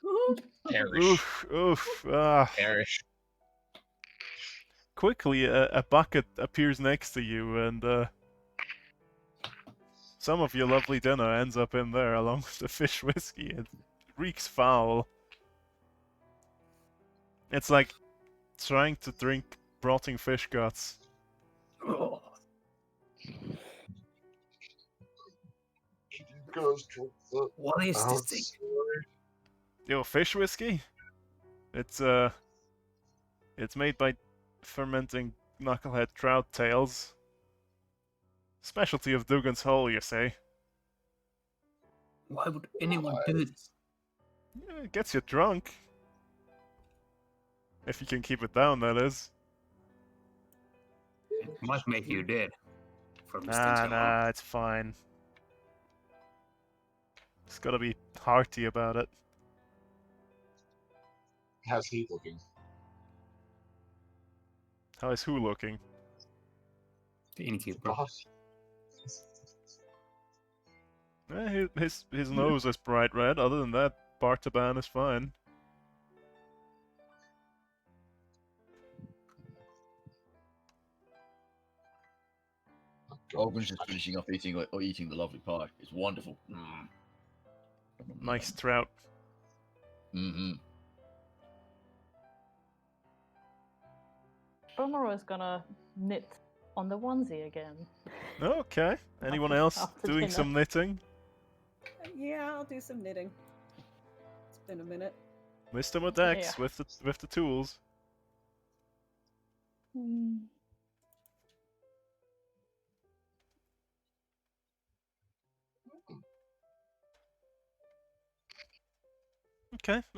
God. Perish. Oof, oof. Ah. Perish. Quickly, a bucket appears next to you, and some of your lovely dinner ends up in there along with the fish whiskey. It reeks foul. It's like trying to drink rotting fish guts. Oh. Can you guys drink that What is this thing? outside? Yo, fish whiskey? It's made by fermenting knucklehead trout tails. Specialty of Dugan's Hole, you say? Why would anyone do this? Yeah, it gets you drunk. If you can keep it down, that is. It might make you dead. From Nah, it's fine. Just gotta be hearty about it. How's he looking? How is who looking? The innkeeper. His nose is bright red. Other than that, Bartaban is fine. Ogren's just finishing up eating the lovely pie. It's wonderful. Mm. Nice trout. Mm-hmm. Bomaro is gonna knit on the onesie again. Okay. Anyone else After doing dinner. some knitting? Yeah, I'll do some knitting. It's been a minute. Mr. Modex Yeah. with the tools. Hmm.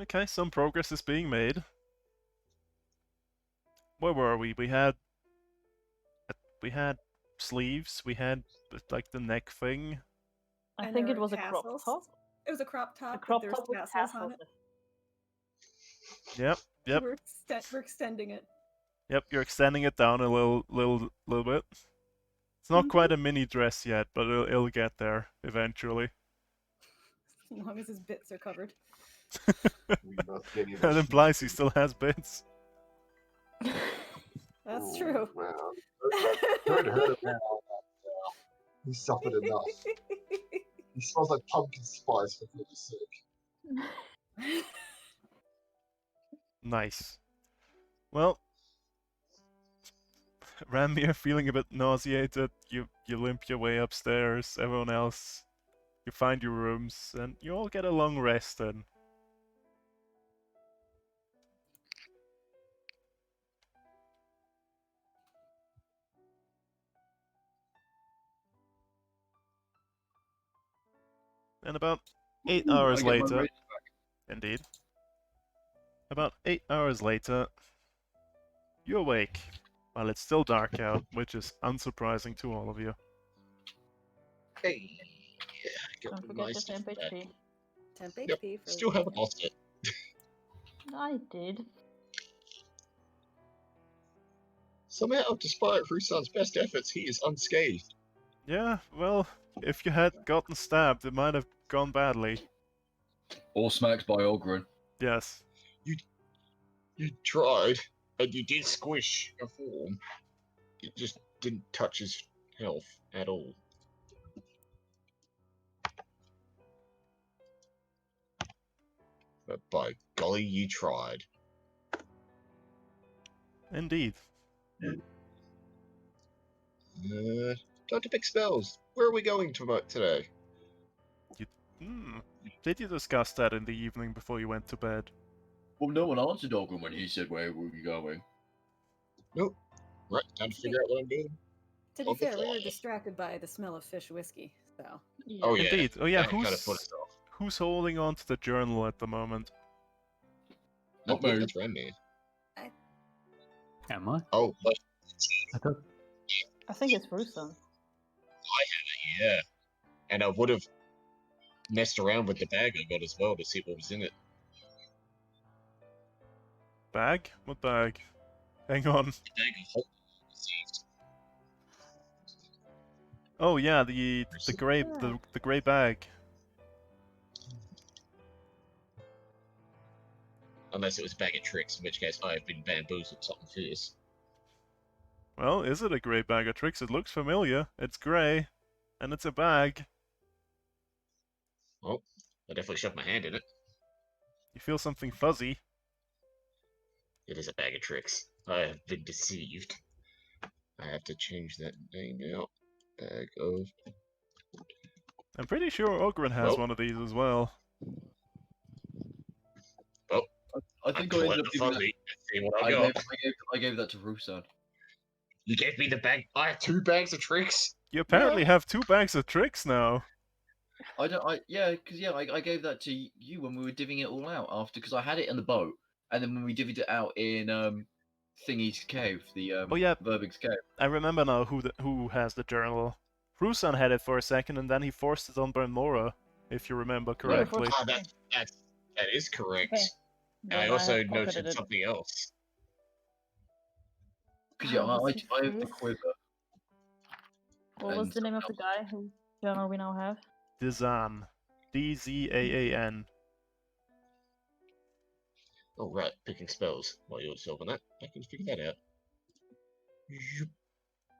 Okay, some progress is being made. Where were we? We had sleeves, we had like the neck thing. I And think there it were was a crop tassels. top. It was a crop top, A crop but there's top with tassels on tassels. it. Yep, We're extending it. you're extending it down a little bit. It's not quite a mini dress yet, but it'll get there eventually. As long as his bits are covered. We must get him a That implies he sheath. still has bits. That's Oh, true. Well, don't hurt him now. He suffered enough. He smells like pumpkin spice, for goodness sake. Nice. Well, Ranmir feeling a bit nauseated, you limp your way upstairs, everyone else, you find your rooms, and you all get a long rest then. And about 8 Ooh, hours I get my later, raise indeed, about 8 hours later, you awake, while it's still dark out, which is unsurprising to all of you. Hey, got Don't the forget nice your stuff temp back. HP. Temp Yep, HP for still haven't lost it. I did. Somehow, despite Rusan's best efforts, he is unscathed. Yeah, well, if you had gotten stabbed, it might have gone badly. Or smacked by Ogren. Yes. You tried, and you did squish a form. It just didn't touch his health at all. But by golly, you tried. Indeed. Time to pick spells. Where are we going today? Did you discuss that in the evening before you went to bed? Well, no one answered Ogren when he said where were we going. Nope. Right, time to figure out what I'm doing. To be On the fair, we were fly. distracted by the smell of fish whiskey, so. Oh yeah. Indeed. Oh yeah, that kind of put us off. who's holding on to the journal at the moment? I Not believe me. that's Remy. Am I? Oh, but I thought. I think it's Rusan. yeah. And I would have messed around with the bag I got as well to see what was in it. Bag? What bag? Hang on. The bag of hope received. Oh yeah, the grey bag. Unless it was a bag of tricks, in which case I have been bamboozled something fierce. Well, is it a grey bag of tricks? It looks familiar. It's grey, and it's a bag. Well, I definitely shoved my hand in it. You feel something fuzzy. It is a bag of tricks. I have been deceived. I have to change that name now. Bag of... I'm pretty sure Ogren has one of these as well. Well, I think I pull ended out up the giving that. fuzzy and see what I got. I gave that to Rusan. You gave me the bag. I have 2 bags of tricks. You apparently have 2 bags of tricks now. I gave that to you when we were divvying it all out after, because I had it in the boat, and then when we divvied it out in Thingy's cave, the Oh yeah, Verbig's cave. I remember now who has the journal. Rusan had it for a second, and then he forced it on Bernmora, if you remember correctly. Ah, that is correct. Okay. And I Then also have pocketed noted it. something else. Because Oh, I have the quiver. What was and the name of the guy whose journal we now have? Dzaan. D-Z-A-A-N. Oh, right, picking spells. While you're solving that, I can figure that out.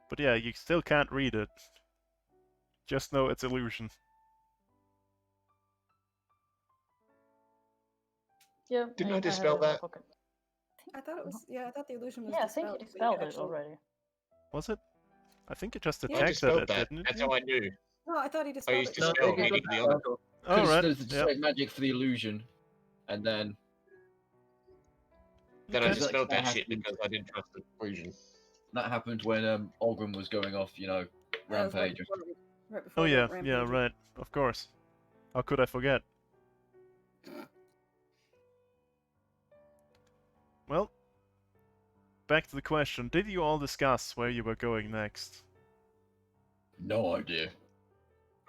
But yeah, you still can't read it. Just know it's illusion. Yeah. Didn't I have it dispel in my that? pocket. I thought it was. Yeah, I thought the illusion was Yeah, I think dispelled. you but dispelled it actually- already. Was it? I think it just Yeah. I detected dispelled it, that. didn't it? That's how I knew. No, I thought he I dispelled used it. dispel No, immediately on it. Alright, There's yep. magic for the illusion, and then Then I Okay. dispelled that has shit to- because I didn't trust the illusion. That happened when Ogren was going off, That was rampage. right Oh before yeah, the yeah, rampage. right. Of course. How could I forget? Well, back to the question. Did you all discuss where you were going next? No idea.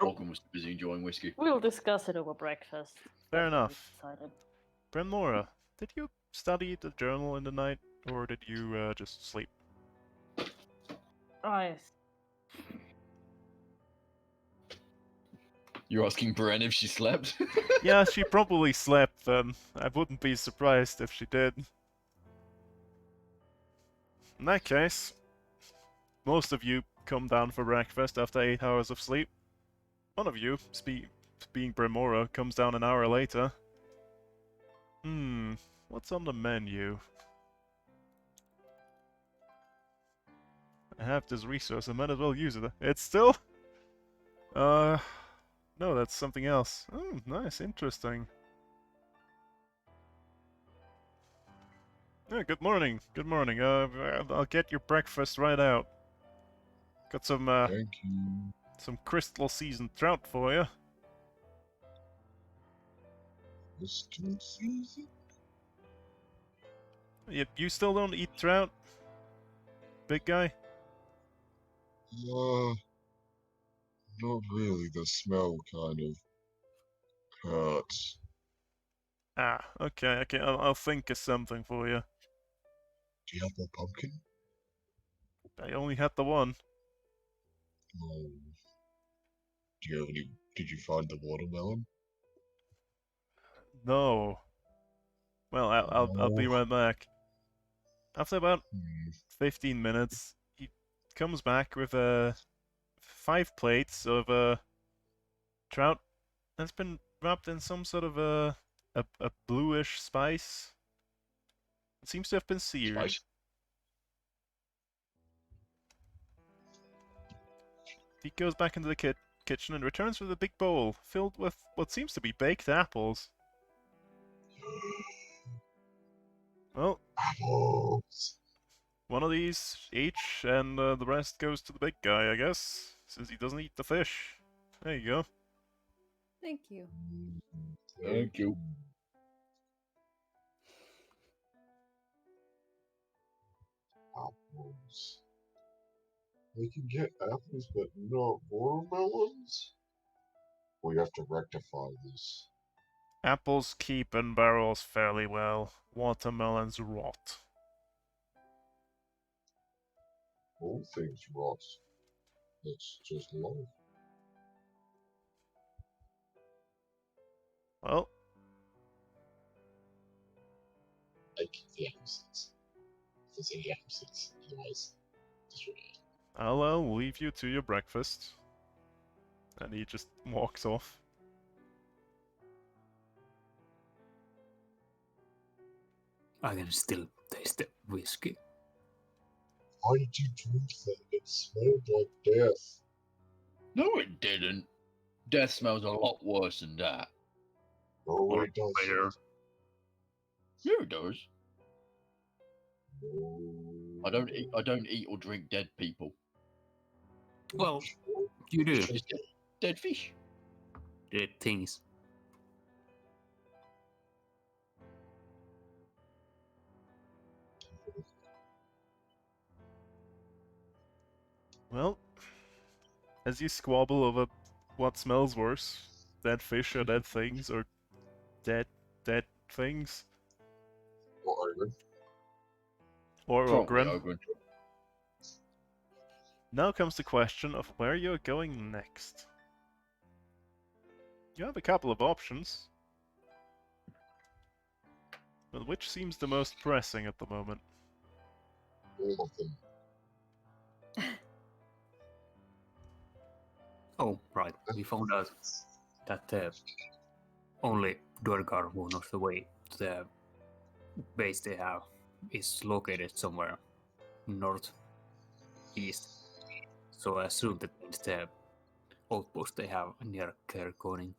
Ogren was busy enjoying whiskey. We'll discuss it over breakfast. Fair That's what we enough. decided. Brenmora, did you study the journal in the night, or did you just sleep? I You're asking Bren if she slept? Yeah, she probably slept then. I wouldn't be surprised if she did. In that case, most of you come down for breakfast after 8 hours of sleep. One of you, being Bremora, comes down an hour later. What's on the menu? I have this resource, I might as well use it. It's still... No, that's something else. Oh, nice, interesting. Yeah, good morning, good morning. I'll get your breakfast right out. Got some, Thank you. some crystal seasoned trout for you. Crystal season? You still don't eat trout? Big guy? Not really. The smell kind of hurts. Ah, okay, I'll think of something for you. Do you have a pumpkin? I only had the one. Oh. Do you have any? Did you find the watermelon? No. Well, I'll be Oh. right back. After about Hmm. 15 minutes, he comes back with 5 plates of trout that's been wrapped in some sort of a bluish spice. It seems to have been seared. Spice. He goes back into the kitchen and returns with a big bowl filled with what seems to be baked apples. Well, Apples. one of these each, and the rest goes to the big guy, I guess, since he doesn't eat the fish. There you go. Thank you. Thank you. Apples. We can get apples, but not watermelons? We have to rectify this. Apples keep in barrels fairly well. Watermelons rot. All things rot. That's just life. Well, I keep the apple seeds. If there's any apple seeds, otherwise, destroy it. I'll leave you to your breakfast. And he just walks off. I can still taste the whiskey. Why did you drink that? It smelled like death. No, it didn't. Death smells a lot worse than that. No, it doesn't. Yeah, it does. No. I don't eat or drink dead people. Well, you do. Just dead fish. Dead things. Well, as you squabble over what smells worse, dead fish or dead things, or dead things, Or Ogren. or Probably Ogren, Ogren. now comes the question of where you're going next. You have a couple of options, but which seems the most pressing at the moment? All of them. Oh, right. We found out that only Duergar who knows the way to the base they have is located somewhere northeast. So I assume that means the outpost they have near Kerkoning.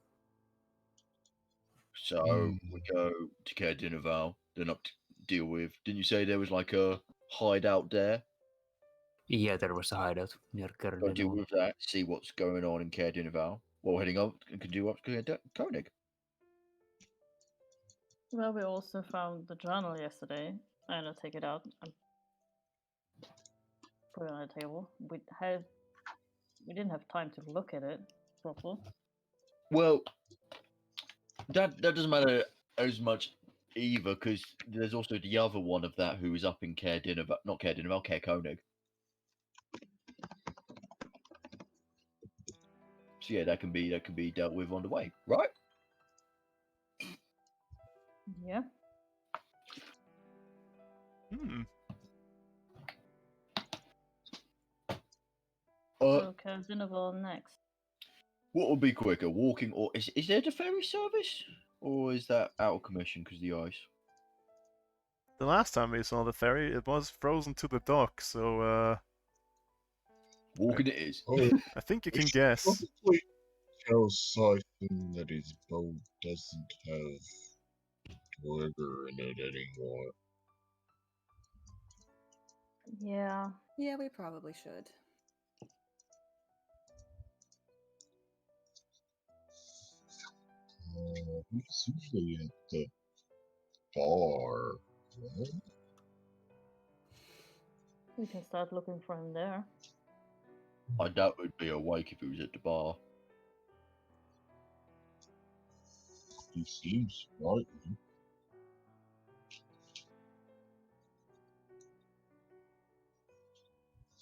So we go to Kerdinaval, then up to deal with. Didn't you say there was like a hideout there? Yeah, there was a hideout near Go deal Kernel. with that. See what's going on in Caer Dineval. Well, heading up and can do up to Koenig. Well, we also found the journal yesterday. I'm gonna take it out and put it on the table. We didn't have time to look at it properly. Well, that doesn't matter as much either, because there's also the other one of that who is up in Caer Dineval, not Caer Dineval, Caer Koenig. So yeah, that can be dealt with on the way, right? Yeah. Hmm. So Kazinoval next. What would be quicker, walking or is there the ferry service, or is that out of commission because of the ice? The last time we saw the ferry, it was frozen to the dock, so Walking it is. Oh, I think you we can should guess. probably tell Siphon that his boat doesn't have Duergar in it anymore. Yeah. Yeah, we probably should. He's usually at the bar, right? We can start looking for him there. I doubt it'd be awake if he was at the bar. He seems frightened.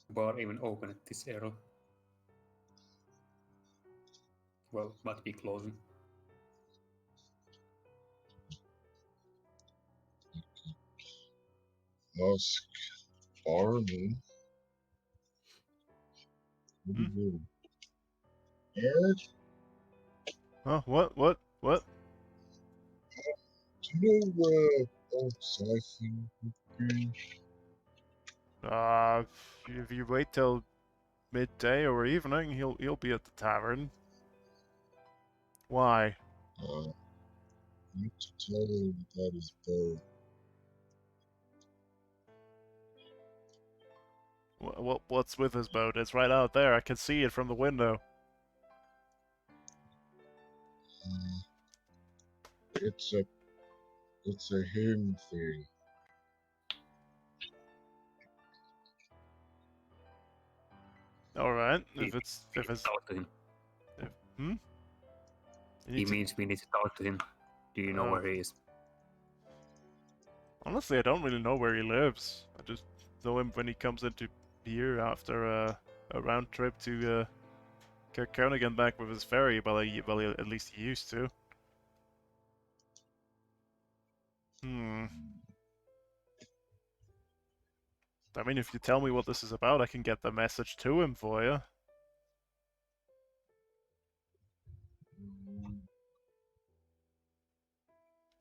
Bar even open at this era. Well, might be closing. Ask Armin. What do you mean? Ed, Oh, what? do you know where old Siphon would be? If you wait till midday or evening, he'll be at the tavern. Why? You need to tell him about his boat. What's with his boat? It's right out there. I can see it from the window. It's a him thing. All right. We If it's need to talk to him. You He need to- means we need to talk to him. Do you know Oh. where he is? Honestly, I don't really know where he lives. I just know him when he comes into here after a round trip to Koenig and back with his ferry. At least he used to. I mean, if you tell me what this is about, I can get the message to him for you.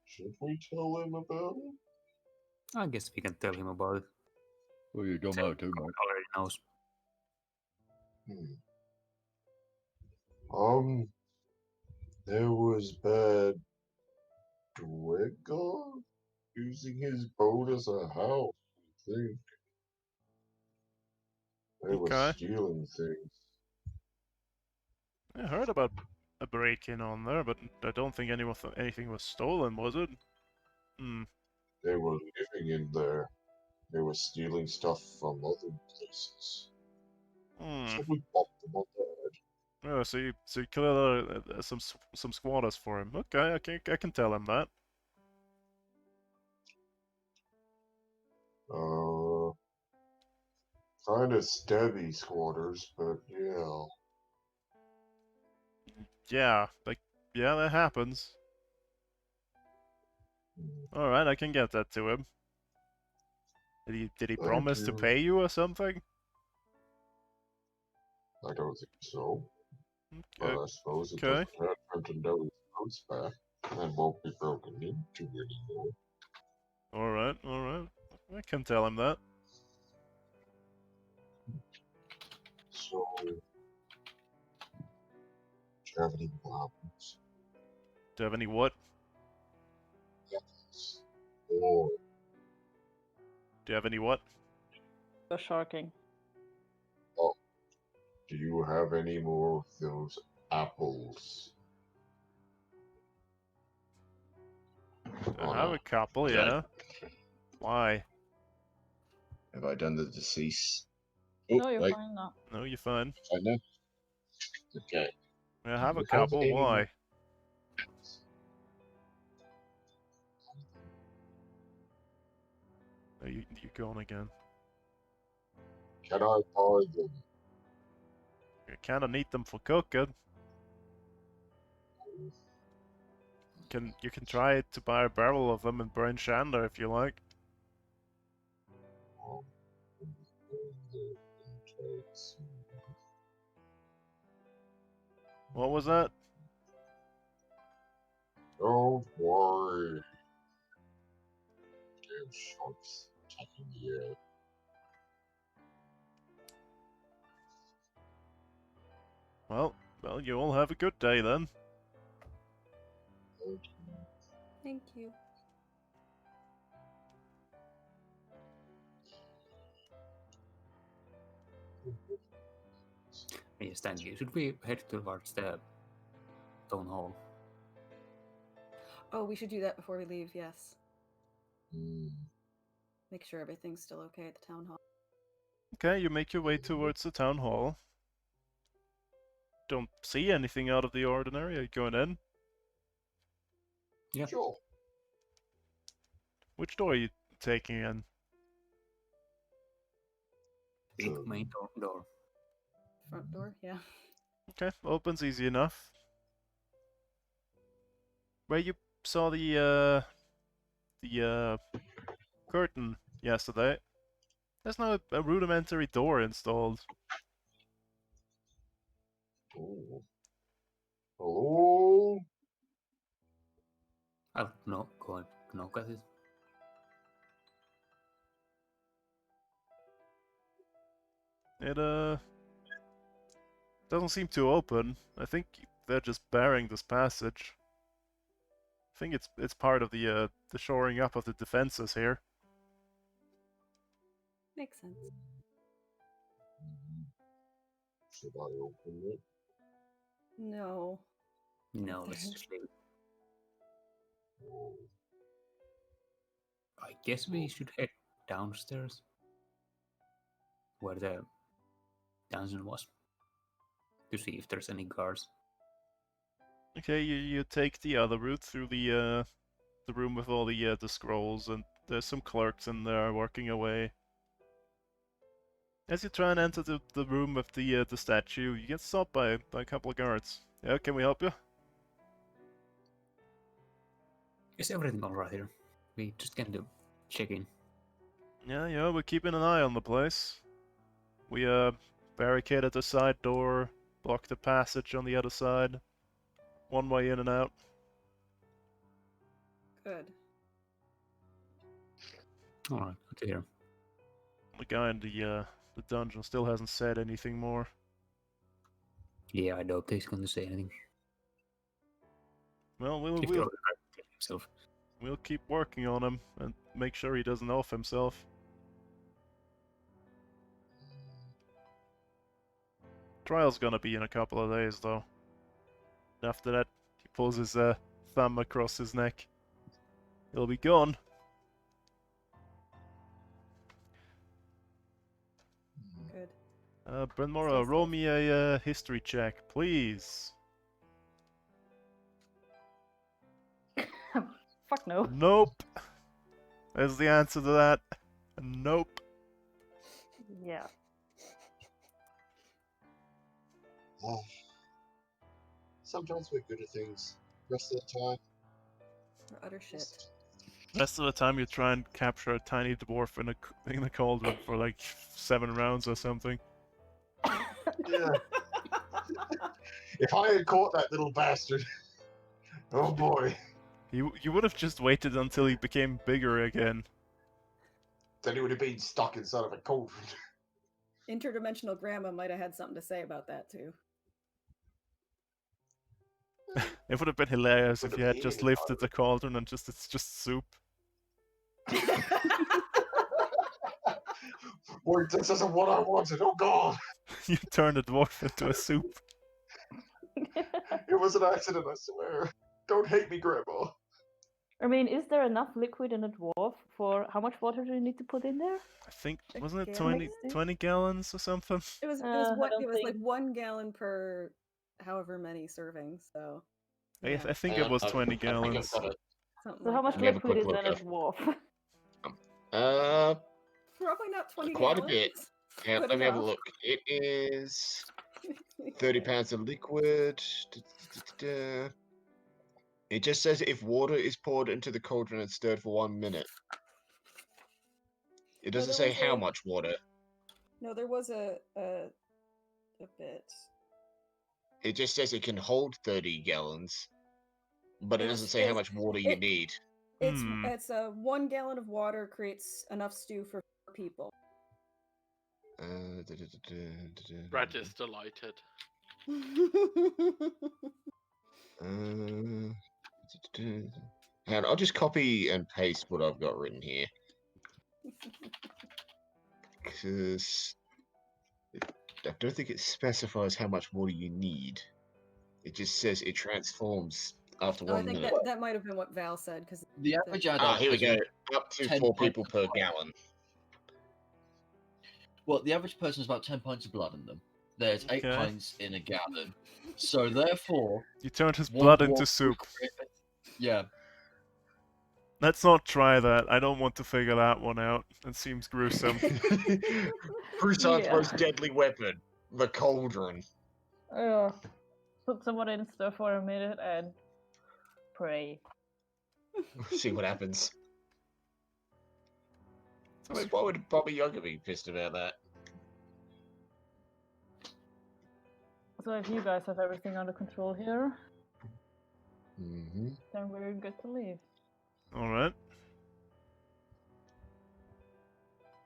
Should we tell him about it? I guess we can tell him about it. Well, you don't know too much. Already knows. There was bad Duergar using his boat as a house, I think. They were Okay. stealing things. I heard about a break-in on there, but I don't think anything was stolen, was it? They were living in there. They were stealing stuff from other places. So we popped them on the head. Oh, so you killed some squatters for him. Okay, I can tell him that. Kind of stabby squatters, but yeah. Yeah, that happens. All right, I can get that to him. Did he Thank promise to you. pay you or something? I don't think so. But I suppose it Okay. doesn't hurt for him to know his boat's back and won't be broken into anymore. All right. I can tell him that. So, do you have any weapons? Do you have any what? Yes. Or Do you have any what? Go sharking. Do you have any more of those apples? I have a couple, Got it. yeah. Why? Have I done the deceased? Oh, No, you're wait. fine now. No, you're fine. I know. Okay. I have a You have couple. any more- Why? Oh, you're gone again. Can I buy them? You kind of need them for cooking. You can try to buy a barrel of them in Burn Shander if you like. What was that? Don't worry. Damn sharks attacking the air. Well, you all have a good day then. Thank you. Yes, thank you. Should we head towards the town hall? Oh, we should do that before we leave, yes. Hmm. Make sure everything's still okay at the town hall. Okay, you make your way towards the town hall. Don't see anything out of the ordinary. Are you going in? Yeah. Sure. Which door are you taking in? Big main door. Front door, yeah. Okay, opens easy enough. Where you saw the curtain yesterday, there's now a rudimentary door installed. Oh. Hello? I'll go and knock at it. It doesn't seem to open. I think they're just barring this passage. I think it's part of the shoring up of the defenses here. Makes sense. Should I open it? No. No, let's just leave it. Oh. I guess we should head downstairs. Where the dungeon was. To see if there's any guards. Okay, you take the other route through the room with all the scrolls, and there's some clerks in there working away. As you try and enter the room with the statue, you get stopped by a couple of guards. Yeah, can we help you? Is everything alright here? We just came to check in. Yeah, we're keeping an eye on the place. We barricaded the side door, blocked the passage on the other side. One way in and out. Good. Alright, good to hear. The guy in the dungeon still hasn't said anything more. Yeah, I doubt he's going to say anything. Well, If you're himself. we'll keep working on him and make sure he doesn't off himself. Trial's gonna be in a couple of days, though. After that, he pulls his thumb across his neck. He'll be gone. Good. Brynmora, Stay roll safe. me a history check, please. Fuck no. Nope. There's the answer to that. Nope. Yeah. Oh. Sometimes we're good at things. Rest of the time, We're utter shit. Rest of the time, you try and capture a tiny dwarf in a cauldron for like 7 rounds or something. yeah. If I had caught that little bastard, oh boy, You would have just waited until he became bigger again. then he would have been stuck inside of a cauldron. Interdimensional grandma might have had something to say about that too. It would have been hilarious if Would you have had just been lifted the cauldron and it's just soup. Wait, this isn't what I wanted. Oh God! You turn the dwarf into a soup. It was an accident, I swear. Don't hate me, Grandma. I mean, is there enough liquid in a dwarf for how much water do you need to put in there? I think Check wasn't it gallons. 20 gallons or something? It was I what don't it was like think- 1 gallon per however many servings. So I yeah, think it was 20 I think I've gallons. got it. something So like how much that. Let me have a liquid quick is in a look. dwarf? Probably not 20 Quite a gallons. bit. Yeah, but let me have a enough. look. It is 30 pounds of liquid. It just says if water is poured into the cauldron and stirred for 1 minute. It No, doesn't there say was how a- much water. No, there was a bit. It just says it can hold 30 gallons, but it doesn't say how much water you need. It's a 1 gallon of water creates enough stew for 4 people. Brad is delighted. And I'll just copy and paste what I've got written here. Because I don't think it specifies how much water you need. It just says it transforms after Oh, I 1 think minute. that might have been what Val said because The average adult. Ah, here we has go. Up to 10 4 pints people of per blood. gallon. Well, the average person has about 10 pints of blood in them. There's 8 Okay. pints in a gallon. So therefore, You turned his one blood into dwarf- soup. Yeah. Let's not try that. I don't want to figure that one out. It seems gruesome. Crusoe's Yeah. most deadly weapon, the cauldron. Put someone in stir for a minute and pray. See what happens. I mean, why would Bobby Younger be pissed about that? So if you guys have everything under control here, Mm-hmm. then we're good to leave. Alright.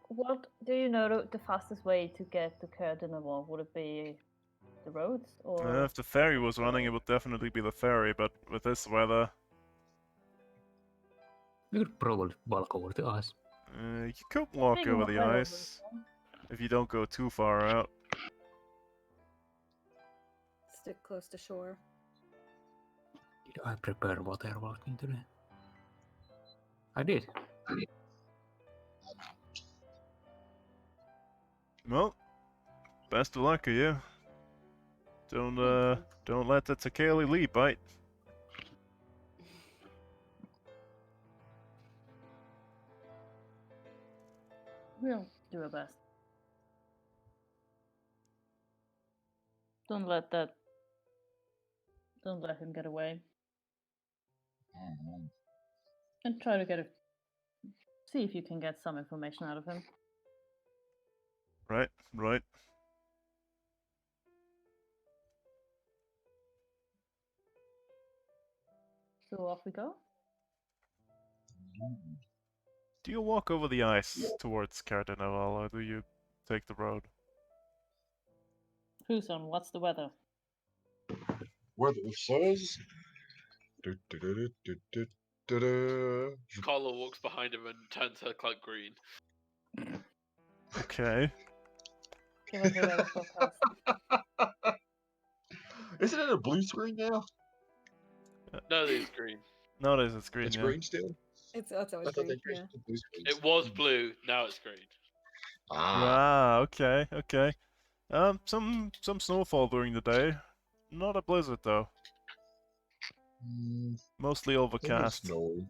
What do you know the fastest way to get to Cardinal? Would it be the roads or? If the ferry was running, it would definitely be the ferry, but with this weather, We could probably walk over the ice. you could walk Big over enough the right over ice if you don't go too far out. stick close to shore. Did I prepare water walking today? I did. Well, best of luck to you. Don't let the Takeli Lee bite. We'll do our best. Don't let him get away. And try to see if you can get some information out of him. Right. So off we go. Do you walk over the ice towards Cardinal, or do you take the road? Huson, what's the weather? Weather says. Carla walks behind him and turns her cloak green. Okay. Give us a weather forecast. Isn't it a blue screen now? No, it's green. No, it is. It's green. It's yeah. green still? It's I always thought green. they Yeah. changed to blue screens. It was blue, now it's green. Ah. Okay. Some snowfall during the day. Not a blizzard though. Mostly There's overcast. snow.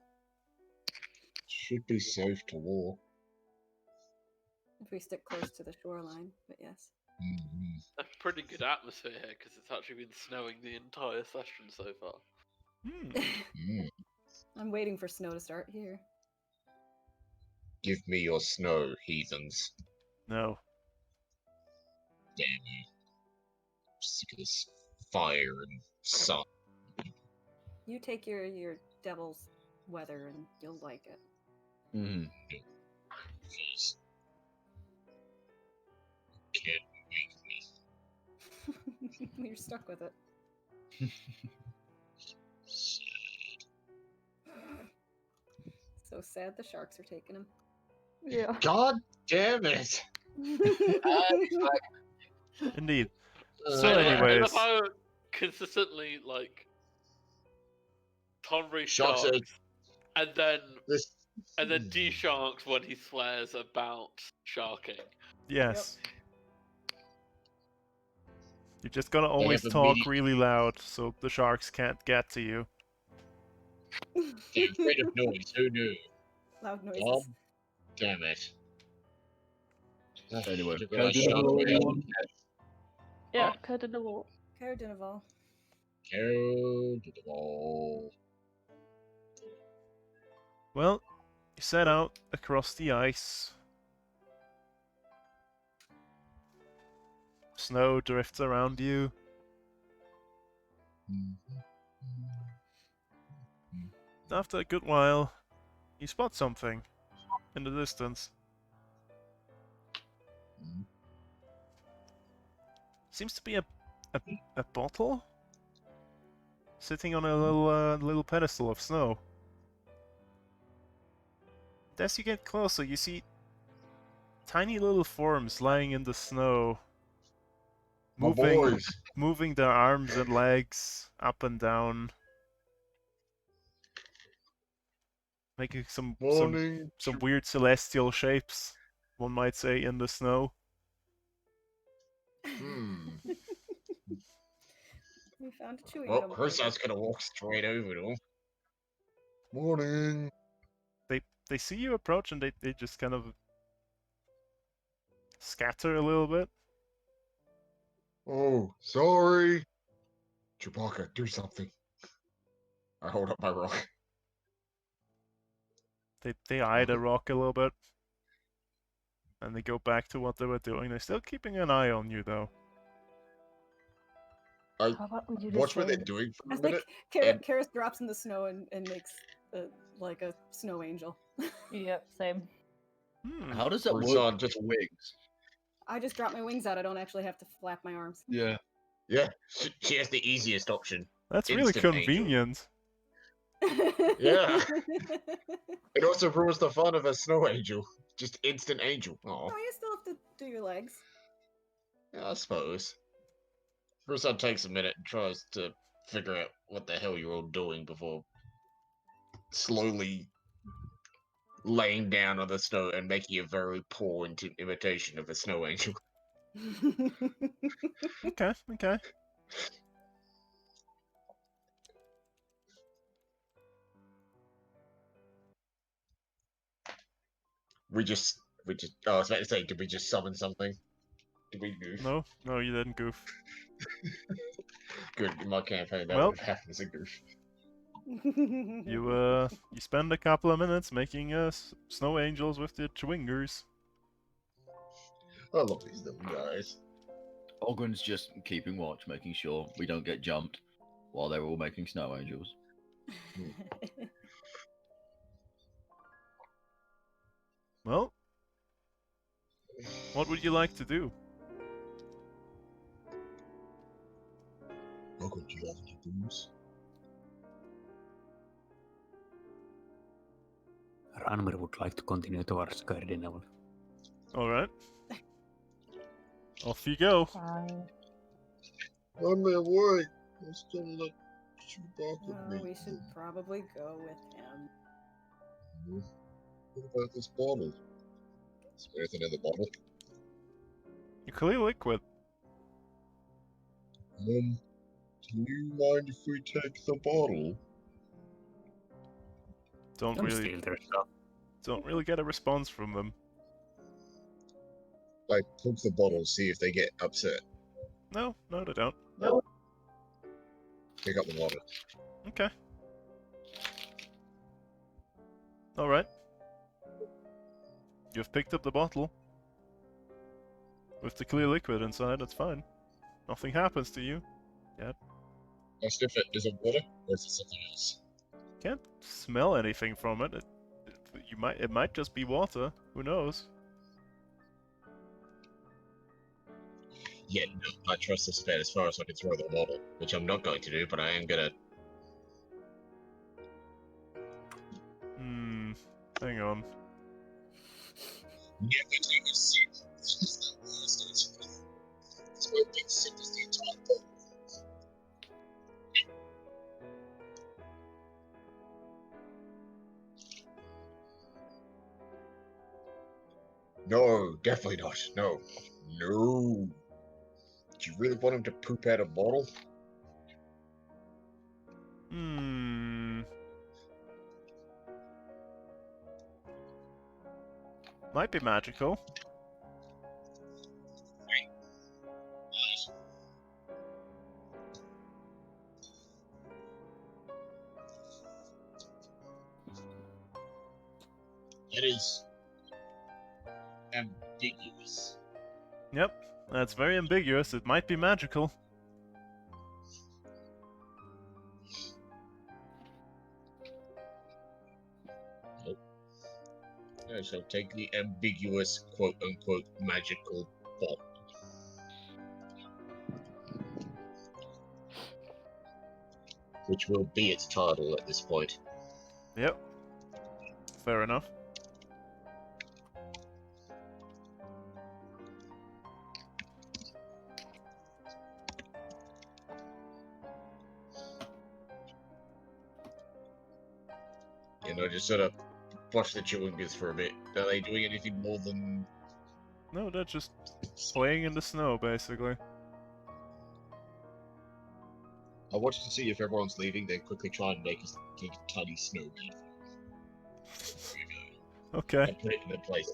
Should be safe to walk. If we stick close to the shoreline, but yes. A pretty good atmosphere here because it's actually been snowing the entire session so far. I'm waiting for snow to start here. Give me your snow, heathens. No. Damn you. Sick of this fire and sun. You take your devil's weather and you'll like it. Please. Can't make me. You're stuck with it. So sad the sharks are taking him. Yeah. God damn it! Indeed. Uh, So, I love anyways, how consistently like Tom Ray Sharks are sharks, and then this. de-sharks when he swears about sharking. yes. You just gotta They always have talk immediate- really loud so the sharks can't get to you. They're afraid of noise. Who knew? Loud noises. God damn it. Anyway, Should can I realize do sharks another are one? Yeah, cut in the wall. Care Dinaval. Carol to the wall. Well, you set out across the ice. Snow drifts around you. After a good while, you spot something in the distance. Seems to be a bottle sitting on a little pedestal of snow. As you get closer, you see tiny little forms lying in the snow, My boys. moving their arms and legs up and down, making some Morning. weird celestial shapes, one might say, in the snow. We found a chewing Well, gum. Hersat's gonna walk straight over to him. Morning. They see you approach and they just kind of scatter a little bit. Oh, sorry. Chewbacca, do something. I hold up my rock. They eye the rock a little bit. And they go back to what they were doing. They're still keeping an eye on you, though. I How about we do the watch what they're same? doing for I a think minute. Karis drops in the snow and makes like a snow angel. Yep, same. How does that Or work? Zod with just- the wings. I just drop my wings out. I don't actually have to flap my arms. Yeah. Yeah, she has the easiest option. That's really Instant angel. convenient. Yeah. It also ruins the fun of a snow angel. Just instant angel. Oh, Oh, you still have to do your legs. yeah, I suppose. Hersat takes a minute and tries to figure out what the hell you're all doing before slowly laying down on the snow and making a very poor imitation of a snow angel. Okay. We just. Oh, I was about to say, did we just summon something? Did we goof? No, you didn't goof. Good. In my campaign, that Well- would have happened as a goof. You spend a couple of minutes making snow angels with your chewingers. I love these little guys. Ogren's just keeping watch, making sure we don't get jumped while they're all making snow angels. Well, what would you like to do? Welcome, do you have any booze? Ranmer would like to continue towards Cardinal. Alright. Off you go. Fine. I'm at work. I'm still let Chewbacca Oh, meet we should you. probably go with him. What about this bottle? Is there anything in the bottle? You clear liquid. Do you mind if we take the bottle? Don't Don't really steal their stuff. get a response from them. Like, poke the bottle, see if they get upset. No, they don't. Pick up the water. Okay. Alright. You've picked up the bottle. With the clear liquid inside, it's fine. Nothing happens to you. I sniff it. Is it water or is it something else? Can't smell anything from it. It might just be water. Who knows? Yeah, no, I trust this bed as far as I can throw the bottle, which I'm not going to do, but I am gonna. Hang on. Never take a sip. definitely not. No. No. Do you really want him to poop out a bottle? Hmm. Might be magical. That is ambiguous. Yep, that's very ambiguous. It might be magical. I shall take the ambiguous quote-unquote magical bottle. Which will be its title at this point. Yep. Fair enough. You know, just sort of watch the Chewingas for a bit. Are they doing anything more than... No, they're just playing in the snow, basically. I watch to see if everyone's leaving, then quickly try and make a tiny snowman. Okay. And put it in the place.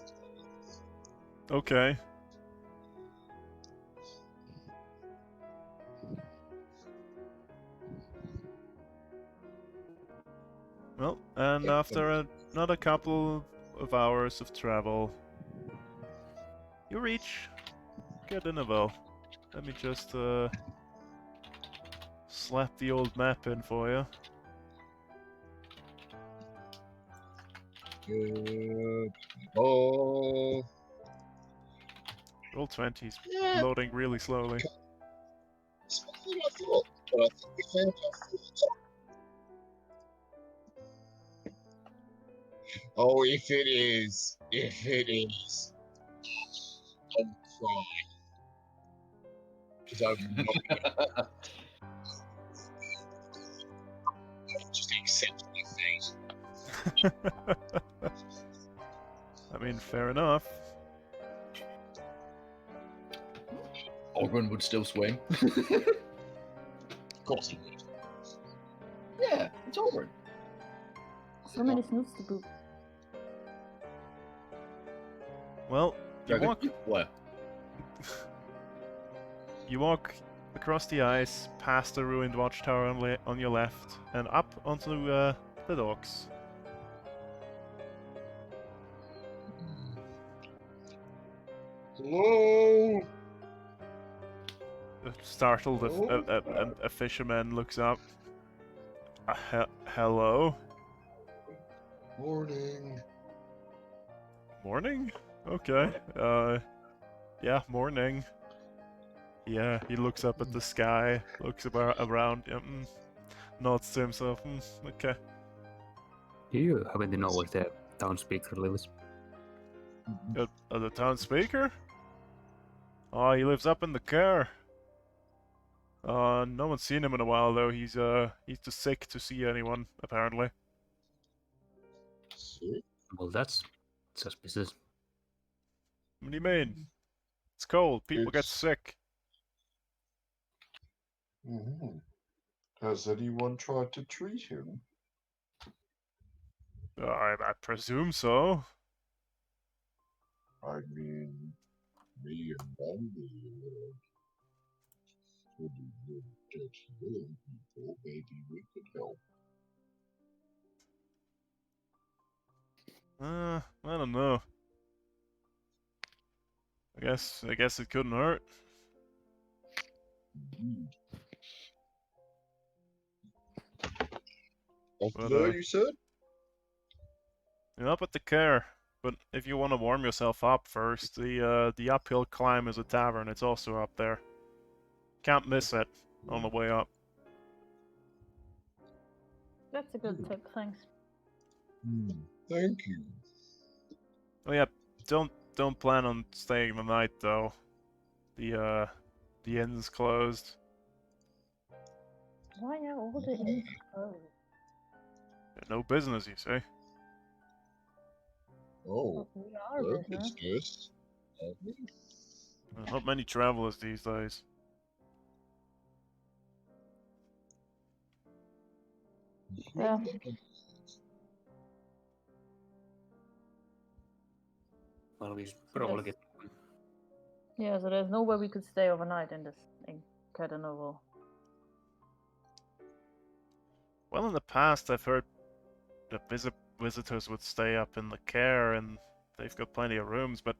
Okay. Well, and after another couple of hours of travel, you reach Gardineville. Let me just slap the old map in for you. Oh. Roll 20's loading really slowly. It's better than I thought, but I think we found our thoughts. Oh, if it is, I'm crying. Because I'm not just accept my fate. I mean, fair enough. Ogren would still swing. Of course he would. Yeah, it's Ogren. So many snoots to poop. Well, you Dragon? walk. Where? You walk across the ice, past the ruined watchtower on your left, and up onto the docks. Hello? Startled, a fisherman looks up. Hello? Morning. Morning? Okay. Yeah, morning. Yeah, he looks up at the sky, looks around, nods to himself. Okay. Do you happen to know where the town speaker lives? The town speaker? Oh, he lives up in the car. No one's seen him in a while though. He's too sick to see anyone, apparently. Well, that's suspicious. What do you mean? It's cold. People get It's- sick. Has anyone tried to treat him? I presume so. I mean, me and Bambi pretty good at healing people. Maybe we could help. I don't know. I guess it couldn't hurt. Up But, there, you said? You're up at the car. But if you want to warm yourself up first, the uphill climb is a tavern. It's also up there. Can't miss it on the way up. That's a good tip, thanks. Thank you. Oh yeah, don't plan on staying the night though. The inn's closed. Why are all the inns closed? No business, you say. Oh, We are that business. business. Not many travelers these days. Yeah. Well, we should probably get. Yeah, so there's nowhere we could stay overnight in this Cadenovo. Well, in the past, I've heard that visitors would stay up in the care, and they've got plenty of rooms, but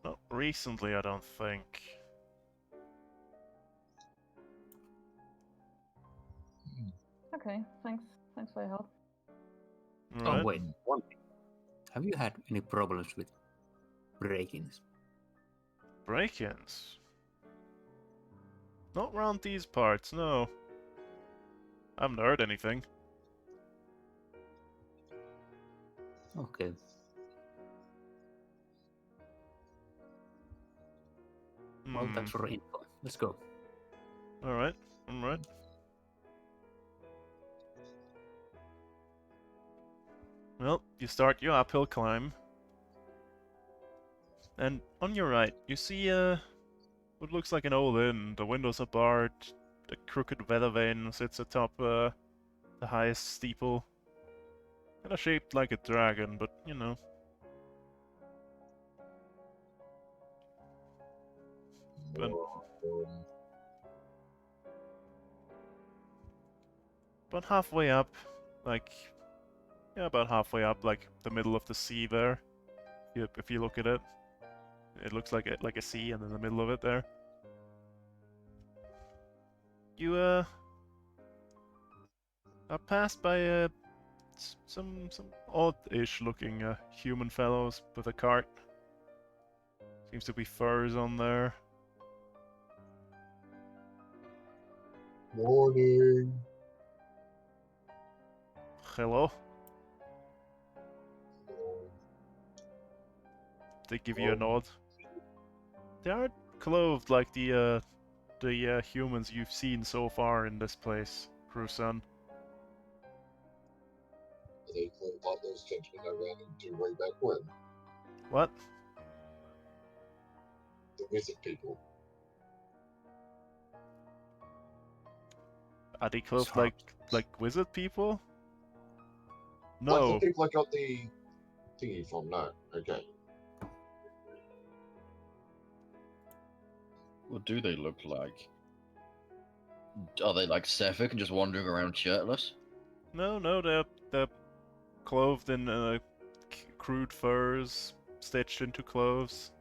not recently, I don't think. Okay, thanks for your help. Right. Oh wait, one thing. Have you had any problems with break-ins? Break-ins? Not around these parts, no. I haven't heard anything. Okay. Well, thanks for the info. Let's go. Alright, alright. Well, you start your uphill climb. And on your right, you see what looks like an old inn. The windows are barred. The crooked weather vane sits atop the highest steeple. Kinda shaped like a dragon, but you know. But halfway up, like, yeah, about halfway up, like the middle of the sea there. If you look at it, it looks like a sea, and in the middle of it there. You are passed by some odd-ish looking human fellows with a cart. Seems to be furs on there. Morning. Hello. They give you a nod. They aren't clothed like the humans you've seen so far in this place, Cruson. They clothed like those gentlemen I ran into way back when. What? The wizard people. Are they clothed like wizard people? Like No. the people I got the thingy from, no. Okay. What do they look like? Are they like Sephic and just wandering around shirtless? No, they're clothed in crude furs, stitched into clothes.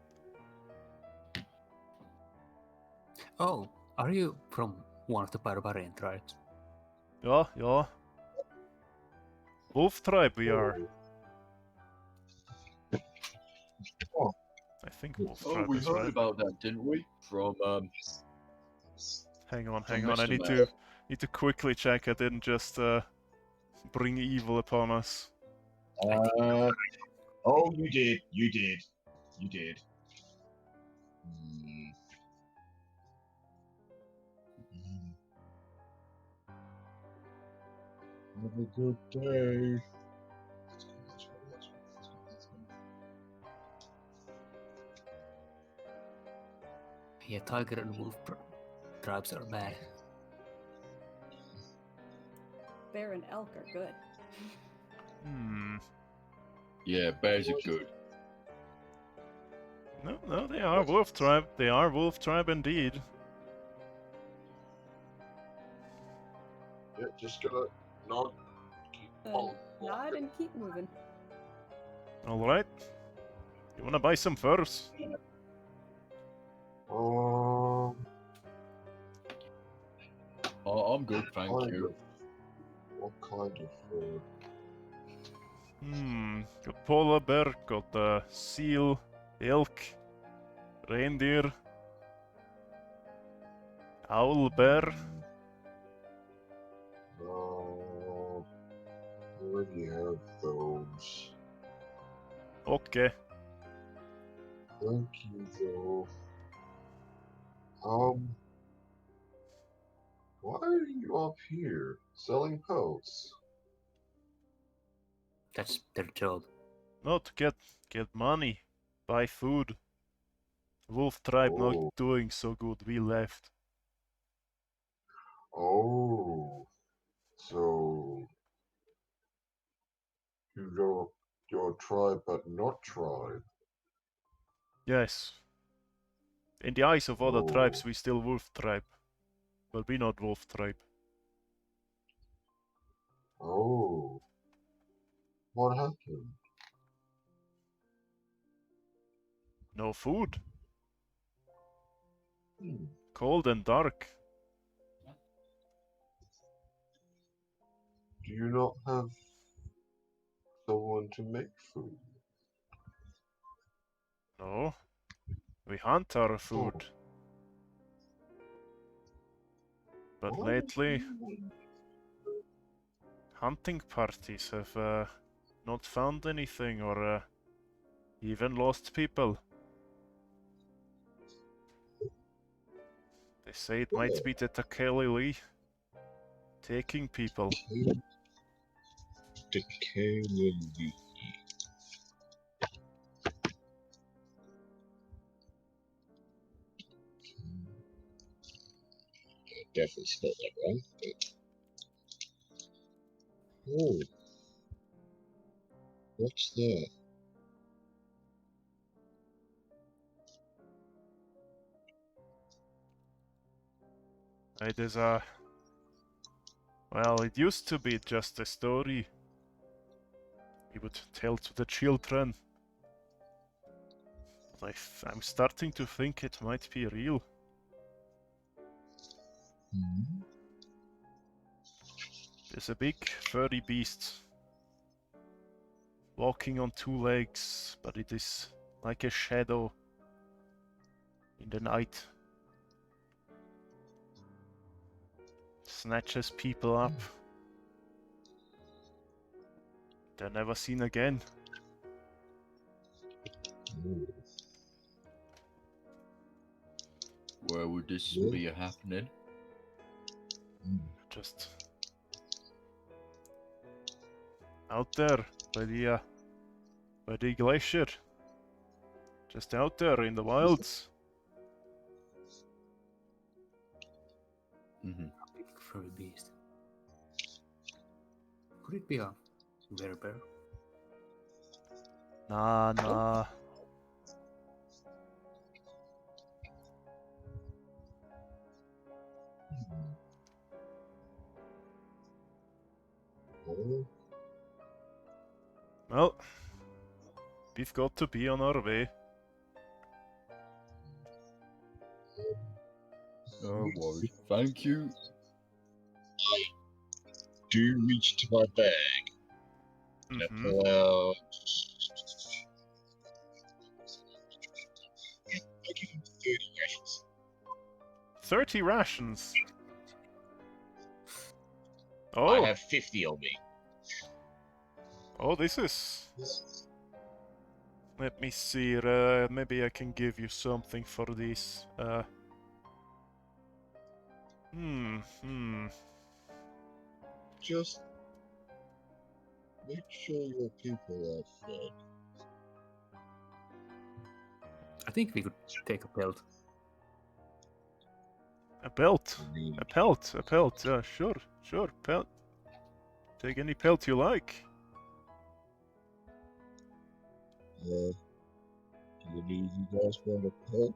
Oh, are you from one of the barbarian tribes? Yeah, yeah. Wolf tribe we are. Oh. I think wolf Oh, tribe we is heard right. about that, didn't we? From Hang on. from I Mr. need to quickly check I didn't just bring evil upon us. Oh, you did. You did. You did. Have a good day. Yeah, tiger and wolf tribes are bad. Bear and elk are good. Yeah, bears are good. No, they are wolf tribe. They are wolf tribe indeed. Yeah, just gotta nod. Nod and keep moving. Alright. You wanna buy some furs? Oh, I'm good, thank you. What kind of food? Got polar bear, got seal, elk, reindeer, owl bear. No, I already have those. Okay. Thank you, though. Why are you up here selling pelts? That's their job. No, to get money, buy food. Wolf tribe not Oh. doing so good, we left. Oh. So your tribe, but not tribe. Yes. In the eyes of other tribes, Oh. we still wolf tribe. But we not wolf tribe. Oh. What happened? No food. Hmm. Cold and dark. Do you not have someone to make food? No. We hunt our food. Oh. But Why would lately, you- hunting parties have not found anything or even lost people. They say it might be the Takeli taking people. Decay. Definitely spelled that wrong. But... Oh. What's that? It is a... Well, it used to be just a story we would tell to the children. But I'm starting to think it might be real. Hmm? There's a big furry beast walking on two legs, but it is like a shadow in the night. Snatches people up. They're never seen again. Oh. Where would this Yeah. be happening? Just out there by the glacier. Just out there in the wilds. Mm-hmm. Big furry beast. Could it be a bear? Nah. Oh. Well, we've got to be on our way. No worries. Thank you. I do reach to my bag and I pull out. I give him 30 rations. 30 rations. I Oh, have 50 on me. oh, this is. Let me see. Maybe I can give you something for this. Just make sure your people are fed. I think we could take a belt. A belt. I mean, A pelt. Yeah, sure. Pelt. Take any pelt you like. do any of you guys want a pelt?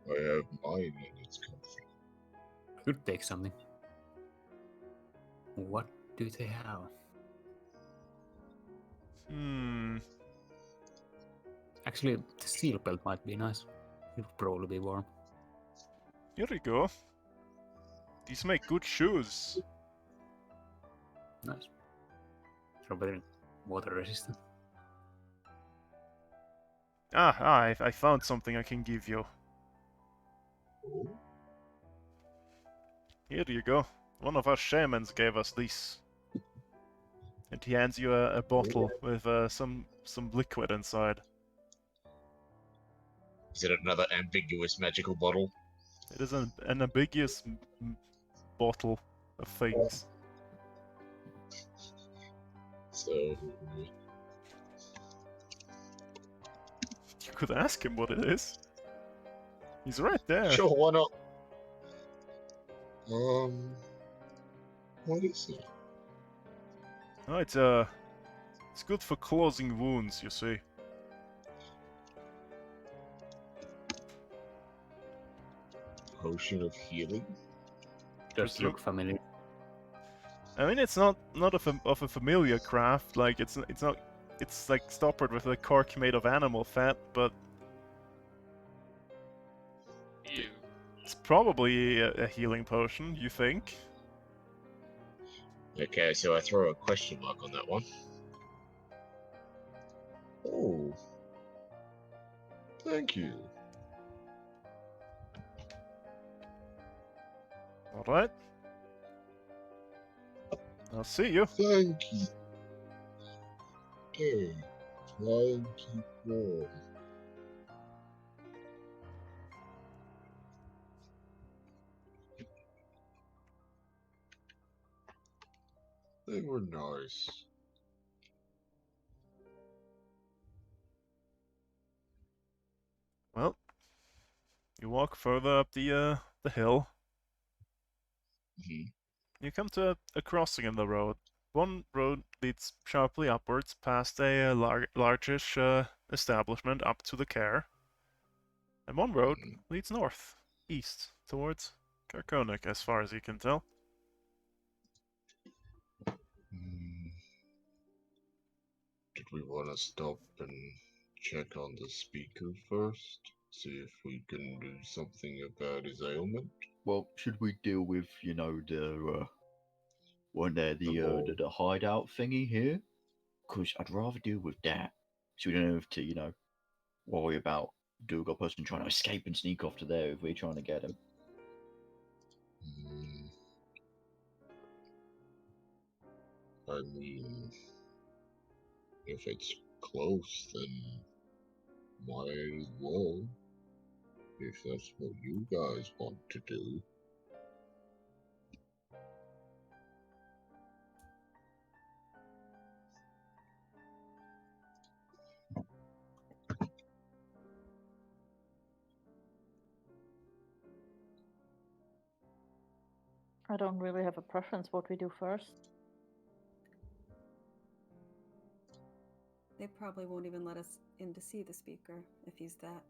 I have mine and it's comfy. I could take something. What do they have? Actually, the steel belt might be nice. It would probably be warm. Here we go. These make good shoes. Nice. They're very water resistant. I found something I can give you. Here you go. One of our shamans gave us this. And he hands you a bottle with some liquid inside. Is it another ambiguous magical bottle? It is an ambiguous bottle of things. So, You could ask him what it is. He's right there. Sure, why not? What is it? Oh, it's good for closing wounds, you see. Potion of healing? Does look familiar. I mean, it's not of a familiar craft. Like it's not. It's like stoppered with a cork made of animal fat, but You it's probably a healing potion. You think? Okay, so I throw a question mark on that one. Oh. Thank you. All right. I'll see you. Thank you. Hey, try and keep warm. They were nice. Well, you walk further up the hill. Mhm. You come to a crossing in the road. One road leads sharply upwards past a largish establishment up to the care, and one road leads north, east, towards Karkonik, as far as you can tell. Did we want to stop and check on the speaker first? See if we can do something about his ailment? Well, should we deal with, you know, the one there, The mole. the hideout thingy here? Because I'd rather deal with that, so we don't have to, you know, worry about Duergar person trying to escape and sneak off to there if we're trying to get him. I mean, if it's close, then might as well. If that's what you guys want to do. I don't really have a preference what we do first. They probably won't even let us in to see the speaker if he's that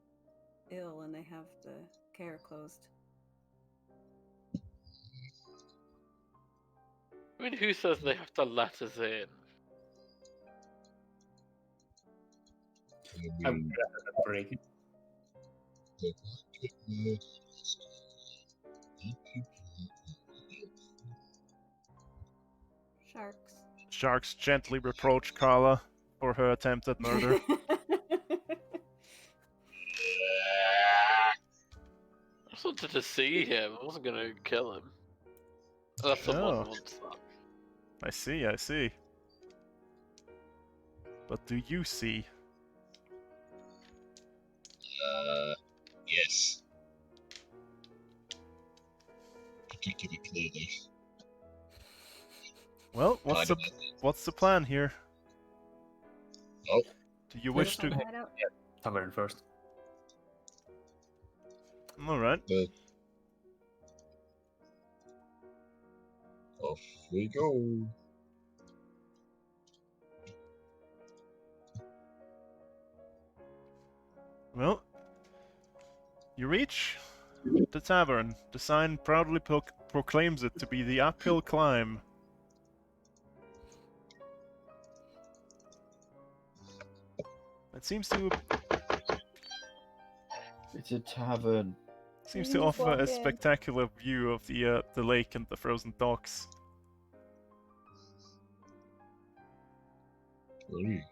ill and they have the care closed. I mean, who says they have to let us in? I would rather break it. Sharks. Sharks gently reproach Carla for her attempted murder. I just wanted to see him. I wasn't gonna kill him. Unless someone Oh. wants that. I see, I see. But do you see? Yes. Particularly clearly. Well, what's the plan here? Oh. Do you Let's wish find to? the hideout. Tavern first. All right. Off we go. Well, you reach the tavern. The sign proudly proclaims it to be the uphill climb. It seems to It's a tavern. offer a walk in. spectacular view of the lake and the frozen docks. Really?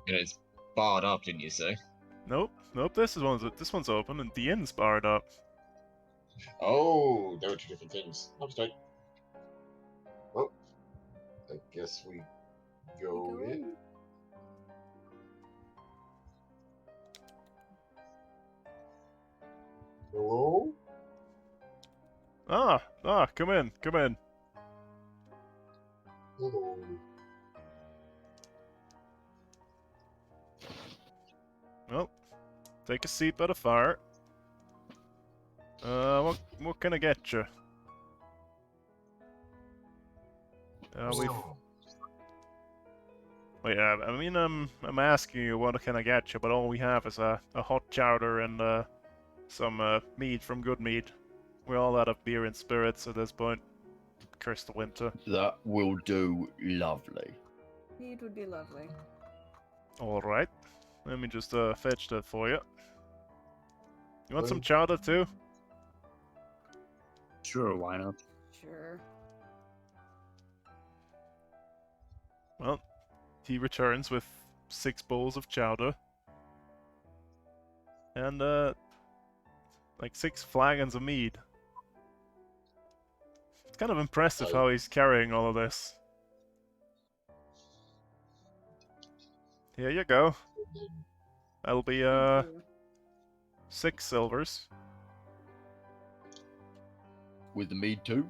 And it's barred up, didn't you say? Nope. This one's open, and the inn's barred up. Oh, there were two different things. My mistake. Well, I guess we go in. Hello? Come in. Hello. Well, take a seat by the fire. What can I get you? We've. Oh, Wait, I mean, I'm asking you what can I get you, but all we have is a hot chowder and some mead from Good Mead. We're all out of beer and spirits at this point. Curse the winter. That will do lovely. Mead would be lovely. All right. Let me just fetch that for you. You want some Thank chowder too? Sure, why not? Sure. Well, he returns with 6 bowls of chowder. And, like 6 flagons of mead. It's kind of impressive how he's carrying all of this. Here you go. That'll be, Thank you. 6 silvers. With the mead too?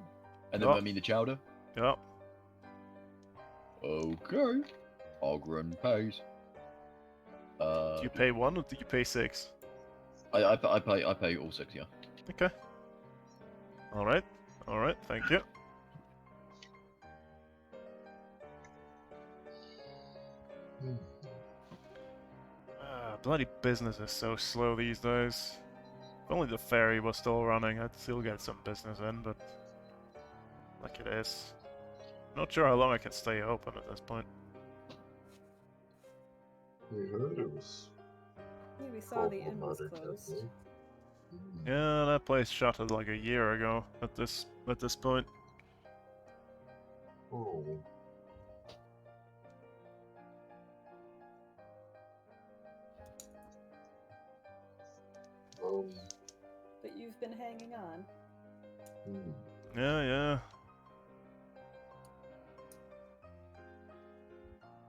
And then Yup. I mean the chowder? Yep. Okay. Ogren pays. Do you pay 1 or do you pay 6? I pay all 6, yeah. Okay. Alright. Alright, thank you. Bloody business is so slow these days. If only the ferry was still running, I'd still get some business in, but like it is. Not sure how long I can stay open at this point. we heard it was Yeah, we saw the inn was problematic, closed. didn't we? Yeah, that place shuttered like a year ago at this point. Oh, But you've been hanging on. hmm. Yeah.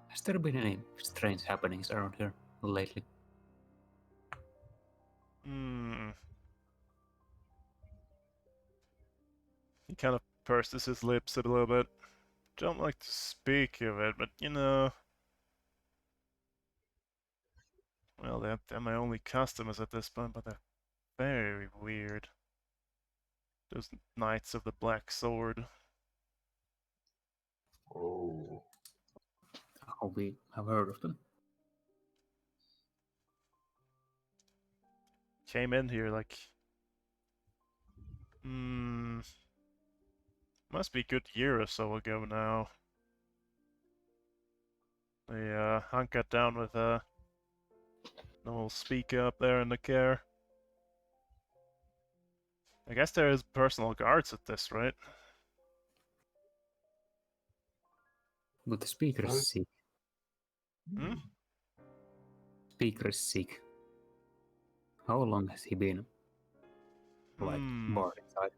Has there been any strange happenings around here lately? He kind of purses his lips a little bit. Don't like to speak of it, but you know. Well, they're my only customers at this point, but they're very weird. Those Knights of the Black Sword. Oh, Oh, we have heard of them. Came in here like... must be a good year or so ago now. They hunkered down with the old speaker up there in the care. I guess there is personal guards at this, right? But the speaker is sick. Hmm? Speaker is sick. How long has he been like barred inside?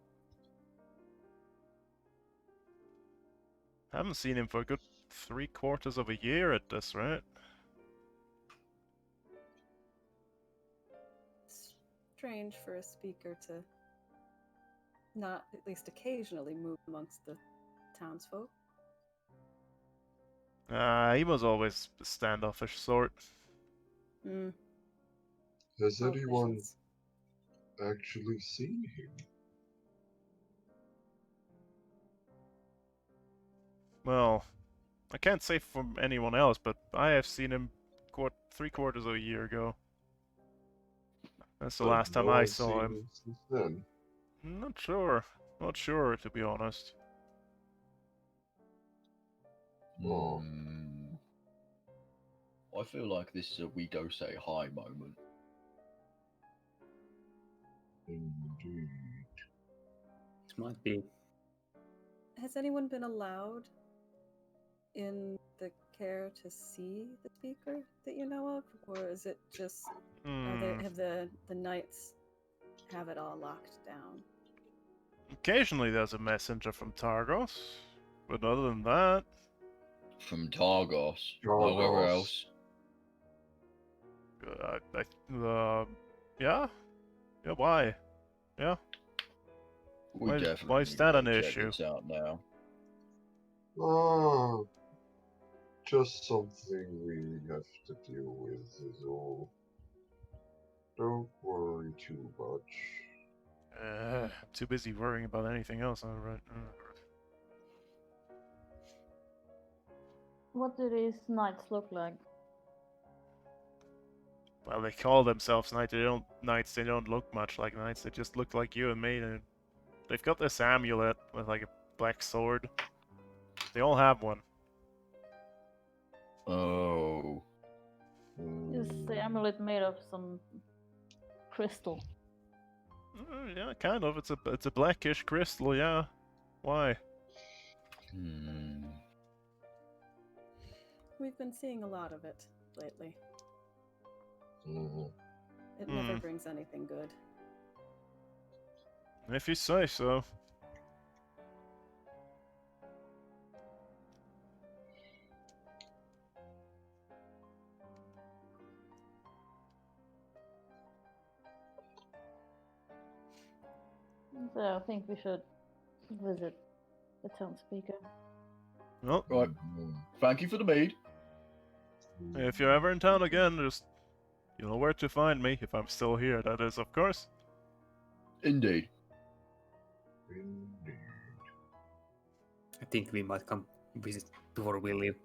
Haven't seen him for a good 3/4 of a year at this, right? Strange for a speaker to not at least occasionally move amongst the townsfolk. He was always the standoffish sort. has anyone Politicians. actually seen him? Well, I can't say from anyone else, but I have seen him 3/4 of a year ago. That's the But last time no I one's saw seen him. since then. Not sure. Not sure, to be honest. Oh, I feel like this is a we go say hi moment. indeed. This might be. Has anyone been allowed in the care to see the speaker that you know of, or is it just have the knights have it all locked down? Occasionally there's a messenger from Targos, but other than that... From Targos. Nowhere else. Yeah? Yeah, why? Yeah? We definitely why is need that to an check issue? this out now. Just something we have to deal with is all. too much. I'm too busy worrying about anything else. All right. What do these knights look like? Well, they call themselves knights. They don't look much like knights. They just look like you and me. And they've got this amulet with like a black sword. They all have one. Oh. Is the amulet made of some crystal? Yeah, kind of. It's a blackish crystal. Yeah. Why? We've been seeing a lot of it lately. Mm-hmm. It never brings anything good. If you say so. So I think we should visit the town speaker. Well, Right. Thank you for the mead. if you're ever in town again, just you know where to find me if I'm still here. That is, of course. Indeed. I think we might come visit before we leave.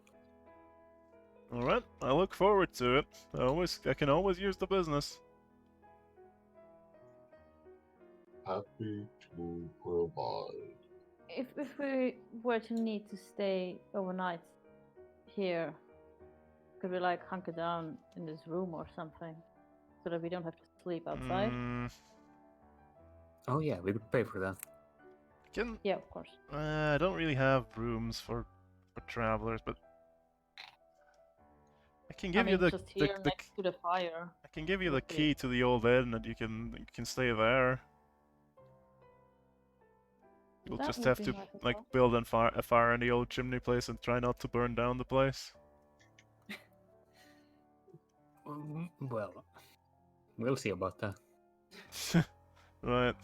All right. I look forward to it. I can always use the business. Happy to provide. If we were to need to stay overnight here, could we like hunker down in this room or something, so that we don't have to sleep outside? Oh yeah, we could pay for that. Yeah, of course. I don't really have rooms for travelers, but I can give you the just here next to the fire. I can give you the would be- key to the old inn, and you can stay there. You'll That just would have be to nice as like well. build a fire in the old chimney place and try not to burn down the place. Well, we'll see about that. Right.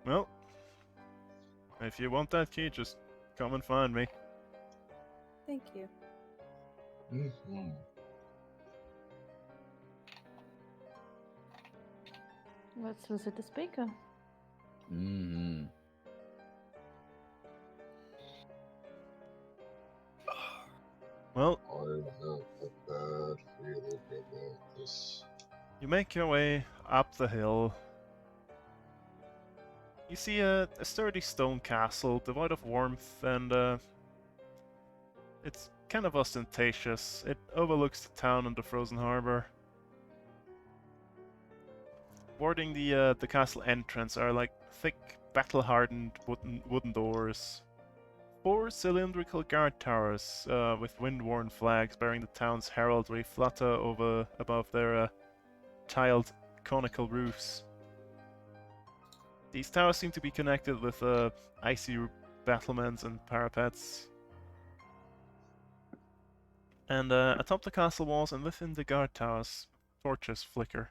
Well, if you want that key, just come and find me. Thank you. Mm-hmm. Let's visit the speaker. Well, I have a bad feeling about this. you make your way up the hill. You see a sturdy stone castle, devoid of warmth, and it's kind of ostentatious. It overlooks the town and the frozen harbor. Boarding the castle entrance are like thick, battle-hardened wooden doors. 4 cylindrical guard towers with wind-worn flags bearing the town's heraldry flutter above their tiled conical roofs. These towers seem to be connected with icy battlements and parapets. And atop the castle walls and within the guard towers, torches flicker.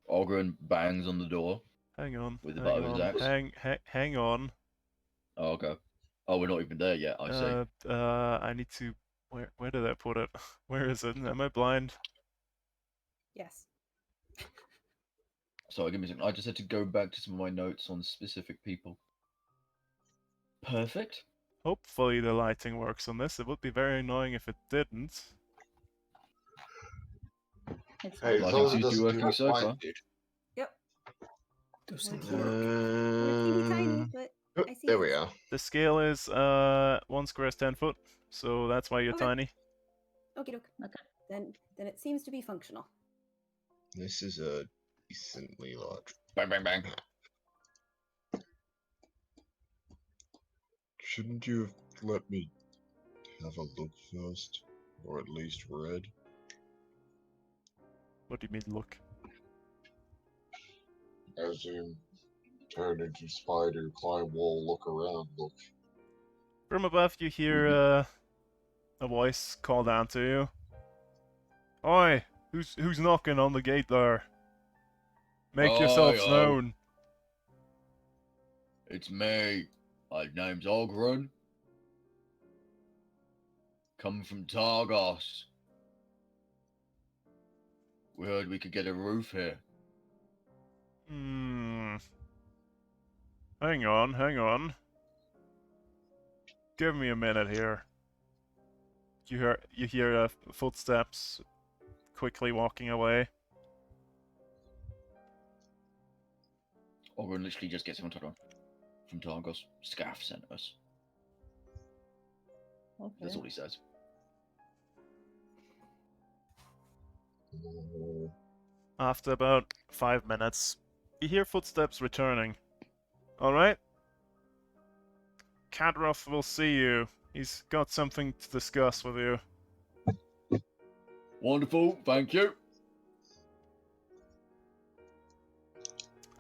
Ogren bangs on the door. Hang on, With the hang butt of his on, axe. hang on. Oh, okay. Oh, we're not even there yet, I see. I need to... Where did I put it? Where is it? Am I blind? Yes. Sorry, give me a second. I just had to go back to some of my notes on specific people. Perfect. Hopefully the lighting works on this. It would be very annoying if it didn't. Hey, as Lighting long as it seems to be doesn't do working what so mine far. did. Yep. Does We're it teeny- work? we're teeny tiny, but I see There it. we are. The scale is 1 square is 10 foot, so that's why you're Okay. tiny. Okie doke. Okay. Then it seems to be functional. This is a decently large. Bang, bang, bang. Shouldn't you have let me have a look first? Or at least read? What do you mean, look? As in, turn into spider, climb wall, look around, look. From above you hear a voice call down to you. Oi! Who's knocking on the gate there? Make yourselves Aye, known. It's me. My name's Ogren. Come from Targos. We heard we could get a roof here. Hang on, hang on. Give me a minute here. You hear footsteps quickly walking away. Ogren literally just gets on top from Targos. Scaff sent us. Okay. That's all he says. After about 5 minutes, you hear footsteps returning. Alright? Kadroth will see you. He's got something to discuss with you. Wonderful, thank you.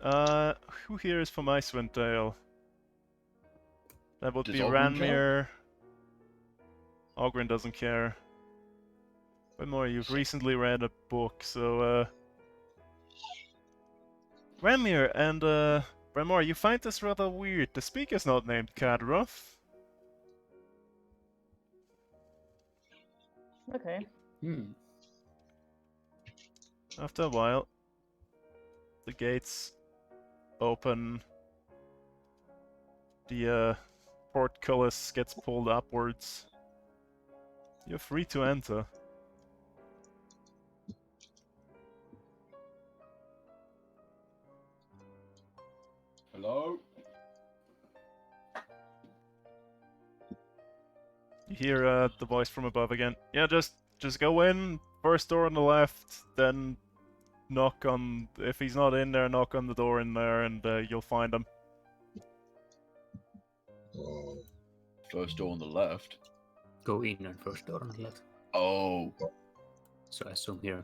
Who here is from Icewind Dale? That would Does be Ogren care? Ranmir. Ogren doesn't care. Ranmir, you've recently read a book, so Ranmir and Ranmir, you find this rather weird. The speaker's not named Kadroth. Okay. After a while, the gates open. The portcullis gets pulled upwards. You're free to enter. Hello? You hear the voice from above again. Yeah, just go in. First door on the left, then knock on. If he's not in there, knock on the door in there, and you'll find him. First door on the left. Go in and first door on the left. Oh. So I assume here.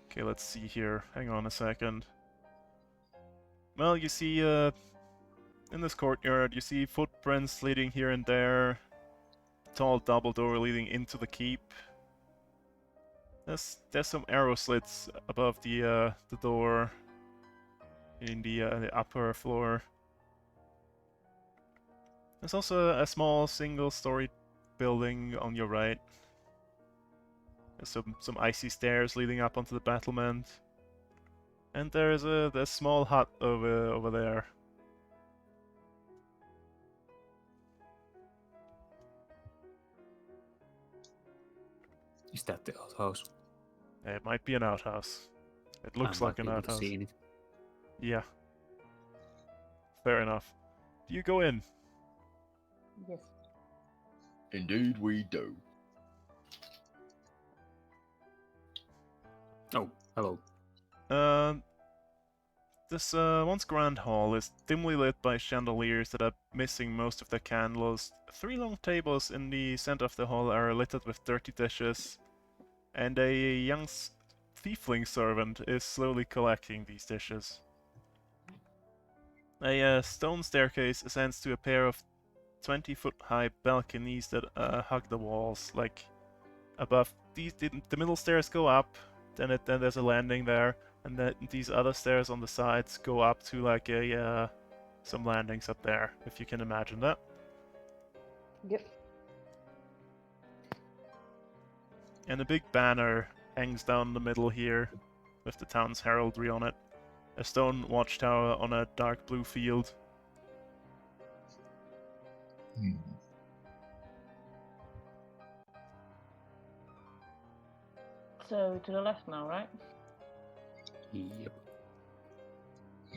Okay, let's see here. Hang on a second. Well, you see, in this courtyard, you see footprints leading here and there. Tall double door leading into the keep. There's some arrow slits above the door in the upper floor. There's also a small single-story building on your right. There's some icy stairs leading up onto the battlement. And there's a small hut over there. Is that the outhouse? It might be an outhouse. It looks I like might an be able to outhouse. see it. Yeah. Fair enough. Do you go in? Yes. Indeed we do. Oh, hello. This once grand hall is dimly lit by chandeliers that are missing most of their candles. 3 long tables in the center of the hall are littered with dirty dishes, and a young tiefling servant is slowly collecting these dishes. A stone staircase ascends to a pair of 20-foot-high balconies that hug the walls. Like above these, the middle stairs go up, then there's a landing there, and then these other stairs on the sides go up to like a some landings up there, if you can imagine that. Yep. And a big banner hangs down the middle here, with the town's heraldry on it. A stone watchtower on a dark blue field. So to the left now, right? Yep.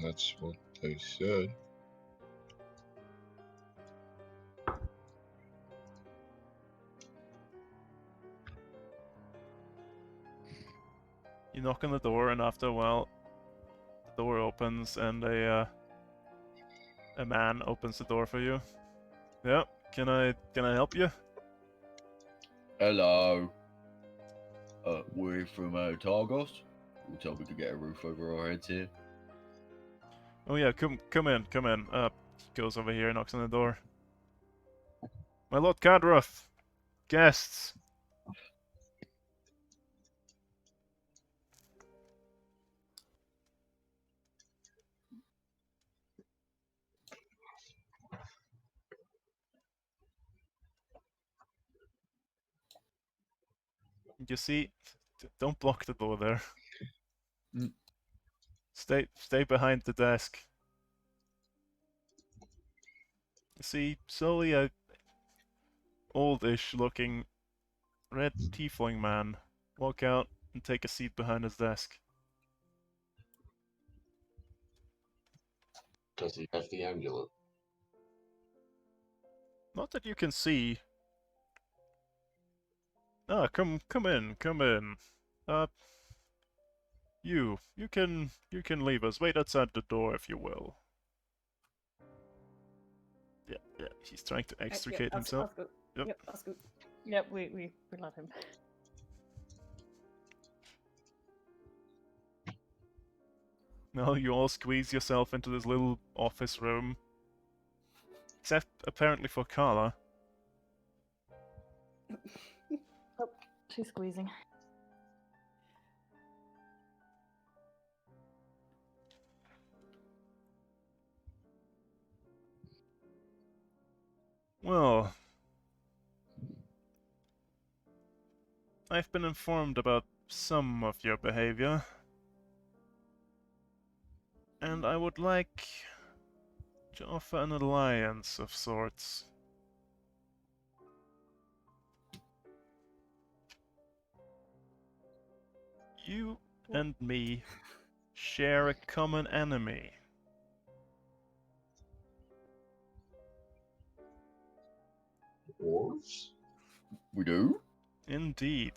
That's what they said. You knock on the door, and after a while, the door opens, and a man opens the door for you. Yeah, can I help you? Hello. We're from Targos. We thought we could get a roof over our heads here. Oh yeah, come in. He goes over here, knocks on the door. My Lord Kadroth, guests. You see, don't block the door there. Mm. Stay behind the desk. You see, slowly a oldish looking red tiefling man walk out and take a seat behind his desk. Because he has the amulet. Not that you can see. Ah, come in. Uh, you can leave us. Wait outside the door if you will. Yeah, he's trying to extricate himself. I'll scoot. Yep. Yep, I'll scoot. Yep, we let him. Now you all squeeze yourself into this little office room. Except apparently for Carla. Oh, she's squeezing. Well, I've been informed about some of your behavior. And I would like to offer an alliance of sorts. You and me share a common enemy. Dwarves? We do? Indeed.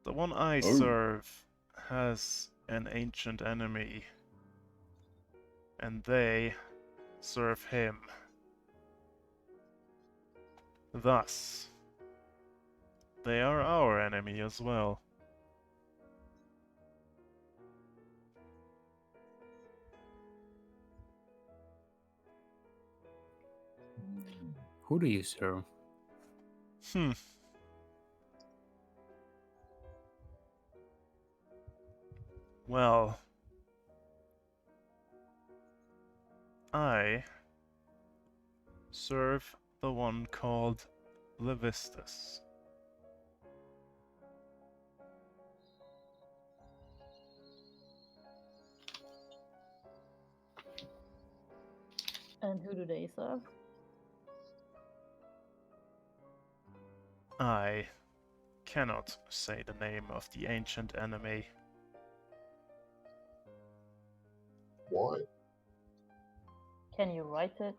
The one I serve has an ancient enemy, and they serve him. Thus, they are our enemy as well. Who do you serve? Well, I serve the one called Levistus. And who do they serve? I cannot say the name of the ancient enemy. Why? Can you write it?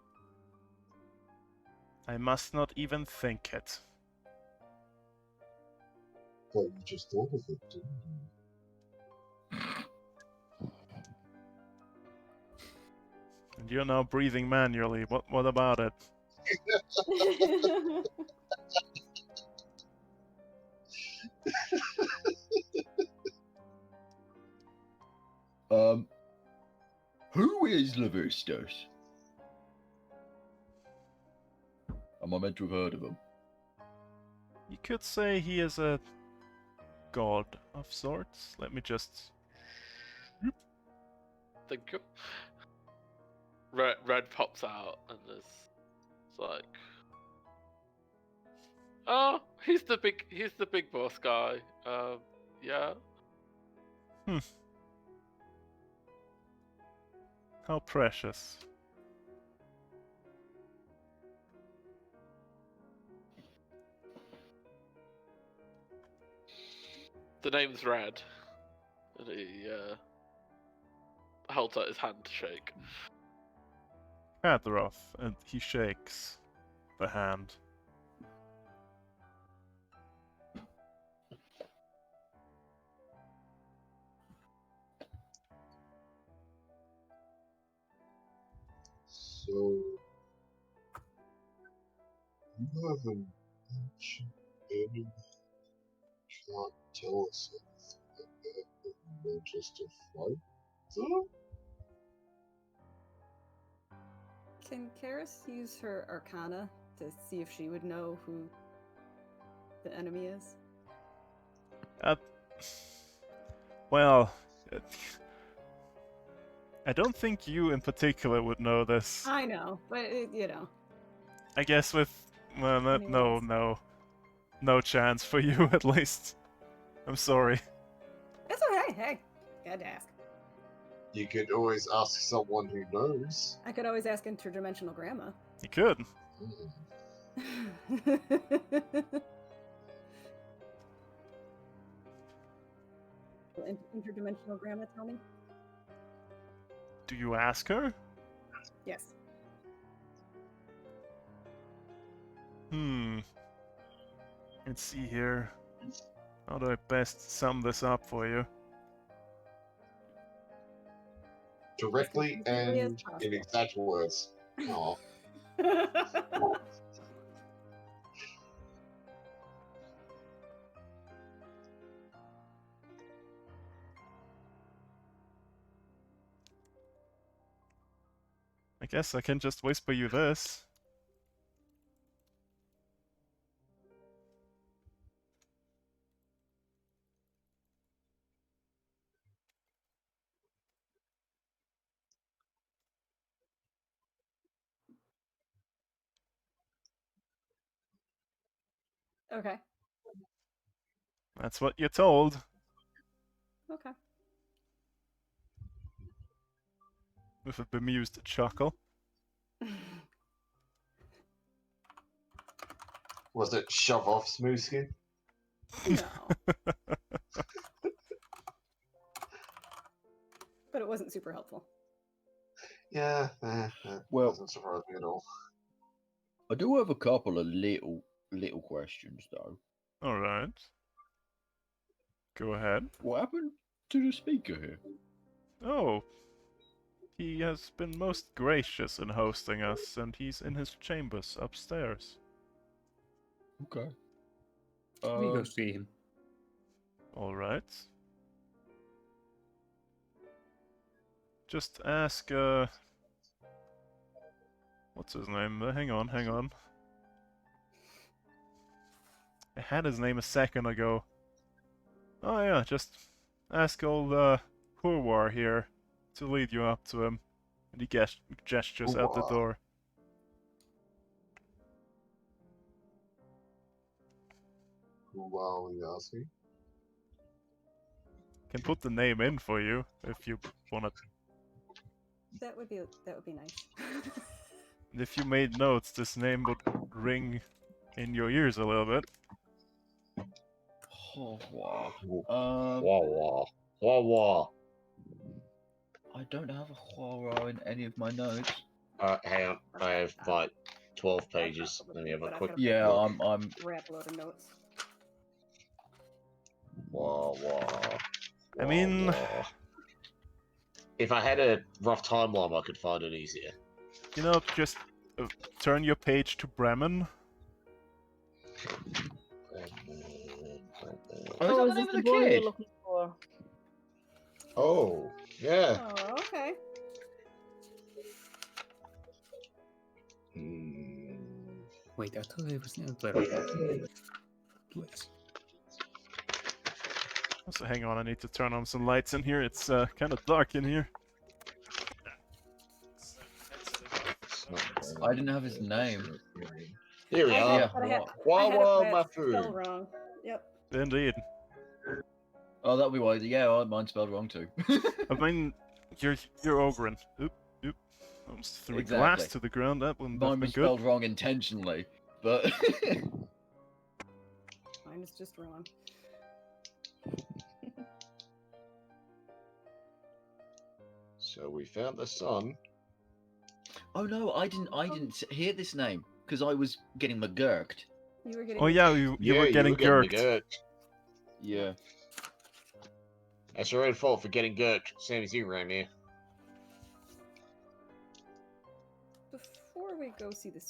I must not even think it. But you just thought of it, didn't you? And you're now breathing manually. What about it? Who is Levistus? Am I meant to have heard of him? You could say he is a god of sorts. Let me just... Think of... Red pops out and it's like, oh, he's the big boss guy. Yeah. How precious. The name's Red. And he holds out his hand to shake. Kadroth, and he shakes the hand. So, you have an ancient enemy. Can't tell us anything about it. You're just a fighter? Can Karis use her Arcana to see if she would know who the enemy is? Well, I don't think you in particular would know this. I know, but you know. I guess with well, no chance for you at least. I'm sorry. That's okay. Hey, had to ask. You could always ask someone who knows. I could always ask interdimensional grandma. You could. Will interdimensional grandma tell me? Do you ask her? Yes. Let's see here. How do I best sum this up for you? Directly As and possible. in exact words. Oh. I guess I can just whisper you this. Okay. That's what you're told. Okay. With a bemused chuckle. Was it shove off smooth skin? No. But it wasn't super helpful. Yeah, that Well- doesn't surprise me at all. I do have a couple of little questions though. Alright. Go ahead. What happened to the speaker here? Oh. He has been most gracious in hosting us, and he's in his chambers upstairs. Okay. We go see him. Alright. Just ask, what's his name? Hang on. I had his name a second ago. Oh yeah, just ask old, Hurwar here to lead you up to him. And he gestures out the Hurwar. door. Who are we asking? Can put the name in for you if you wanna. That would be nice. And if you made notes, this name would ring in your ears a little bit. Oh, wow. Wah wah. Wah wah. I don't have a horror in any of my notes. Hang on. I have like 12 pages. Let me have a But I've quick got a Yeah, look. I'm Wrap load of notes. Wah wah. I mean- wah. If I had a rough timeline, I could find it easier. You know, just turn your page to Bremen. Oh, is that the is name this of the the boy you're kid? looking for? Oh, yeah. Oh, okay. Wait, I thought it was near there. Please. So hang on, I need to turn on some lights in here. It's kind of dark in here. I didn't have his name. Here we are. Yeah. But I had Wah it wah, spelled my food. wrong. Yep. Indeed. Oh, that'd be why. Yeah, mine's spelled wrong too. I mean, you're Ogren. Oop. Almost threw a glass Exactly. to the ground. That wouldn't have Mine been was good. spelled wrong intentionally, but Mine is just wrong. So we found the sun. oh no, I didn't hear this name because I was getting McGurked. You were getting. Oh yeah, you were getting getting gurked. gurked. Yeah. That's your own fault for getting gurked. Same as you, Rime. Before we go see the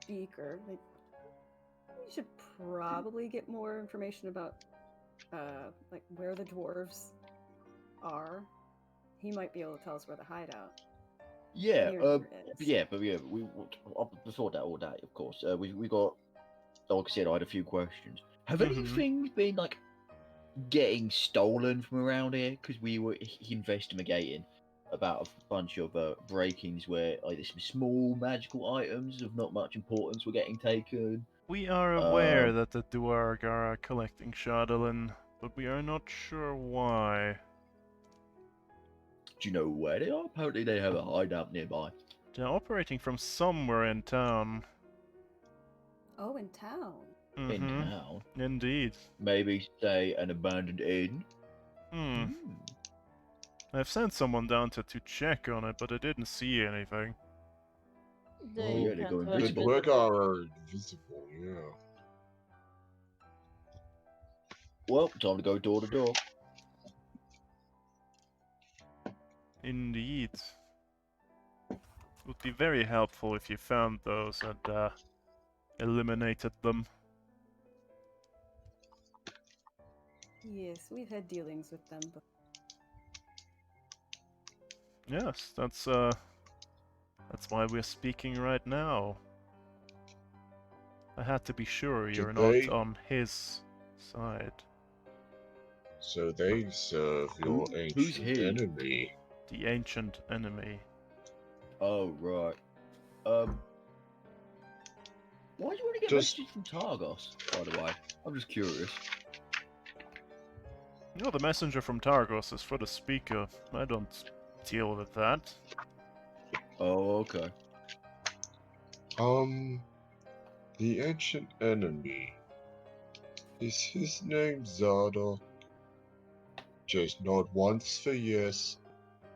speaker, we should probably get more information about, like where the dwarves are. He might be able to tell us where the hideout. Yeah. near is. Yeah, but yeah, before that, all that, of course. We got. Like I said, I had a few questions. Have any Mhm. things been getting stolen from around here? Because we were investigating. about a bunch of breakings where like some small magical items of not much importance were getting taken. We are aware that the Duergar are collecting Shadowlin, but we are not sure why. Do you know where they are? Apparently they have a hideout nearby. They're operating from somewhere in town. Oh, in town. In Mhm. town. Indeed. Maybe, say, an abandoned inn. Hmm. I've sent someone down to check on it, but I didn't see anything. Oh, yeah, they go the invisible. Duergar are invisible, yeah. Well, time to go door to door. Indeed. It would be very helpful if you found those and eliminated them. Yes, we've had dealings with them, but Yes, that's why we're speaking right now. I had to be sure Did you're they? not on his side. So they serve your Who's ancient he? enemy. The ancient enemy. Oh, right. Why do you want to get Just- messages from Targos, by the way? I'm just curious. No, the messenger from Targos is for the speaker. I don't deal with that. Oh, okay. The ancient enemy. Is his name Zarda? Just nod once for yes,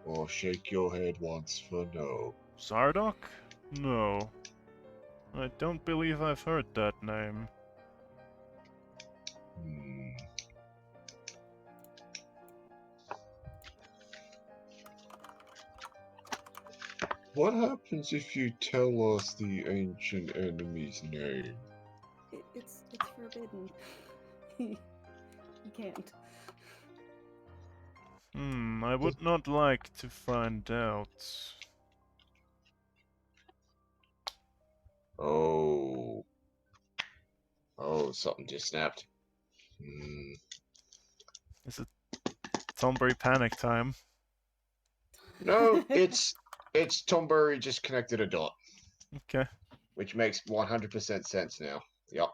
or shake your head once for no. Zardoc? No. I don't believe I've heard that name. What happens if you tell us the ancient enemy's name? it's forbidden. You can't. I would not like to find out. Oh. Oh, something just snapped. Is it Thornbury panic time? No, it's Tombury just connected a dot. Okay. Which makes 100% sense now. Yep.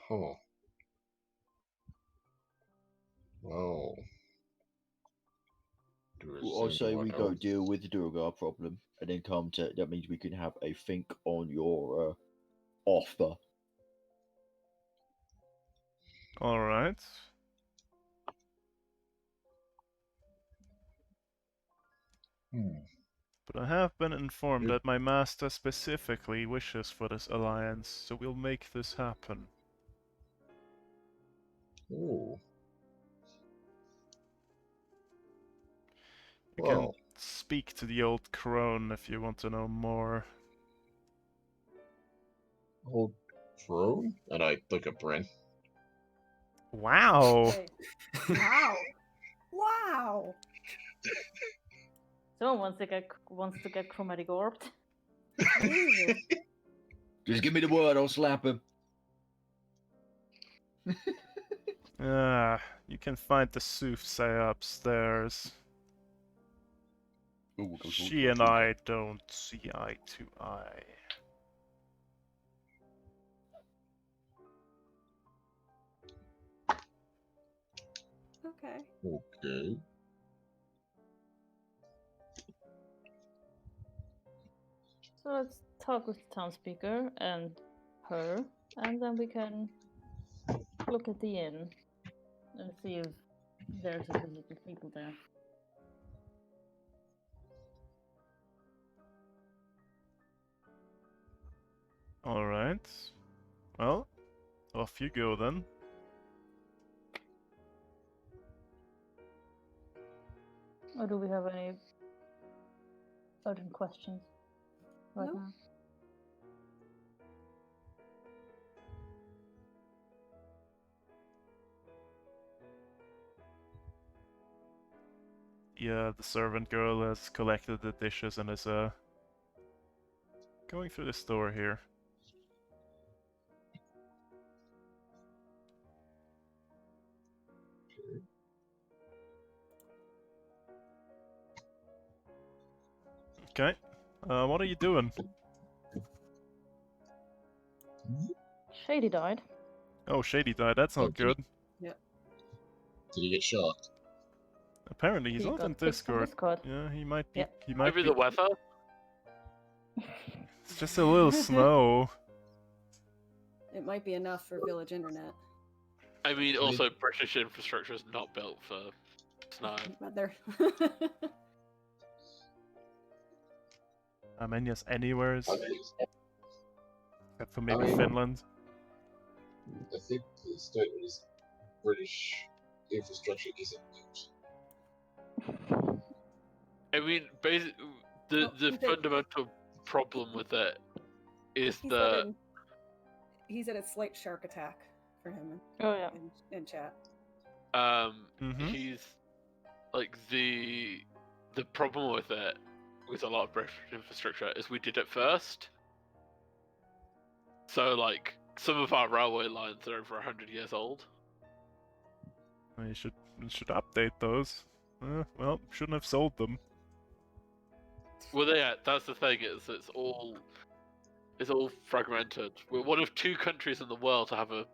Huh. Well. Well, I say we go deal with the Duergar problem, and then come to that means we can have a think on your offer. Alright. But I have been informed that my master specifically wishes for this alliance, so we'll make this happen. Oh. You can speak to the old crone if you want to know more. Old crone? And I look at Bryn. Wow! Hey. Wow! Wow! Someone wants to get chromatic orbed. Jesus. Just give me the word, I'll slap him. You can find the soothsayer upstairs. Ooh, She and I don't see eye to eye. Okay. Okay. So let's talk with the town speaker and her, and then we can look at the inn and see if there's a visit of people there. Alright. Well, off you go then. Or do we have any urgent questions right No. now? Yeah, the servant girl has collected the dishes and is going through the store here. Okay. What are you doing? Shady died. Oh, Shady died. That's Oh, not good. Did he get shot? Apparently, he's He not got in kicked from Discord. Discord. Yeah, he might be. Yeah. He might Maybe be. the weather. It's just a little snow. It might be enough for village internet. I mean, also British infrastructure is not built for snow. Weather. Armenia's anywheres. Except for maybe mean- Finland. I think the statement is British infrastructure isn't built. I mean, the Well, the he did- fundamental problem with it is he, that said he said it's slight shark attack for him Oh yeah. in chat. Mhm. he's like the problem with it with a lot of British infrastructure is we did it first. So like some of our railway lines are over 100 years old. You should update those. Well, shouldn't have sold them. Well, yeah, that's the thing. It's all fragmented. We're one of 2 countries in the world to have a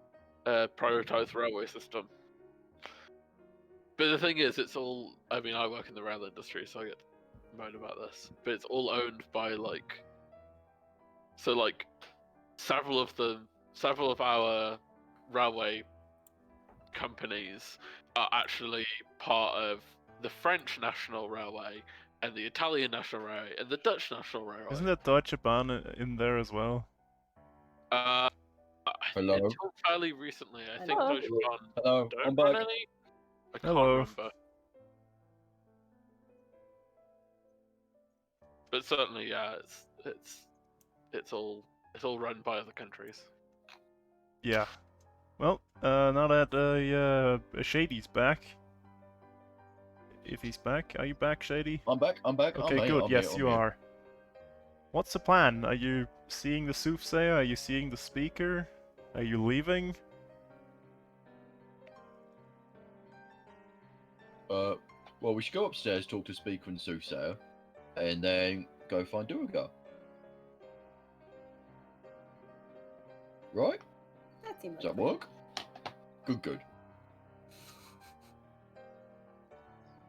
prioritized railway system. But the thing is, it's all. I mean, I work in the rail industry, so I get to moan about this. But it's all owned by like. So like, several of our railway companies are actually part of the French National Railway and the Italian National Railway and the Dutch National Railway. Isn't that Deutsche Bahn in there as well? Hello? Until fairly recently, I think Hello. Deutsche Bahn Hello, don't I'm run back. any. I Hello. can't remember. But certainly, yeah, it's all run by other countries. Yeah. Well, now that Shady's back. If he's back, are you back, Shady? I'm back. Okay, I'm good. here, Yes, I'm you here. are. What's the plan? Are you seeing the soothsayer? Are you seeing the speaker? Are you leaving? Well, we should go upstairs, talk to Speaker and Soothsayer, and then go find Duergar. Right? That seemed Does like that work? Good.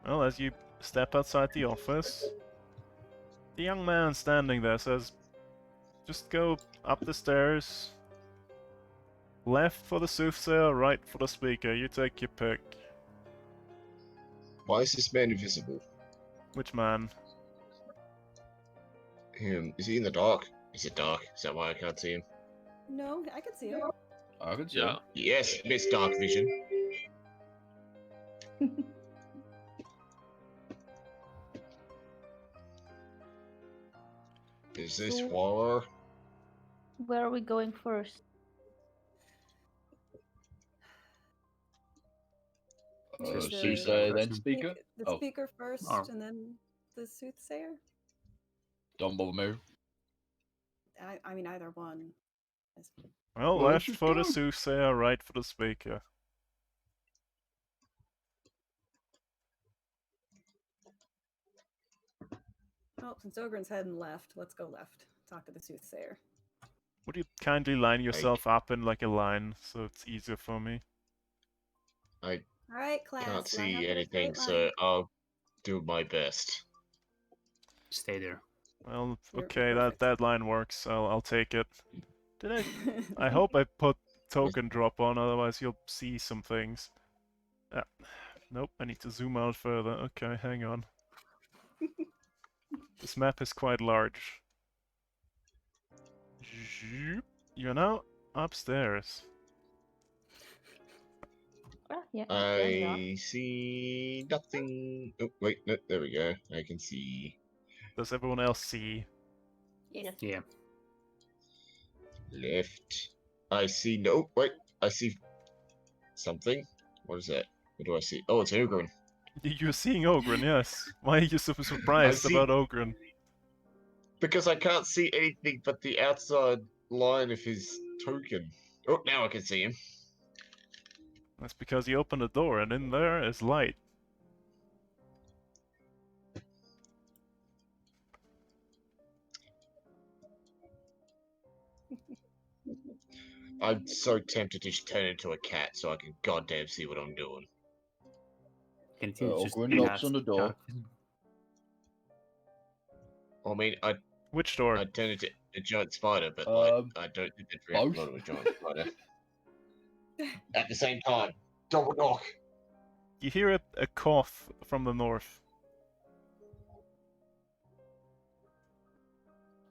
Well, as you step outside the office, the young man standing there says, just go up the stairs. Left for the soothsayer, right for the speaker. You take your pick. Why is this man invisible? Which man? Him. Is he in the dark? Is it dark? Is that why I can't see him? No, I can see him. I can see. Yeah. Yes, Miss Dark Vision. Is this So- horror? Where are we going first? Just Soothsayer, then the- Speaker? The Oh. speaker first, Oh. and then the soothsayer. Don't bother me. I mean, either one. Well, Well, left just for the go. soothsayer, right for the speaker. Well, since Ogren's heading left, let's go left. Talk to the soothsayer. Would you kindly line yourself up in like a line so it's easier for me? I All right, class. can't line up see in a anything, straight so line. I'll do my best. Stay there. Well, You're okay, perfect. that line works. I'll take it. Did I? I hope I put token drop on, otherwise you'll see some things. Nope, I need to zoom out further. Okay, hang on. This map is quite large. Zoop. You're now upstairs. Ah, yeah. there we are. I see nothing. Oh, wait, no, there we go. I can see Does everyone else see? Yes. Yeah. left. I see no. Wait, I see something. What is that? What do I see? Oh, it's Ogren. You're seeing Ogren, yes. Why are you so surprised see- about Ogren? Because I can't see anything but the outside line of his token. Oh, now I can see him. That's because you opened the door and in there is light. I'm so tempted to just turn into a cat so I can goddamn see what I'm doing. Can you just Ogren knocks cast on the door. dark vision? I mean, Which door? I'd turn into a giant spider, but like, Um, I don't think they'd react both. well to a giant spider. At the same time. Double knock. You hear a cough from the north.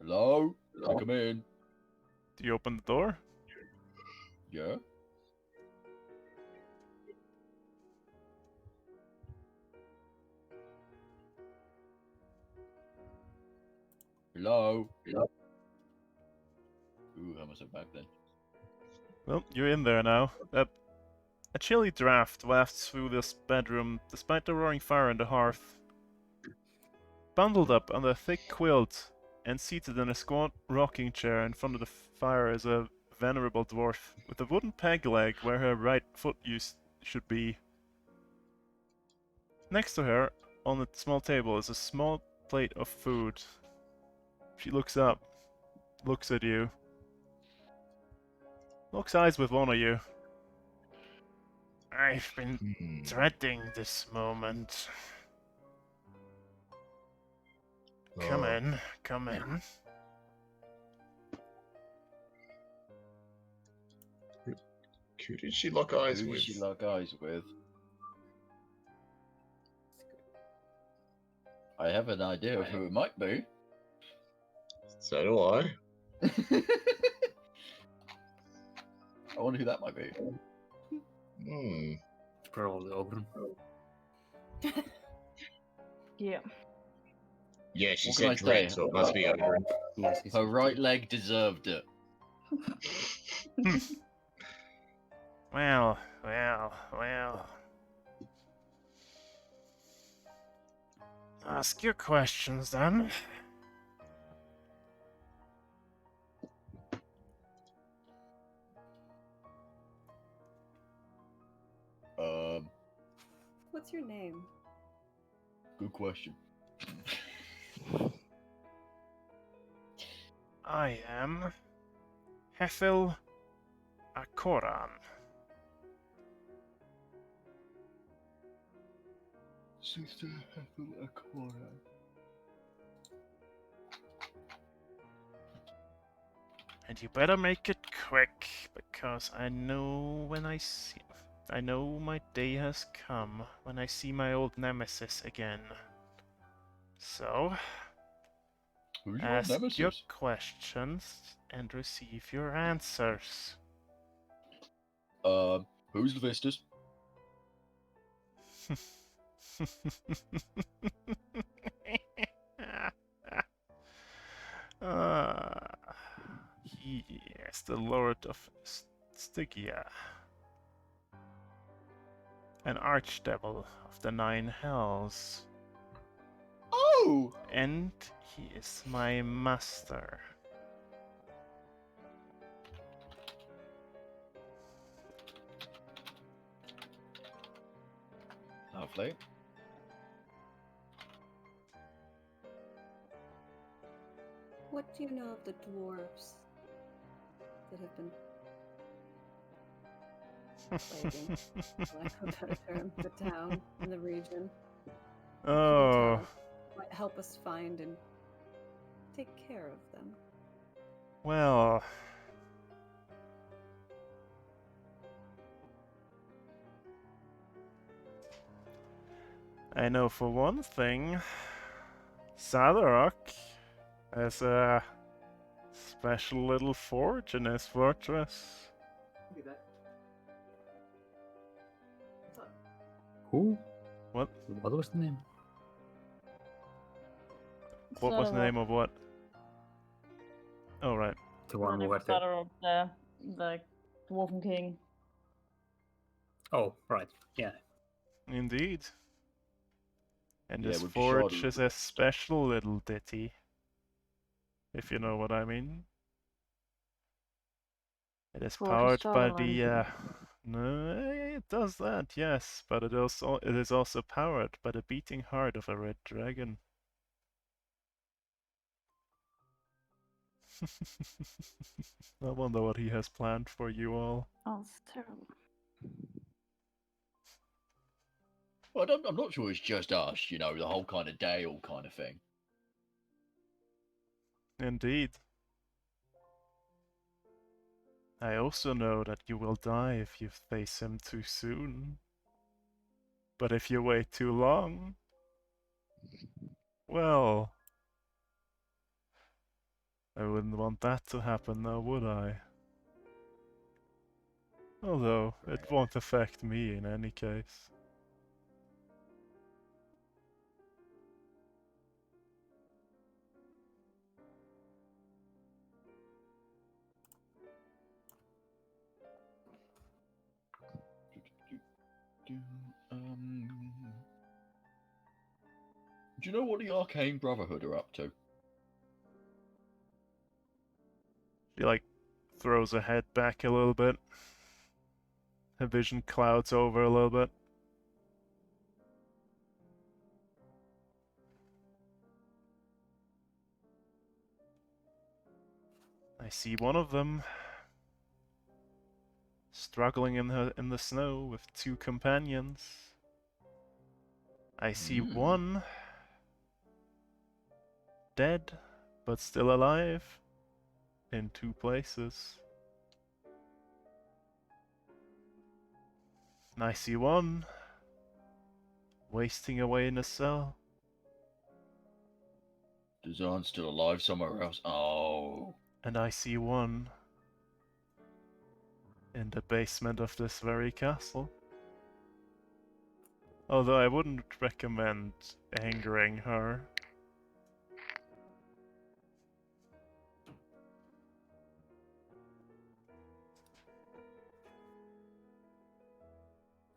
Hello? Come in. Do you open the door? Yeah? Hello? Ooh, how much back then? Well, you're in there now. A chilly draft wafts through this bedroom, despite the roaring fire in the hearth. Bundled up under a thick quilt and seated in a squat rocking chair in front of the fire is a venerable dwarf with a wooden peg leg where her right foot should be. Next to her, on a small table, is a small plate of food. She looks up, looks at you, locks eyes with one of you. I've been dreading this moment. Come in, come in. Who did she lock eyes Who did with? she lock eyes with? I have an idea of who it might be. So do I. I wonder who that might be. Hmm. It's probably Ogren. Yeah. Yeah, she What said can I dread, say? so it must be Ogren. Yes, Her right leg deserved it. Well, well, well. Ask your questions then. What's your name? Good question. I am Hefil Akoran. Sister Hefil Akora. And you better make it quick, because I know my day has come when I see my old nemesis again. So, Who's your ask nemesis? your questions and receive your answers. Who's the Vistas? Yes, the Lord of Stygia. An archdevil of the Nine Hells. Oh! And he is my master. Lovely. What do you know of the dwarves that have been plaguing, for lack of a better term, the town and the region? What can you Oh, tell us? Might help us find and take care of them. well. I know for one thing, Sadorok has a special little forge in his fortress. Who? What? What was the name? What was the name of what? Oh, right. The one who had the... Sadorok, the Dwarven King. Oh, right. Yeah. Indeed. And Yeah, his with forge Shadow. is a special little ditty. If you know what I mean. It is Forge powered by Starland. the no, it does that, yes, but it is also powered by the beating heart of a red dragon. I wonder what he has planned for you all. Oh, it's terrible. Well, I'm not sure it's just us, you know, the whole kind of Dale kind of thing. Indeed. I also know that you will die if you face him too soon. But if you wait too long, well, I wouldn't want that to happen now, would I? Although, it won't affect me in any case. Do you know what the Arcane Brotherhood are up to? She, like, throws her head back a little bit. Her vision clouds over a little bit. I see one of them struggling in the snow with two companions. I see one dead but still alive in two places. And I see one wasting away in a cell. Dazan's still alive somewhere else. Oh. And I see one in the basement of this very castle. Although I wouldn't recommend angering her.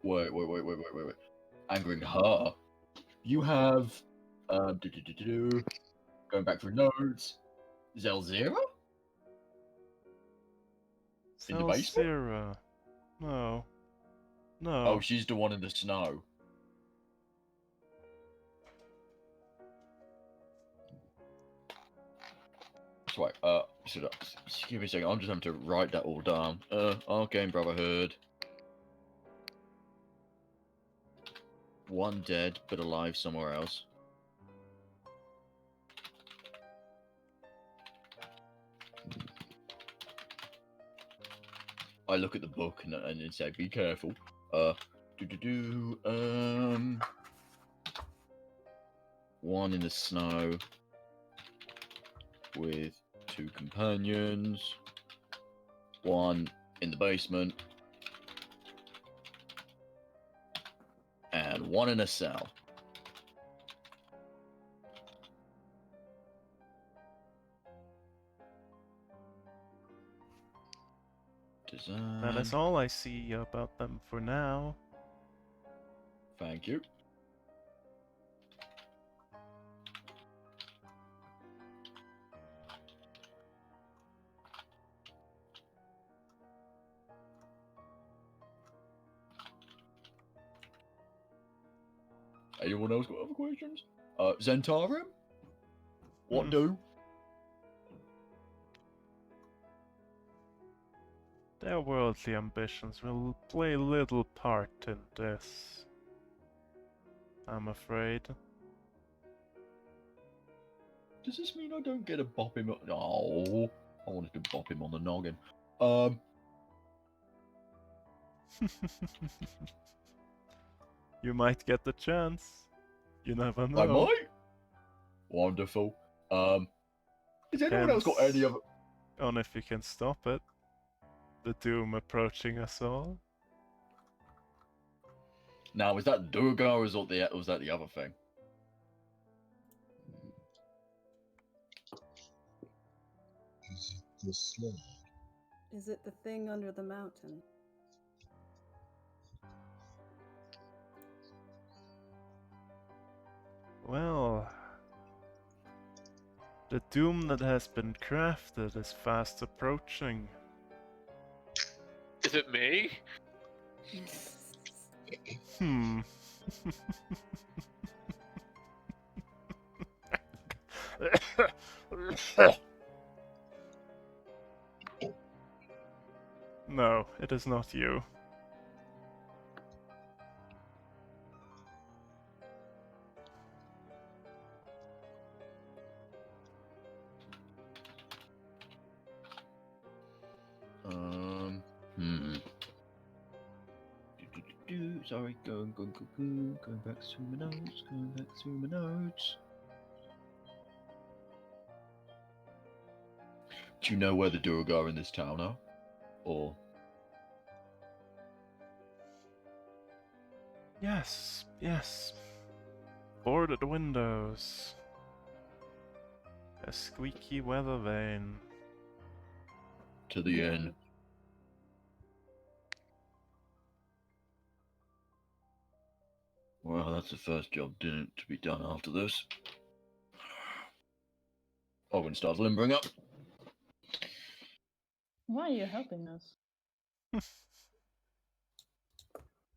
Wait. Angering her? You have, going back through notes, Zelzira? In the basement? Zelzira. No. No. Oh, she's the one in the snow. That's right, just give me a second, I'm just having to write that all down. Arcane Brotherhood. One dead, but alive somewhere else. I look at the book and then say, be careful. One in the snow with two companions. One in the basement. And one in a cell. That is all I see about them for now. Thank you. Anyone else got other questions? Zentarium? What do? Their worldly ambitions will play little part in this, I'm afraid. Does this mean I don't get to bop him? Oh, I wanted to bop him on the noggin. You might get the chance. You never know. I might. Wonderful. Has anyone else got any other? On if you can stop it. The doom approaching us all. Now, is that Duergar or was that the other thing? Is it the sled? Is it the thing under the mountain? Well, the doom that has been crafted is fast approaching. Is it me? No, it is not you. Hmm. Sorry, going back through my notes, going back through my notes. Do you know where the Duergar in this town are? Or Yes, yes. Boarded windows. A squeaky weather vane. to the inn? Well, that's the first job to be done after this. Owen starts limbering up. Why are you helping us?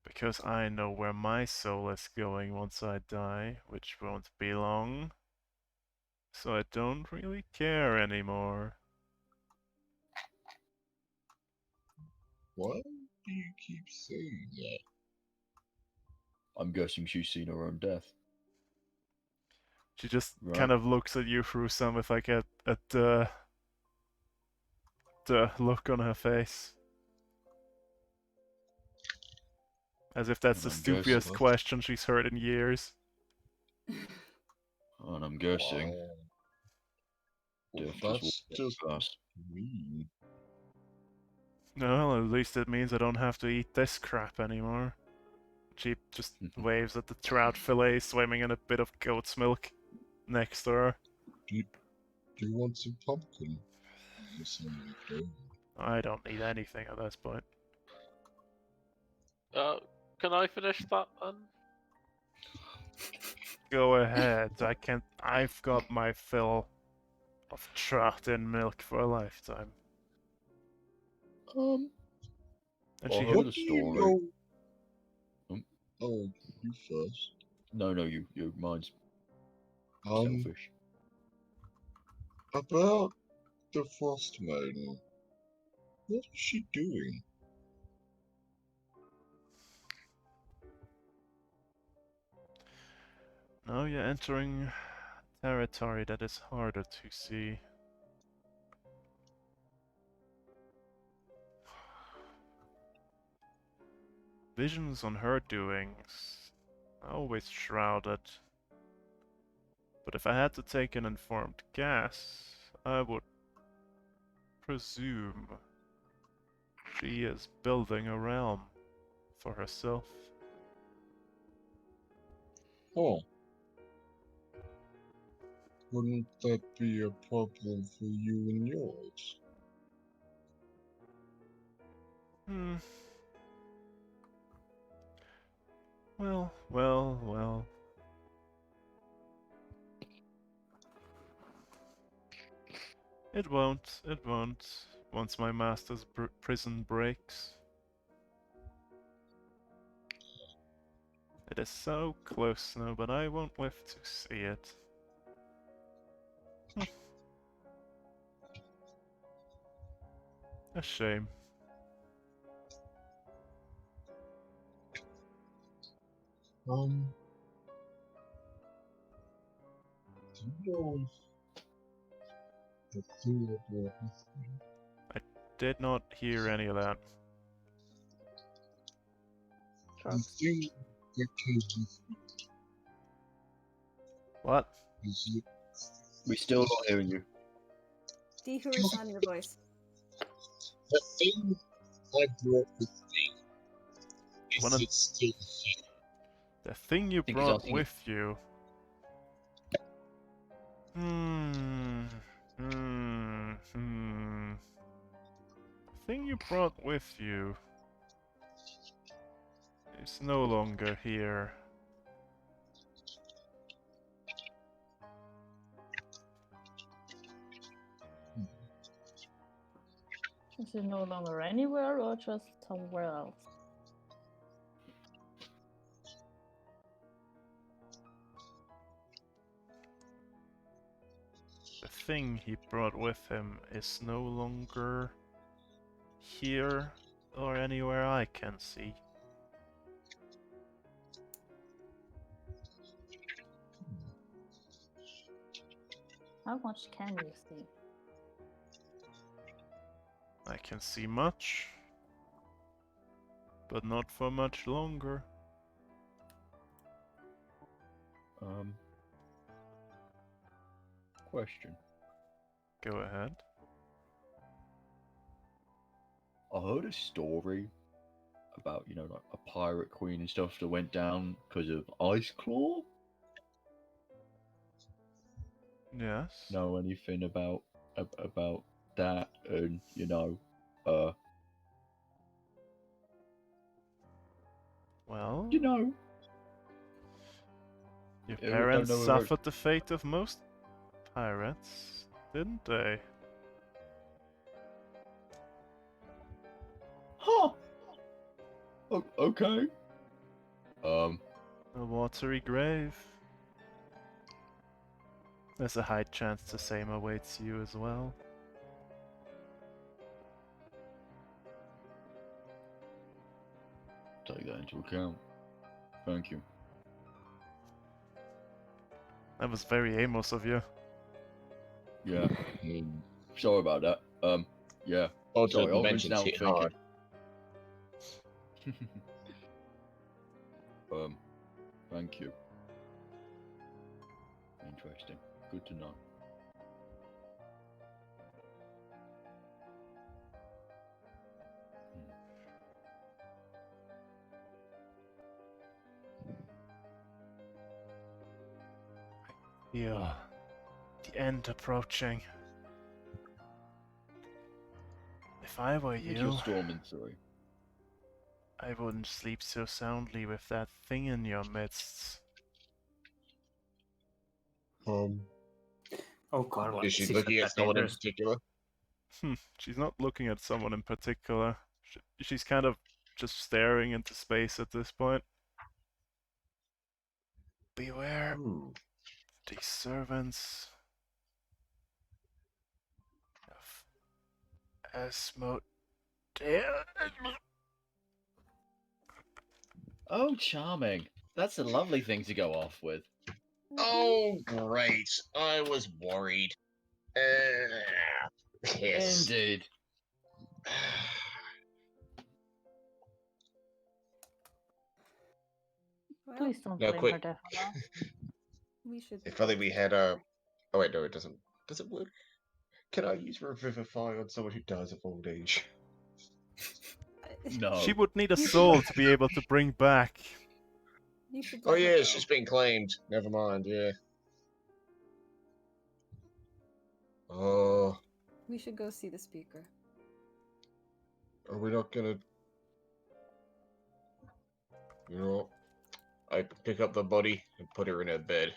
Because I know where my soul is going once I die, which won't be long. So I don't really care anymore. Why do you keep saying that? I'm guessing she's seen her own death. She just Right. kind of looks at you through some with like a the look on her face. As if that's the And I'm guessing- stupidest question she's heard in years. And I'm guessing Wow. Well, death that's just just fast. mean. Well, at least it means I don't have to eat this crap anymore. She just waves at the trout fillet swimming in a bit of goat's milk next to her. Do you want some pumpkin? Or something like that? I don't need anything at this point. Can I finish that then? Go ahead. I've got my fill of trout in milk for a lifetime. Um, And I she heard What a do you story. know? Um, Oh, you first. No, you. Mine's Um, selfish. about the Frostmaiden. What is she doing? Now you're entering territory that is harder to see. Visions on her doings, always shrouded. But if I had to take an informed guess, I would presume she is building a realm for herself. Oh. Wouldn't that be a problem for you and yours? Hmm. Well. It won't. Once my master's prison breaks. It is so close now, but I won't live to see it. A shame. Do you know the thing about history? I did not hear any of that. The thing that came with me What? is it. We still not hearing you. Dehurusan your voice. The thing I brought with me is Wanna- it still here? The thing you think he's brought asking with you. The thing you brought with you is no longer here. Is it no longer anywhere or just somewhere else? The thing he brought with him is no longer here or anywhere I can see. How much can you see? I can see much, but not for much longer. Question. Go ahead. I heard a story about, like a pirate queen and stuff that went down because of Ice Claw. Yes. Know anything about that? And Well, your parents know suffered the fate of most pirates, didn't they? Huh. Okay. A watery grave. There's a high chance the same awaits you as well. Take that into account. Thank you. That was very Amos of you. Yeah. Sorry about that. Yeah. Also, Sorry, the Ogren's now mention's hit thinking. hard. Thank you. Interesting. Good to know. Yeah. The end approaching. If I were What you're you, storming through. I wouldn't sleep so soundly with that thing in your midst. Oh god. Is she 6 looking at attack someone in dangerous. particular? She's not looking at someone in particular. She's kind of just staring into space at this point. Beware these servants of Asmodee. Oh, charming. That's a lovely thing to go off with. Oh, great. I was worried. Yes. Indeed. Well, Please don't No, blame quick. her death on us. we should. If only we had a. Oh wait, no, it doesn't. Does it work? Can I use Revivify on someone who dies of old age? No. She would need a soul to be able to bring back. You should. Oh let her yeah, go. it's just been claimed. Never mind. Yeah. Oh, We should go see the speaker. are we not gonna? You know, I pick up the body and put her in her bed.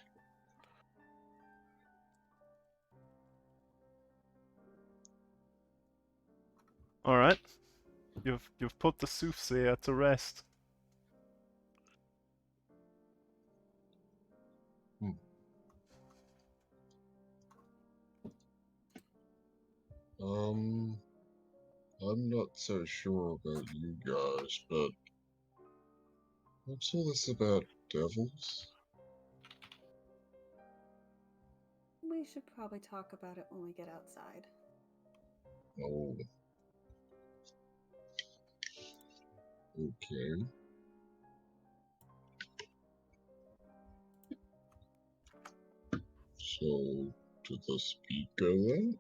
All right, you've put the soothsayer to rest. I'm not so sure about you guys, but what's all this about devils? We should probably talk about it when we get outside. Oh. Okay. So, to the speaker then?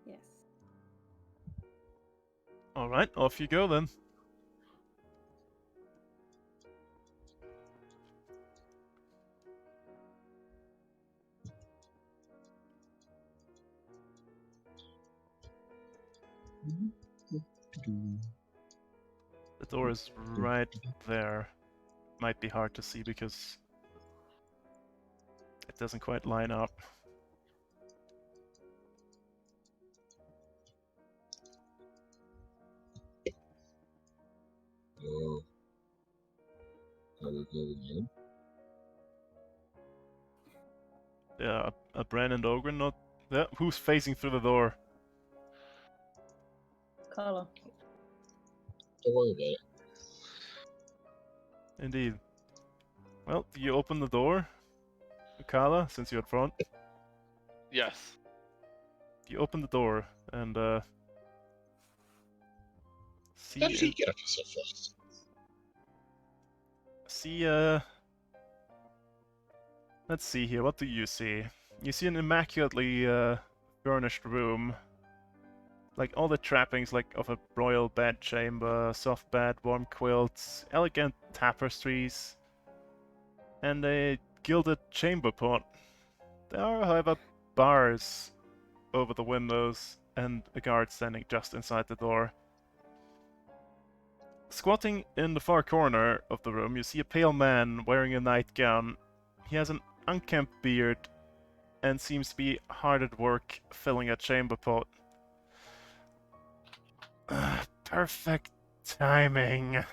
Yes. All right, off you go then. The door is right there. Might be hard to see because it doesn't quite line up. Oh. How we go again? Yeah, a Bren and Ogren not Yeah, who's facing through the door? Carla. Don't worry about it. Indeed. Well, do you open the door, Kala, since you're at front? Yes. You open the door and How see did he get up here so fast? see let's see here. What do you see? You see an immaculately furnished room. Like all the trappings like of a royal bedchamber, soft bed, warm quilts, elegant tapestries, and a gilded chamber pot. There are, however, bars over the windows and a guard standing just inside the door. Squatting in the far corner of the room, you see a pale man wearing a nightgown. He has an unkempt beard and seems to be hard at work filling a chamber pot. Perfect timing.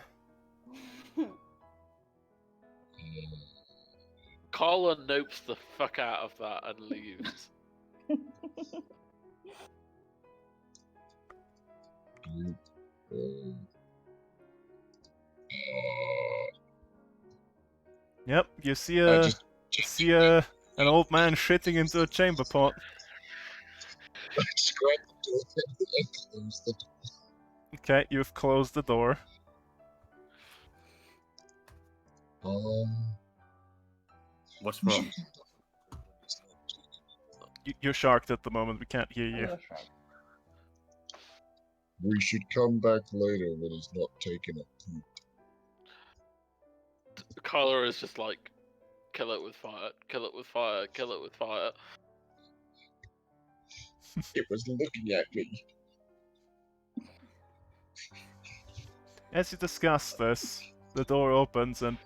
Carla nopes the fuck out of that and leaves. Yep, you see I a just an old man shitting into a chamber pot. just grabbed the door and closed the door. Okay, you've closed the door. What's wrong? You're sharked at the moment. We can't hear you. We should come back later when he's not taking a poop. Carla is just like, kill it with fire, kill it with fire, kill it with fire. It was looking at me. As you discuss this, the door opens and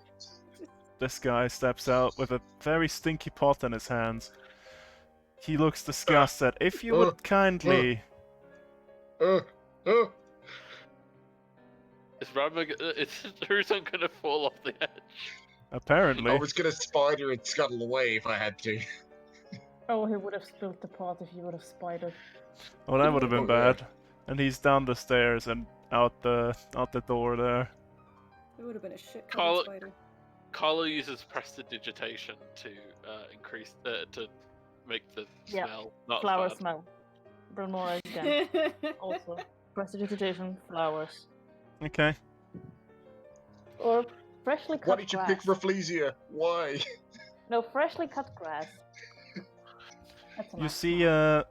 this guy steps out with a very stinky pot in his hands. He looks disgusted. If you would kindly... Is Rime gonna fall off the edge? Apparently. I was gonna spider and scuttle away if I had to. Oh, he would have spilled the pot if you would have spidered. Oh, that would have been Oh, yeah. bad. And he's down the stairs and out the door there. It would have been a shit Carla- spider. Carla uses prestidigitation to increase to make the Yeah, smell not Flower as bad. smell. Brilmora again. Also. Prestidigitation, flowers. Okay. Or freshly cut Why did you grass. pick Rafflesia? Why? No, freshly cut grass. That's a You nice see smell.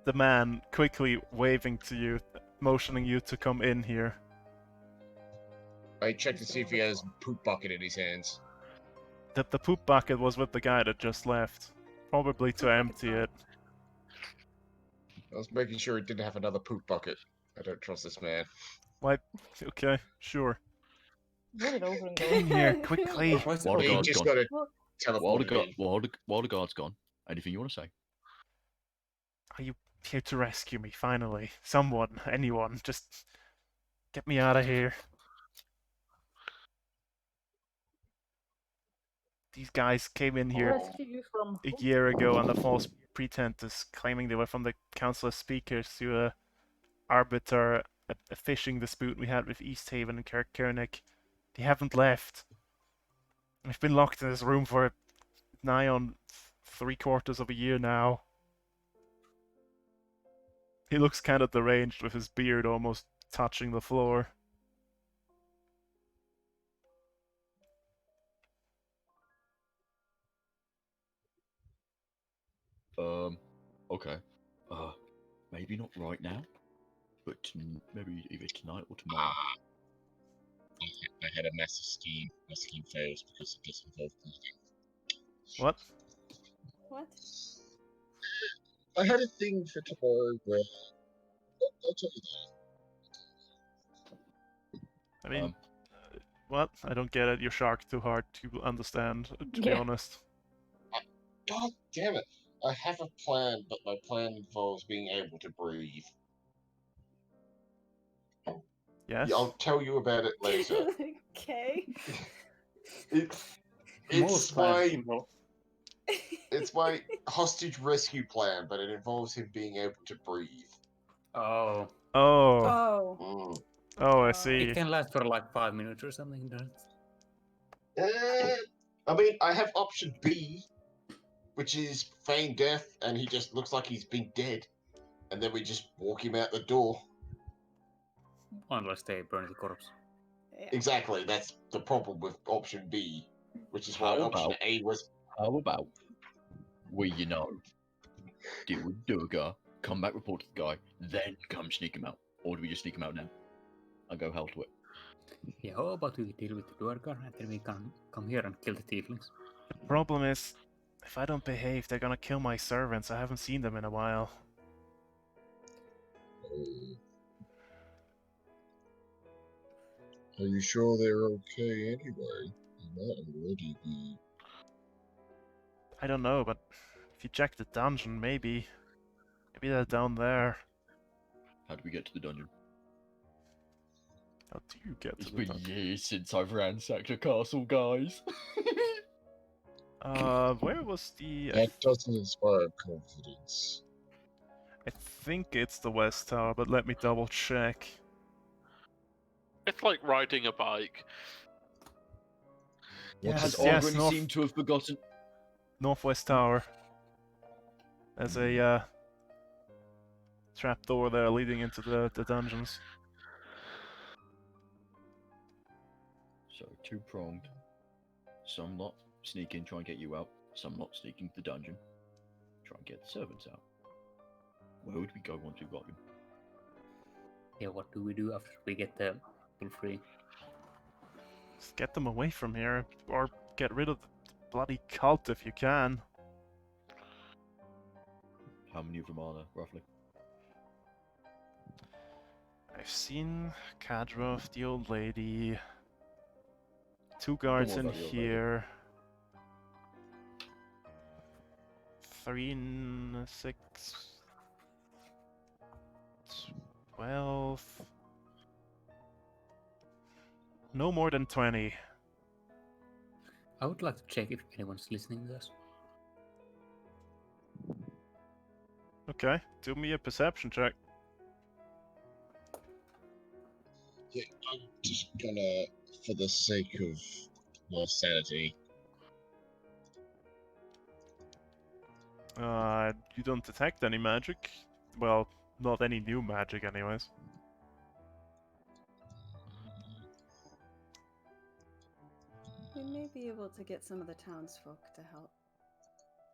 the man quickly waving to you, motioning you to come in here. I check to see if he has poop bucket in his hands. The poop bucket was with the guy that just left. Probably to empty it. I was making sure he didn't have another poop bucket. I don't trust this man. Why? Okay, sure. Roll it over and go. In here, quickly. While the He guard's just gone. got to Well, teleport in. While the guard's gone, anything you want to say? Are you here to rescue me, finally? Someone, anyone, just get me out of here. These guys came in here rescue you from a who? year ago under false pretenses, claiming they were from the Council of Speakers to arbiter a fishing dispute we had with East Haven and Kirkkernick. They haven't left. I've been locked in this room for nigh on 3/4 of a year now. He looks kind of deranged with his beard almost touching the floor. Okay. Maybe not right now, but maybe either tonight or tomorrow. I had a massive scheme. My scheme fails because it doesn't involve bleeding. What? What? I had a thing for tomorrow where I'll tell you that. I mean, what? I don't get it. You're shark too hard to understand, to be Yeah. honest. God damn it! I have a plan, but my plan involves being able to breathe. Yes? Yeah, I'll tell you about it later. Okay. It's Most plans my involve It's my hostage rescue plan, but it involves him being able to breathe. Oh, Oh, Oh. Mm. oh, I it see. can last for like 5 minutes or something. Doesn't it? I mean, I have option B, which is feign death, and he just looks like he's been dead, and then we just walk him out the door. Unless they burn the corpse. Yeah. Exactly, that's the problem with option B, which is why How option about- A was. How about we, deal with Duergar, come back, report to the guy, then come sneak him out? Or do we just sneak him out now? And go hell to it. Yeah, how about we deal with the Duergar and then we can come here and kill the tieflings? The problem is, if I don't behave, they're gonna kill my servants. I haven't seen them in a while. Are you sure they're okay anyway? They might already be. I don't know, but if you check the dungeon, maybe they're down there. How do we get to the dungeon? How do you get It's to the been dungeon? years since I've ransacked a castle, guys. Where was the? That doesn't inspire confidence. I think it's the West Tower, but let me double check. It's like riding a bike. Yes, Has yes, Ogren north, seemed to have forgotten? Northwest Tower. There's a trap door there leading into the dungeons. So, two-pronged. Some lot sneak in, try and get you out. Some lot sneaking to the dungeon, try and get the servants out. Where would we go once we've got him? Yeah, what do we do after we get the people free? Just get them away from here, or get rid of the bloody cult if you can. How many of them are there, roughly? I've seen Kadrov, the old lady, 2 guards Don't in worry about the old lady. here, 3 and 6, 12. No more than 20. I would like to check if anyone's listening to us. Okay, do me a perception check. Yeah, I'm just gonna, for the sake of my sanity, You don't detect any magic. Well, not any new magic anyways. We may be able to get some of the townsfolk to help.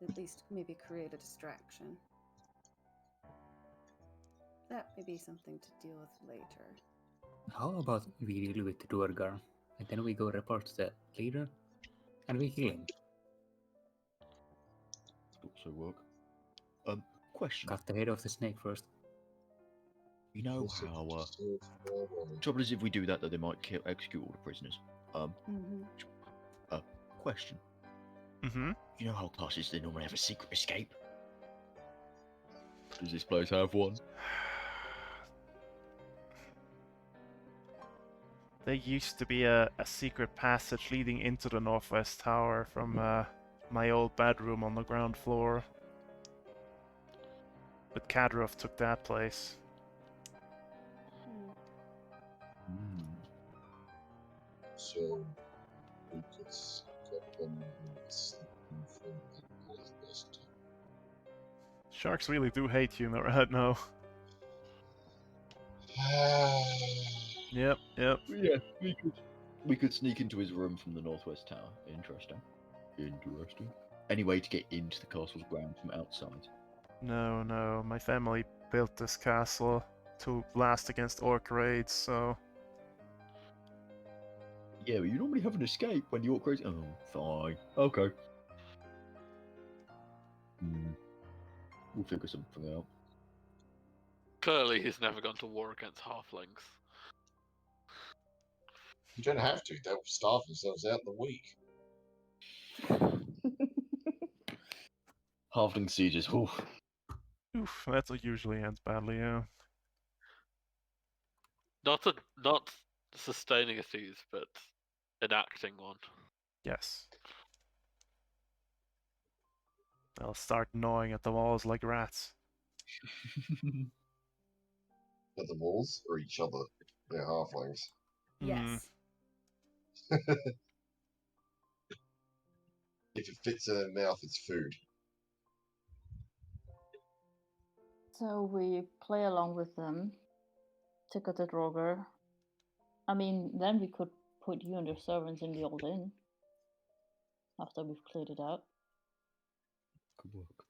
At least maybe create a distraction. That may be something to deal with later. How about we deal with the Duergar, and then we go report to the leader, and we kill him. Could also work. Question. Cut the head off the snake first. You know also how, just so far away. trouble is if we do that, though, they might execute all the prisoners. Mm-hmm. Question. Mm-hmm. You know how classes, they normally have a secret escape? Does this place have one? There used to be a secret passage leading into the Northwest Tower from my old bedroom on the ground floor. But Kadrov took that place. So we could get them sleeping from the northwest. Sharks really do hate you right now. Yep, yep. Yeah, we could sneak into his room from the northwest tower. Interesting. Any way to get into the castle's ground from outside? No, my family built this castle to last against orc raids, so... Yeah, but you normally have an escape when you're crazy. Oh, fine. Okay. We'll figure something out. Clearly, he's never gone to war against halflings. You don't have to. They'll starve themselves out in the week. Halfling sieges. Oof. Oof, that usually ends badly, yeah. Not sustaining a siege, but enacting one. Yes. They'll start gnawing at the walls like rats. At the walls or each other? They're halflings. Yes. If it fits in their mouth, it's food. So we play along with them, take out the Duergar. I mean, then we could put you and your servants in the old inn after we've cleared it out. Good work.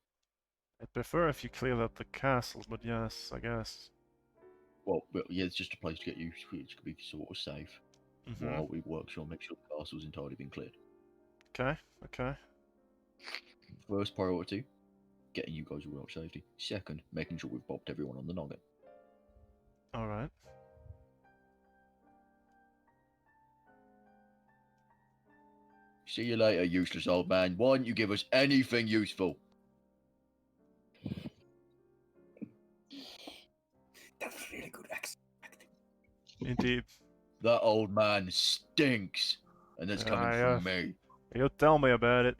I'd prefer if you cleared out the castle, but yes, I guess. Well, yeah, it's just a place to get used to, which could be sort of safe while we work on make sure the castle's entirely been cleared. Okay, okay. First priority, getting you guys all out safety. Second, making sure we've bopped everyone on the noggin. Alright. See you later, useless old man. Why don't you give us anything useful? That's really good acting. Indeed. That old man stinks, and that's coming from me. You tell me about it.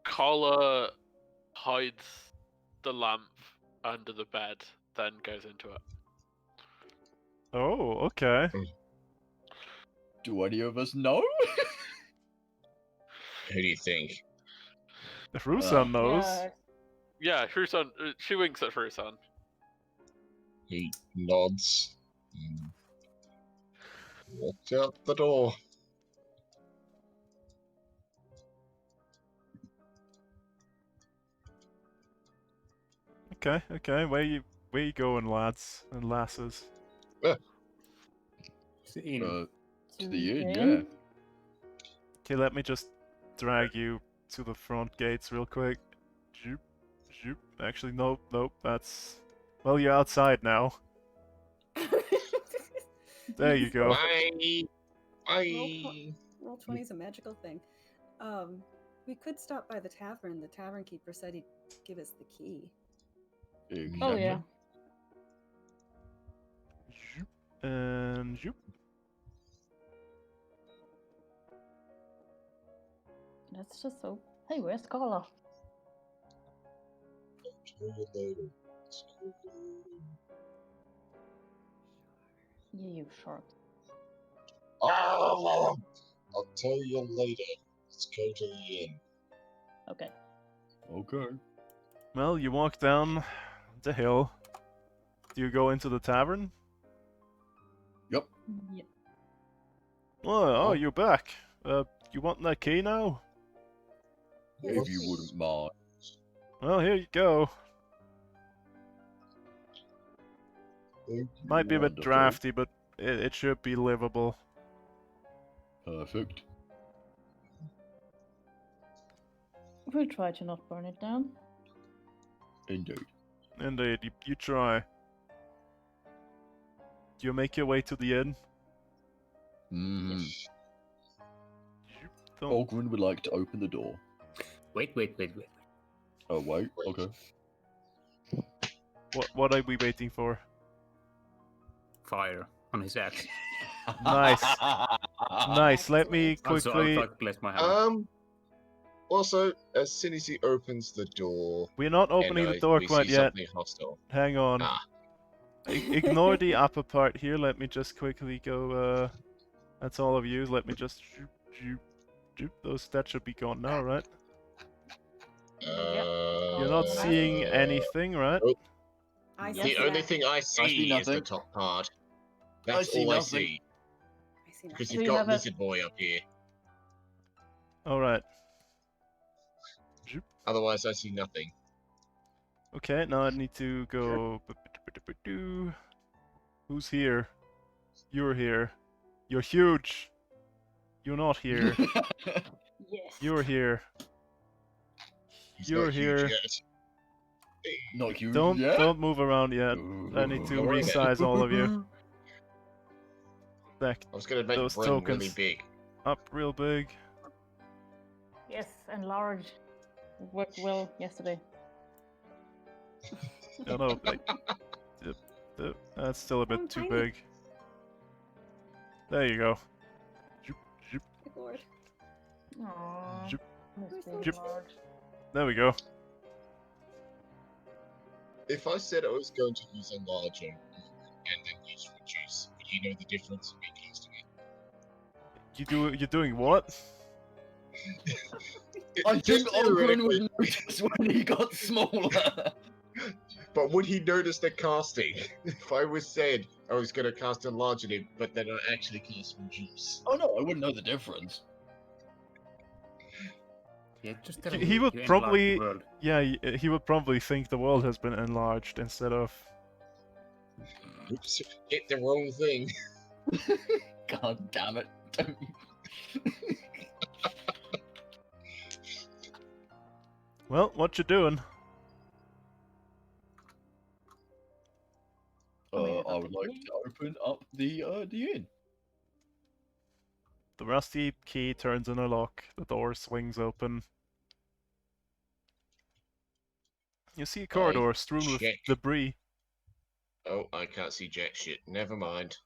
Carla hides the lamp under the bed, then goes into it. Oh, okay. Do any of us know? Who do you think? If Rusan knows. Yeah, Frusan. She winks at Frusan. He nods and walks out the door. Okay, okay. Where you going, lads and lasses? It's the inn. To the inn, yeah. Okay, let me just drag you to the front gates real quick. Zoop, zoop. Actually, nope, nope. That's... Well, you're outside now. There you go. Bye. Bye. Roll 20 is a magical thing. We could stop by the tavern. The tavern keeper said he'd give us the key. Exactly. Oh yeah. Zoop, and zoop. Let's just so. Hey, where's Carla? Yeah, you shark. Oh, I'll tell you later. Let's go to the inn. Okay. Okay. Well, you walk down the hill. Do you go into the tavern? Yep. Yep. Oh, you're back. You want that key now? If you wouldn't mind. Well, here you go. Might be a bit Wonderful. drafty, but it should be livable. Perfect. We'll try to not burn it down. Indeed. Indeed, you try. Do you make your way to the inn? Mm-hmm. Don't- Ogren would like to open the door. Wait. Oh, wait. Okay. What are we waiting for? Fire on his axe. Nice. Nice. Let me Also, I'll quickly... try to place my hammer. Also, as soon as he opens the door, We're not opening the door we quite see yet. something hostile. Hang on. Ah. Ignore the upper part here. Let me just quickly go, that's all of you. Let me just... Zoop, zoop, zoop. That should be gone now, right? You're not seeing anything, right? I The see only that. thing I see is the nothing. top part. I That's see all I nothing. see. I see Because nothing. you've Do you got have a- Lizard Boy up here. Alright. Otherwise, I see nothing. Okay, now I need to go... Who's here? You're here. You're huge! You're not here. Yes. You're here. he's You're not huge here. yet. Not huge Don't yet? move around yet. I need to Alright. resize all of you. Stack I was going to make those Bren tokens really big. up real big. Yes, and large. It worked well yesterday. No, like... That's still a bit I'm too tiny. big. There you go. Zoop, zoop, Good lord. Aww. zoop. Must be Yep. large. There we go. If I said I was going to use enlarge and then use reduce, would you know the difference in me casting it? You're doing what? I Just think Ogren theoretically, would notice when he got smaller. but would he notice the casting? If I was said I was going to cast enlarge on him, but then I actually cast reduce. Oh no, I wouldn't know the difference. Yeah, just tell He him would you enlarge probably, the world. yeah, he would probably think the world has been enlarged instead of. Oops, hit the wrong thing. God damn it. Well, what you doing? I would like to open up the inn. The rusty key turns in a lock. The door swings open. You see a corridor strewn with check. debris. Oh, I can't see jack shit. Never mind.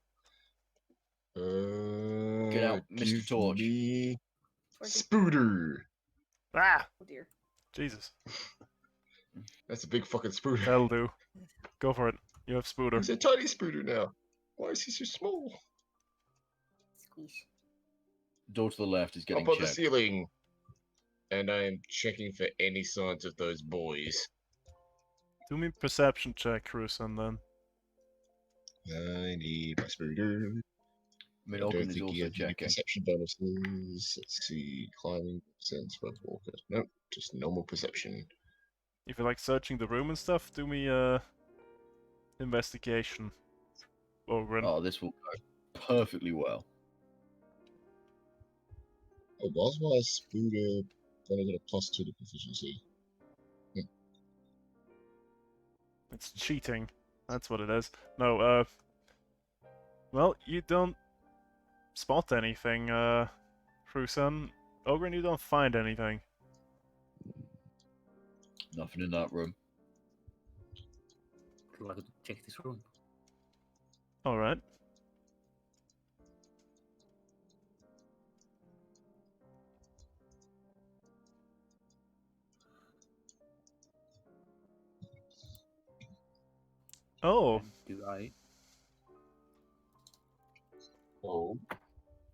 Get out, Mr. Give Torch. me Torchy. Spooter. Ah! Oh dear. Jesus. That's a big fucking spooter. That'll do. Go for it. You have Spooter. He's a tiny spooter now. Why is he so small? Squeeze. Door to the left is getting Up on the checked. ceiling. And I am checking for any signs of those boys. Do me perception check, Cruz, and then. I need my spooter. I mean, I Ogren don't is think he also has any checking. perception bonuses. Let's see. Climbing, sense, web walkers. Nope, just normal perception. If you like searching the room and stuff, do me investigation. Ogren. Oh, this will go perfectly well. Oh, was my spooter gonna get a +2 to proficiency? It's cheating. That's what it is. No, well, you don't spot anything, Frusan. Ogren, you don't find anything. Nothing in that room. Would you like to check this room? Alright. Oh, And do I? Oh,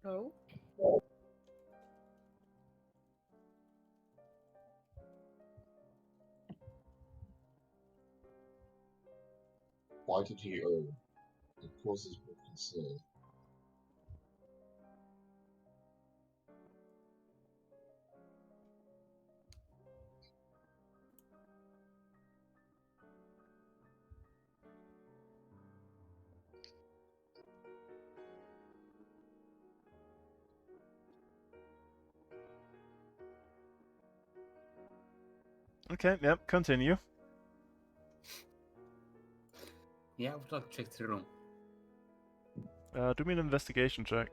Oh. why did he own? It causes me concern. okay, yep, continue. Yeah, I would like to check the room. Do me an investigation check.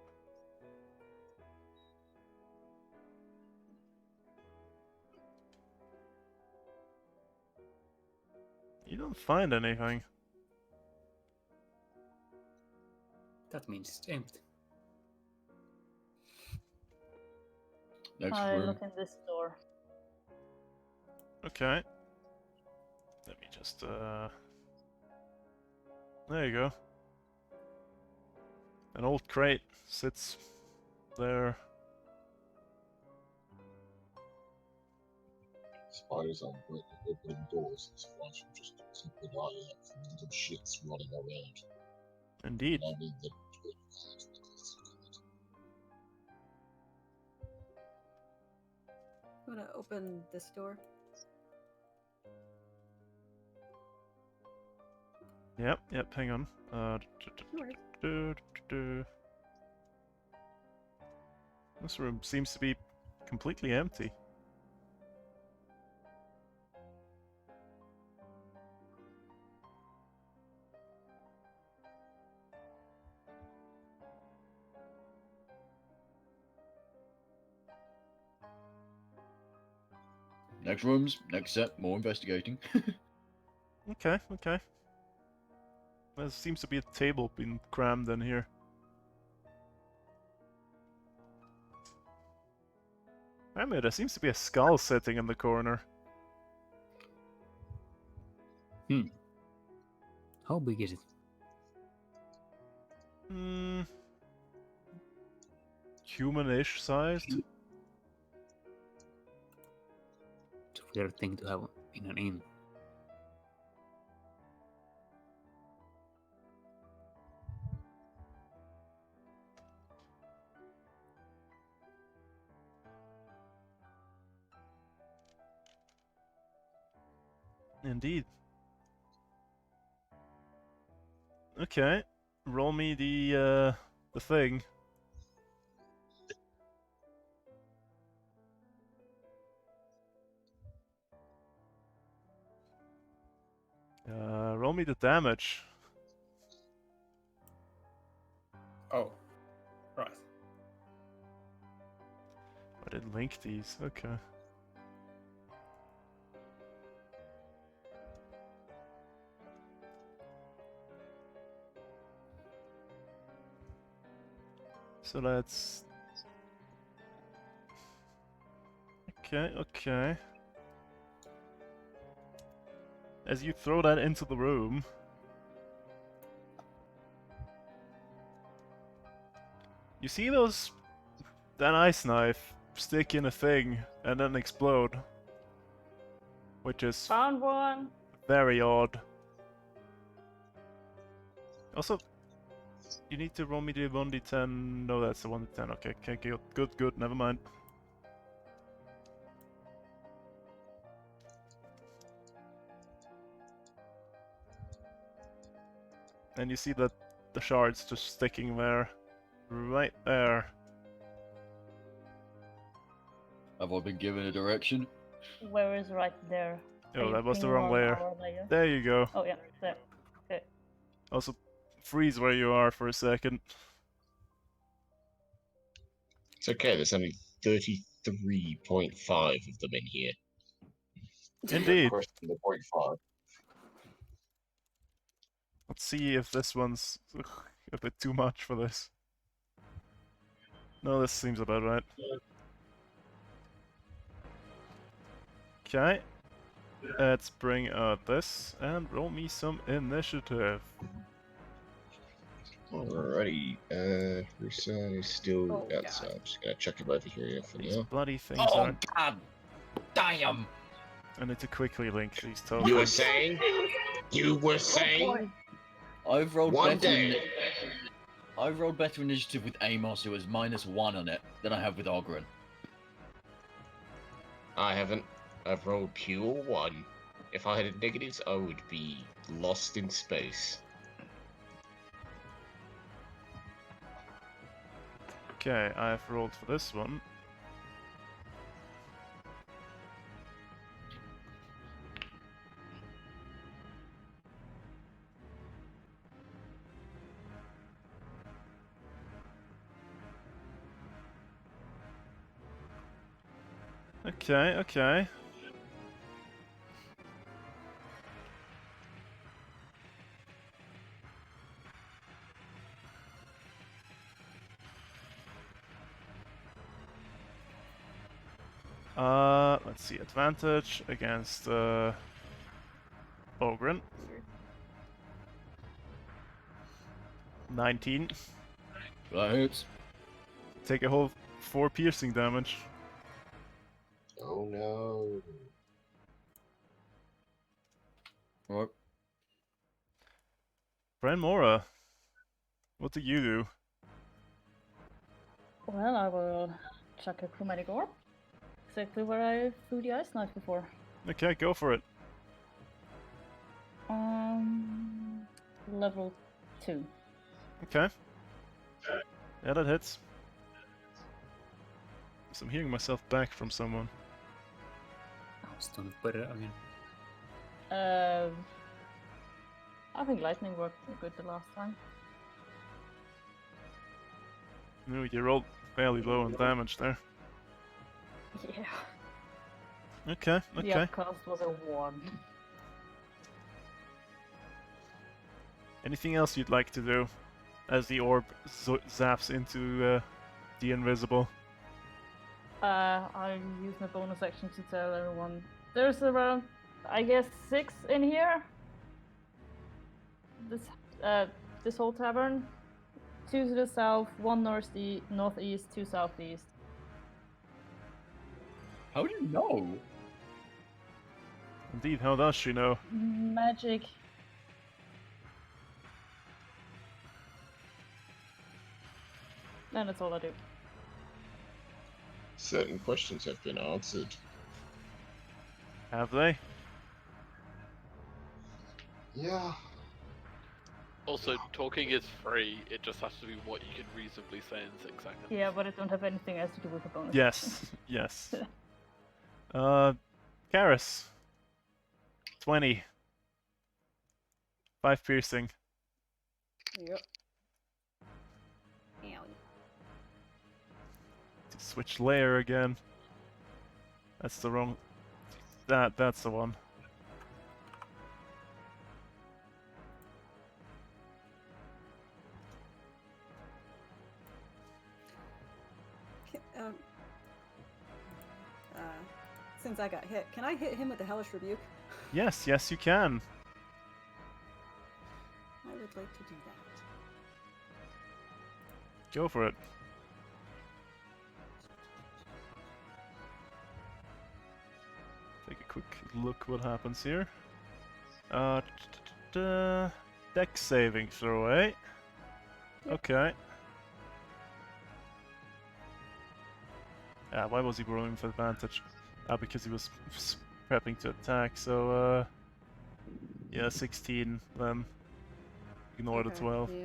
You don't find anything. That means it's empty. Next I room. look in this door. Okay. Let me just, there you go. An old crate sits there. Spiders aren't great at opening doors. It's fine to just keep an eye out for little shits running around. Indeed. I mean, the I'm gonna open this door. Yep, hang on. No worries. This room seems to be completely empty. Next rooms. Next set. More investigating. Okay. There seems to be a table being crammed in here. Rime, there seems to be a skull sitting in the corner. How big is it? Hmm. Human-ish sized? It's a weird thing to have in an inn. Indeed. Okay. Roll me the thing. Roll me the damage. Oh, right. I didn't link these. Okay. So that's... Okay, okay. As you throw that into the room, you see that ice knife stick in a thing and then explode, which is Found one. very odd. Also, you need to roll me the 1d10. No, that's the 1d10. Okay, okay, good, never mind. And you see that the shards just sticking there. Right there. Have I been given a direction? Where is right there? Are Oh, you that was the pinging wrong on layer. our layer? There you go. Oh yeah, there. Okay. Also, freeze where you are for a second. It's okay, there's only 33.5 of them in here. Indeed. Question the 0.5. Let's see if this one's a bit too much for this. No, this seems about right. Okay. Let's bring out this and roll me some initiative. Alrighty, Rusa is still Oh, outside. God. I'm just gonna chuck him over here for These now. bloody things Oh are... god damn! I need to quickly link these You were tokens. saying? You were saying? I've rolled One better. day. I've rolled better initiative with Amos, who has -1 on it, than I have with Ogren. I haven't. I've rolled pure 1. If I had negatives, I would be lost in space. Okay, I've rolled for this one. Okay, okay. Let's see, advantage against Ogren. 19. That hits. Take a whole 4 piercing damage. Oh no. Right. Mora, what do you do? Well, I will chuck a chromatic orb. Exactly where I threw the ice knife before. Okay, go for it. Level 2. Okay. Yeah, that hits. So I'm hearing myself back from someone. Stun better again. I think lightning worked good the last time. No, you rolled fairly low on damage there. Yeah. Okay, The okay. upcast was a 1. Anything else you'd like to do as the orb zaps into the invisible? I'll use my bonus action to tell everyone. There's around, I guess, 6 in here. This whole tavern. 2 to the south, 1 northeast, 2 southeast. How do you know? Indeed, how does she know? Magic. And that's all I do. Certain questions have been answered. Have they? Yeah. Also, talking is free. It just has to be what you can reasonably say in 6 seconds. Yeah, but it don't have anything else to do with the bonus. Yes, yes. Karis. 20. 5 piercing. Yep. Ow. Switch layer again. That's the wrong... That's the one. Um, since I got hit, can I hit him with the Hellish Rebuke? Yes, yes you can. I would like to do that. Go for it. Take a quick look what happens here. Dex saving throw, eh? Okay. Why was he rolling with advantage? Because he was prepping to attack, so yeah, 16 then. Ignore the Okay, 12. yeah.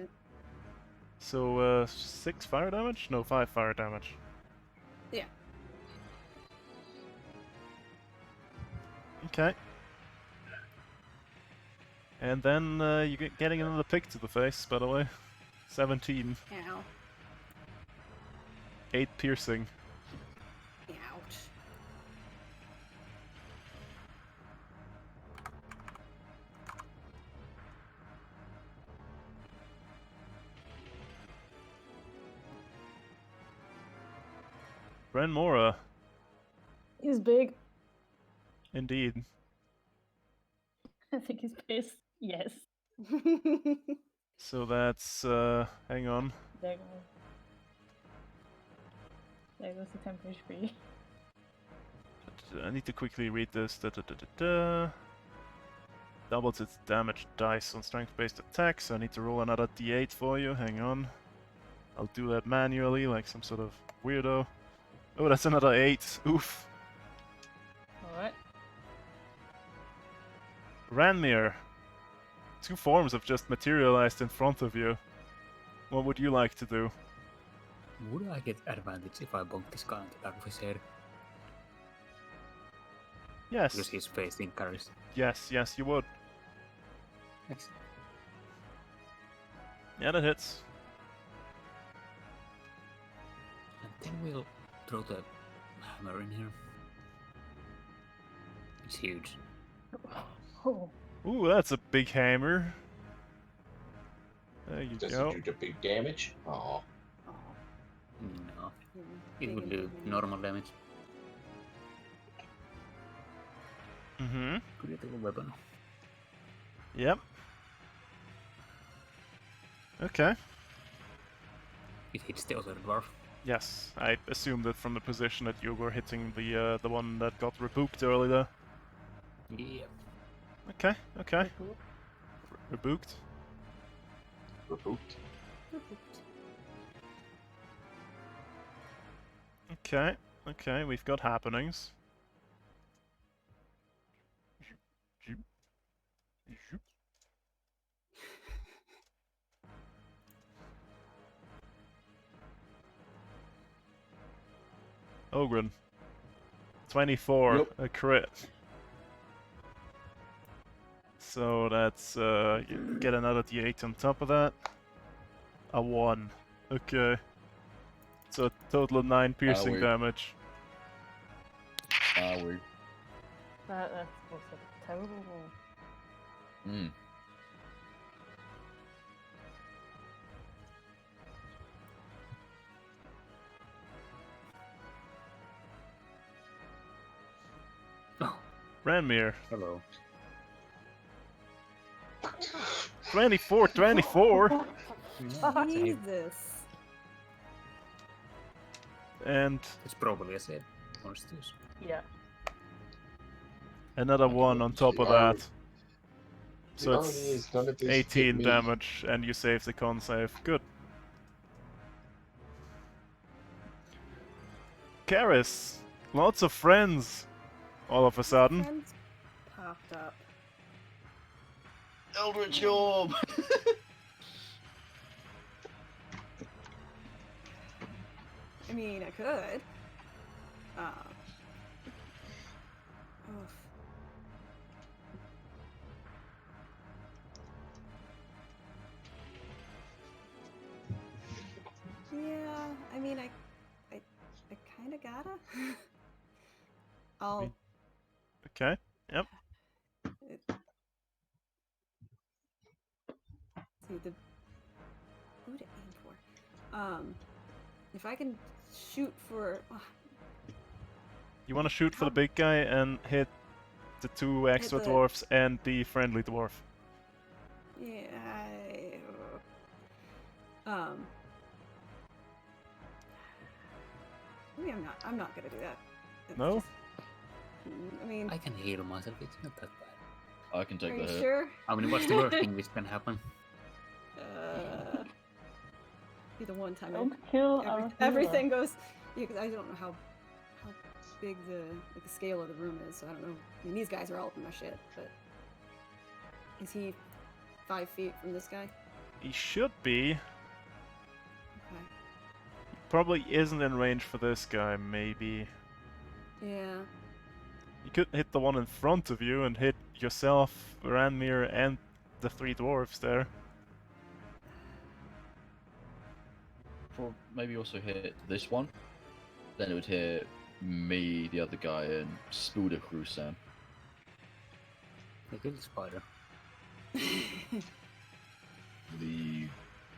So 6 fire damage? No, 5 fire damage. Yeah. Okay. And then you get getting another pick to the face, by the way. 17. Ow. 8 piercing. Ouch. Bren Mora. He's big. Indeed. I think he's pissed. Yes. So that's, hang on. There goes. There goes the 10 HP. I need to quickly read this. Doubles its damage dice on strength-based attacks, so I need to roll another d8 for you. Hang on. I'll do that manually, like some sort of weirdo. Oh, that's another 8. Oof. Alright. Ranmir. 2 forms have just materialized in front of you. What would you like to do? Would I get advantage if I bonk this guy on the back of his head? Yes. Because he's facing Karis. Yes, yes, you would. Excellent. Yeah, that hits. And then we'll throw the hammer in here. It's huge. Oh. Ooh, that's a big hammer. There you Does go. it do the big damage? Oh, No, Mm, it big would and do heavy. normal damage. Mm-hmm. Critical weapon. Yep. Okay. It hits the other dwarf. Yes, I assumed that from the position that you were hitting the one that got rebooked earlier. Yeah. Okay, okay. Rebooked. Reboot. Okay, okay, we've got happenings. Ogren. 24, Yep. a crit. So that's, you get another d8 on top of that. A 1. Okay. So a total of 9 piercing we- damage. Are we? That was a terrible roll. Hmm. Ranmir. Hello. 24, 24. Yeah, it's a hit. Jesus. And It's probably a set. Monsters. Yeah. another I can one on already top see of it. that. The So irony it's is none of this hit 18 me. damage, and you save the con save. Good. Karis, lots of friends. All of a sudden. Friends popped up. Eldritch Orb! I mean, I could. Oof. Yeah, I mean, I kind of gotta. I'll. Okay. Yep. It, see the. Who to aim for? If I can shoot for. You want to shoot for the big guy and hit the two extra the- dwarfs and the friendly dwarf. Yeah. Maybe I'm not gonna do that. That's No? just- I mean, I can heal myself. It's not that bad. I can are take the you hit. sure? I mean, what's the worst thing which can happen? Be the one time Don't kill our healer. everything goes. Yeah, 'cause I don't know how big the scale of the room is, so I don't know. I mean, these guys are all up in my shit, but is he 5 feet from this guy? He should be. Okay. Probably isn't in range for this guy, maybe. Yeah. You could hit the one in front of you and hit yourself, Ranmir, and the three dwarves there. Or maybe also hit this one. Then it would hit me, the other guy, and Spooder Crusan. They kill the spider. The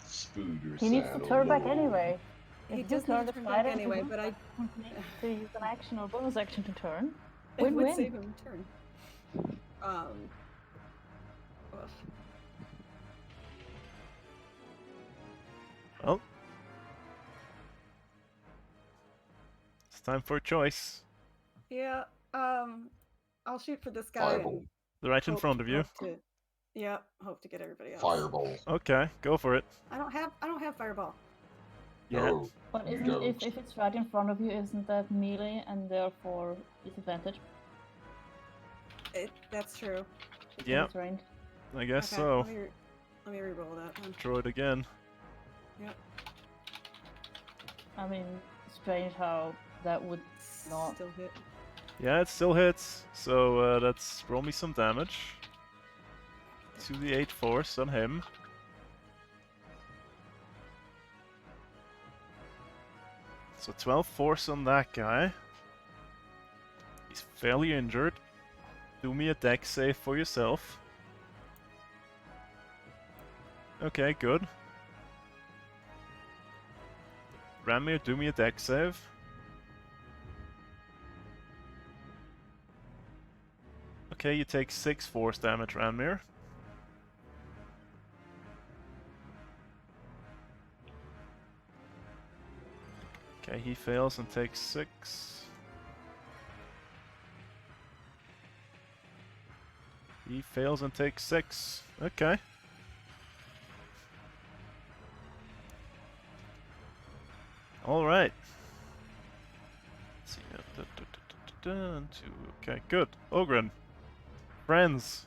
Spooder He needs to saddle. turn back anyway. He If does you turn need to the turn back spider, anyway, you but I don't need to use an action or bonus action to turn. it would Win-win. save him turn. Ugh. Well, it's time for a choice. Yeah. I'll shoot for this guy. Fireball. And They're right in hope- front of you. hope to get everybody else. Fireball. Okay, go for it. I don't have fireball. Yeah. No. But You isn't if don't. it's right in front of you, isn't that melee and therefore disadvantage? That's true. Because Yeah. it's ranged. I guess Okay, so. let me re-roll that then. Throw it again. Yep. I mean, strange how that would not. Still hit. Yeah, it still hits. So let's roll me some damage. 2d8 force on him. So 12 force on that guy. He's fairly injured. Do me a dex save for yourself. Okay, good. Ranmir, do me a dex save. Okay, you take 6 force damage, Ranmir. Okay, he fails and takes 6. He fails and takes 6. Okay. Alright. Let's see. Okay, good. Ogren. Friends.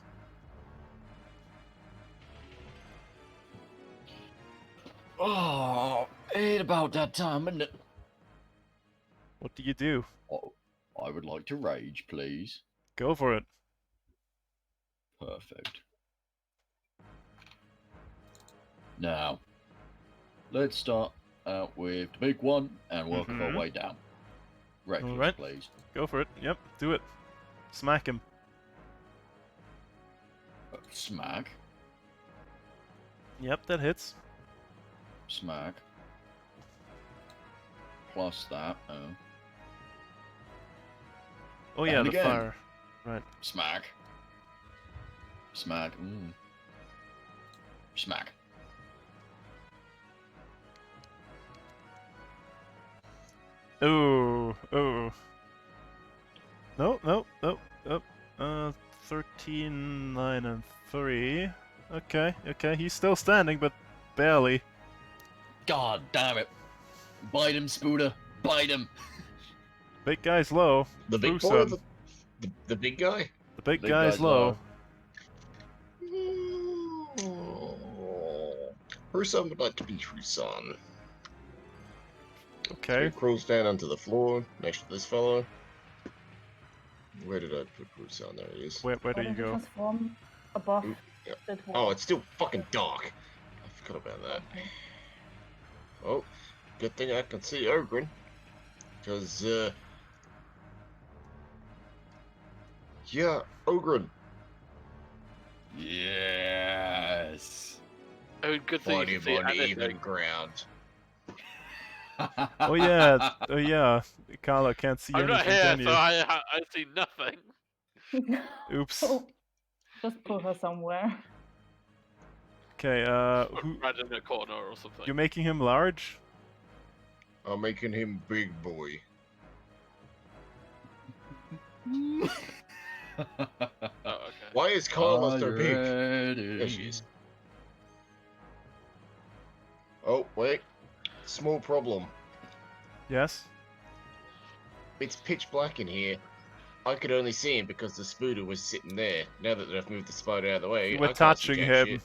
Oh, ain't about that time, isn't it? What do you do? Oh, I would like to rage, please. Go for it. Perfect. Now, let's start out with the big one and work our Mhm. way down. Reckless, Alright. please. Go for it. Yep, do it. Smack him. Smack. Yep, that hits. Smack. Plus that. Oh yeah, And the again. fire. Right. Smack. Smack. Ooh. Smack. Ooh, ooh. No, no, no, no. 13, 9, and 3. Okay, okay. He's still standing, but barely. God damn it. Bite him, Spooder. Bite him. Big guy's low. The big Through boy or some. the big guy? The big Big guy's guy's low. Rusan would like to be Rusan. Okay. He crawls down onto the floor next to this fellow. Where did I put Rusan? There he is. Where do Why you don't you go? transform above Oop, yeah. that Oh, wall? it's still fucking dark. I forgot about that. Okay. Oh, good thing I can see Ogren. Because, yeah, Ogren. Yes. Oh, good thing you Find can him see on even anything. ground. Oh yeah, oh yeah. Carla can't see I'm not anything, here, can so you? I see nothing. Oops. Oh, just put her somewhere. Okay, who... Right in the corner or something. You're making him large? I'm making him big boy. Oh, okay. Why is Carla so big? Ready? There she is. Oh, wait. Small problem. Yes? It's pitch black in here. I could only see him because the spooder was sitting there. Now that I've moved the spider out of the way, You were I can't see touching jack him. shit.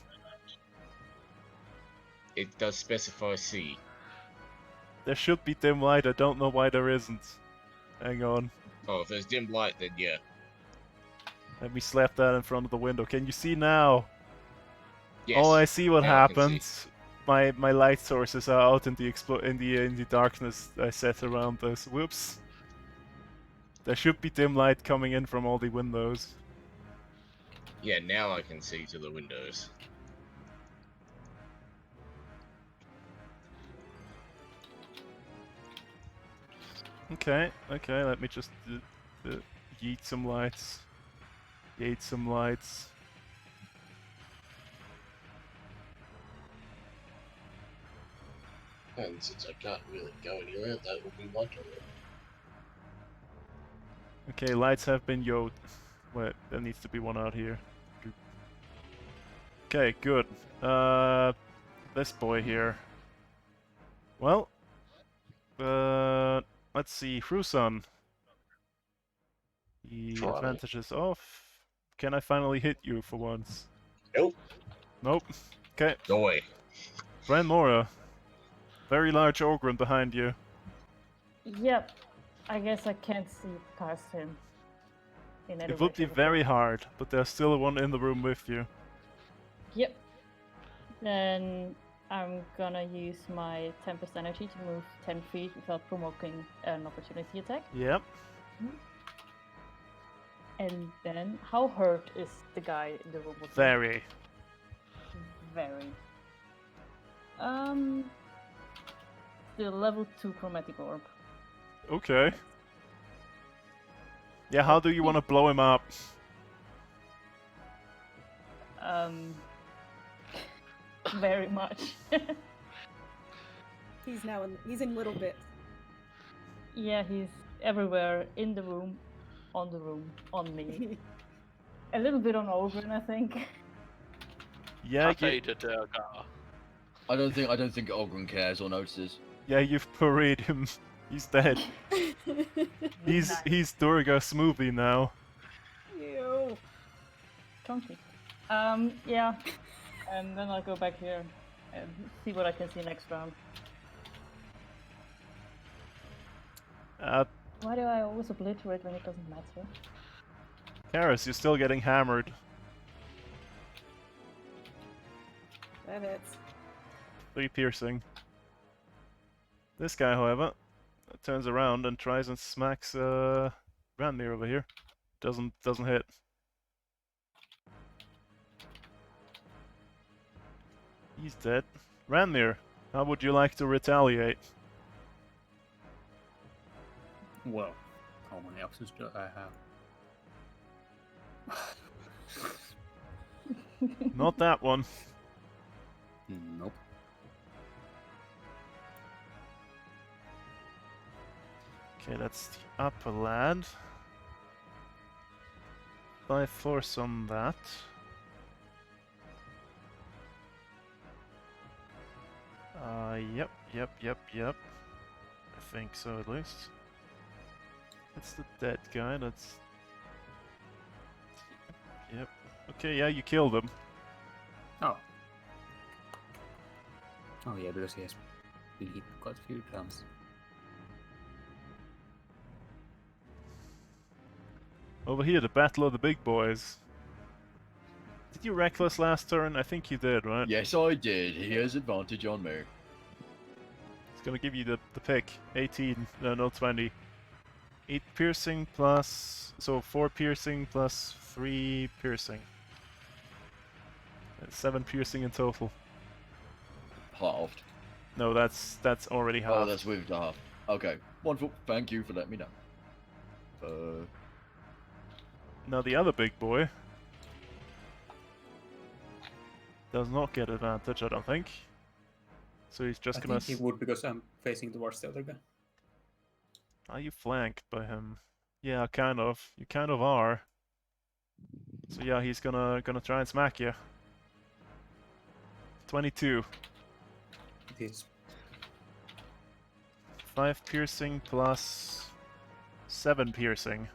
It does specify C. There should be dim light, I don't know why there isn't. Hang on. Oh, if there's dim light, then yeah. Let me slap that in front of the window. Can you see now? Yes. Oh, I see what Now I can see. happens. My light sources are out in the in the darkness I set around this. Whoops. There should be dim light coming in from all the windows. Yeah, now I can see to the windows. Okay, okay, let me just yeet some lights. Yeet some lights. And since I can't really go anywhere, that will be my turn. Okay, lights have been yoked. Wait, there needs to be one out here. Okay, good. This boy here. Well, let's see, Frusan. The Try me. advantage is off. Can I finally hit you for once? Nope. Nope. Okay, Go away. Bran Mora. Very large Ogren behind you. Yep. I guess I can't see past him. In any It would way, be shape, or very form. hard, but there's still one in the room with you. Yep. Then I'm gonna use my 10% energy to move 10 feet without provoking an opportunity attack. Yep. And then, how hurt is the guy in the room with me? Very. Very. The level 2 chromatic orb. Okay. Yeah, how do you want to blow him up? Very much. He's in little bits. Yeah, he's everywhere in the room, on me. A little bit on Ogren, I think. Yeah, Potato Duergar. I don't think Ogren cares or notices. yeah, you've parried him. He's dead. He's Duergar smoothie now. Ew. Chunky. Yeah. And then I'll go back here and see what I can see next round. Why do I always obliterate when it doesn't matter? Karis, you're still getting hammered. That hits. 3 piercing. This guy, however, turns around and tries and smacks Ranmir over here. Doesn't hit. He's dead. Ranmir, how would you like to retaliate? Well, how many options do I have? Not that one. Nope. Okay, that's the upper lad. 5 force on that. Yep. I think so, at least. That's the dead guy, that's... Yep. Okay, yeah, you killed him. Oh. Oh yeah, because he has been hit quite a few times. Over here, the battle of the big boys. Did you reckless last turn? I think you did, right? Yes, I did. He has advantage on me. It's gonna give you the pick. 18, no 20. 8 piercing plus... So 4 piercing plus 3 piercing. That's 7 piercing in total. Halved. No, that's already half. Oh, that's with the half. Okay, wonderful. Thank you for letting me know. Now the other big boy does not get advantage, I don't think. So he's just I gonna... think he would because I'm facing towards the other guy. Are you flanked by him? Yeah, kind of. You kind of are. So yeah, he's gonna try and smack you. 22. It is 5 piercing plus 7 piercing.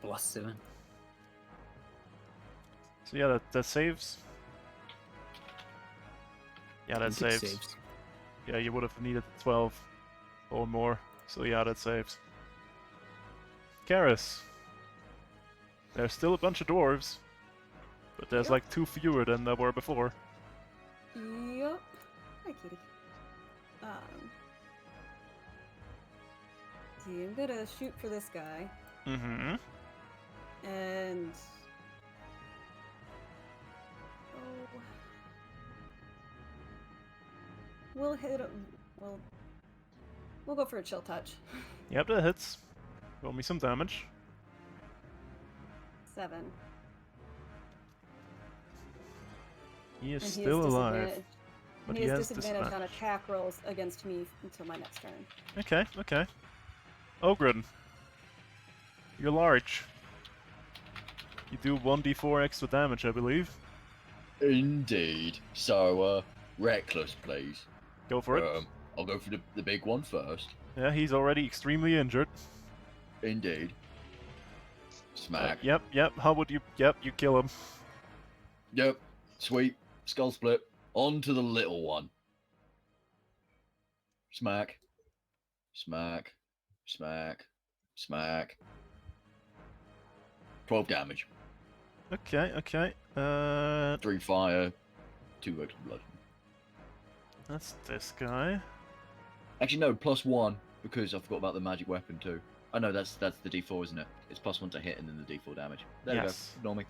+7. So yeah, that saves. Yeah, that I think it saves. Yeah, you would have needed 12 or more. So yeah, that saves. Karis. There's still a bunch of dwarves, but there's Yep. like 2 fewer than there were before. Yup. Hi, kitty. See, I'm gonna shoot for this guy, Mm-hmm. and oh, we'll hit him. We'll go for a chill touch. Yep, that hits. Roll me some damage. 7. He is And he still has alive. disadvantage. But he he has has disadvantage on attack rolls against me until my next turn. Okay. Ogren. You're large. You do 1d4 extra damage, I believe. Indeed. So, reckless, please. Go for it. I'll go for the big one first. Yeah, he's already extremely injured. Indeed. Smack. Yep. How would you... Yep, you kill him. Yep. Sweet. Skull split. On to the little one. Smack. Smack. Smack. Smack. 12 damage. Okay. 3 fire. 2 extra blood. That's this guy. Actually, no, +1 because I forgot about the magic weapon too. Oh no, that's the D4, isn't it? It's +1 to hit and then the D4 damage. There Yes. you go. Ignore me.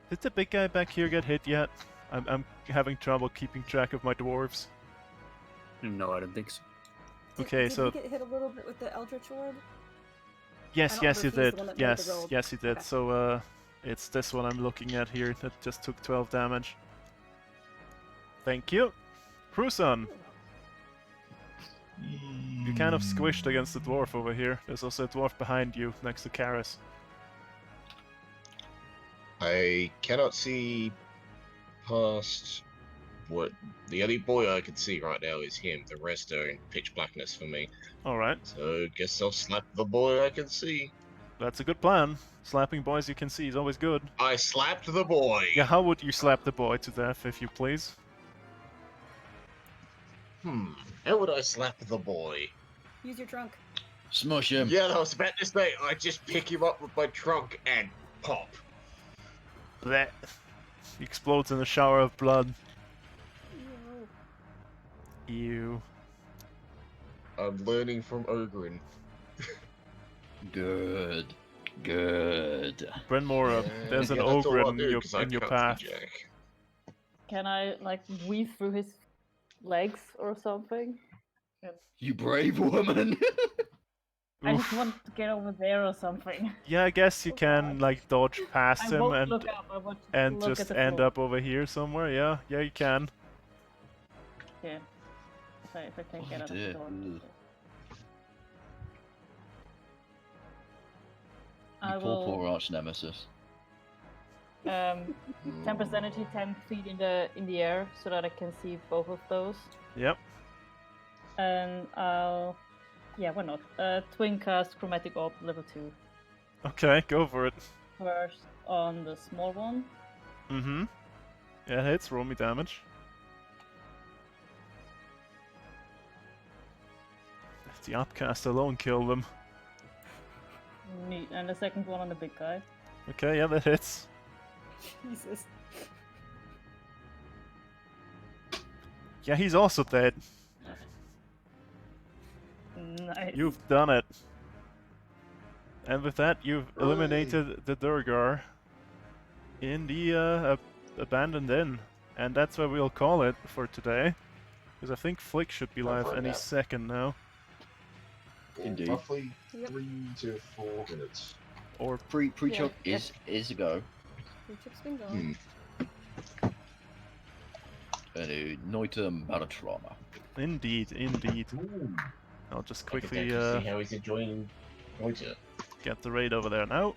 Did the big guy back here get hit yet? I'm having trouble keeping track of my dwarves. no, I don't think so. Okay, did so... he get hit a little bit with the Eldritch Orb? Yes, I don't yes, remember you if he's did. the one that made the Yes, roll. yes, you did. Okay. So, it's this one I'm looking at here that just took 12 damage. Thank you. Prusan, you're kind of squished against the dwarf over here. There's also a dwarf behind you, next to Karis. I cannot see past what the only boy I can see right now is him. The rest are in pitch blackness for me. Alright, So guess I'll slap the boy I can see. that's a good plan. Slapping boys you can see is always good. I slapped the boy. Yeah, how would you slap the boy to death, if you please? How would I slap the boy? Use your trunk. Smush him. Yeah, I was about to say, I just pick him up with my trunk and pop. Blech. He explodes in a shower of blood. Ew. I'm learning from Ogren. Good. Brenmora, there's an Yeah, that's all ogre I in do, your 'cause I path. can't see Jack. Can I like weave through his legs or something? You brave woman. I just Oof. want to get over there or something. Yeah, I guess you Oh, can God. like dodge past I him won't look up. I want to and look at just the end floor. up over here somewhere. Yeah, yeah, you can. Yeah. If I can Oh, get out of dear. the door. Ugh. I You poor, will poor arch nemesis. 10% energy, 10 feet in the air, so that I can see both of those. Yep. And I'll, yeah, why not? Twin cast chromatic orb level 2 Okay, go for it. first on the small one. Mm-hmm. Yeah, it hits. Roll me damage. The upcast alone killed them. Neat. And the second one on the big guy. Okay, yeah, that hits. Jesus. Yeah, he's also dead. Nice. You've done it. And with that, you've eliminated the Duergar in the abandoned inn. And that's where we'll call it for today. Because I think Flick should be live any second now. Indeed. Roughly Yep. 3 to 4 minutes. Or Pre-chop Yeah, is a go. Your chip's been going. And a Noitum Baratrama. indeed, indeed. Ooh. I'll just I could quickly actually see how he's enjoying Voyager. get the raid over there now.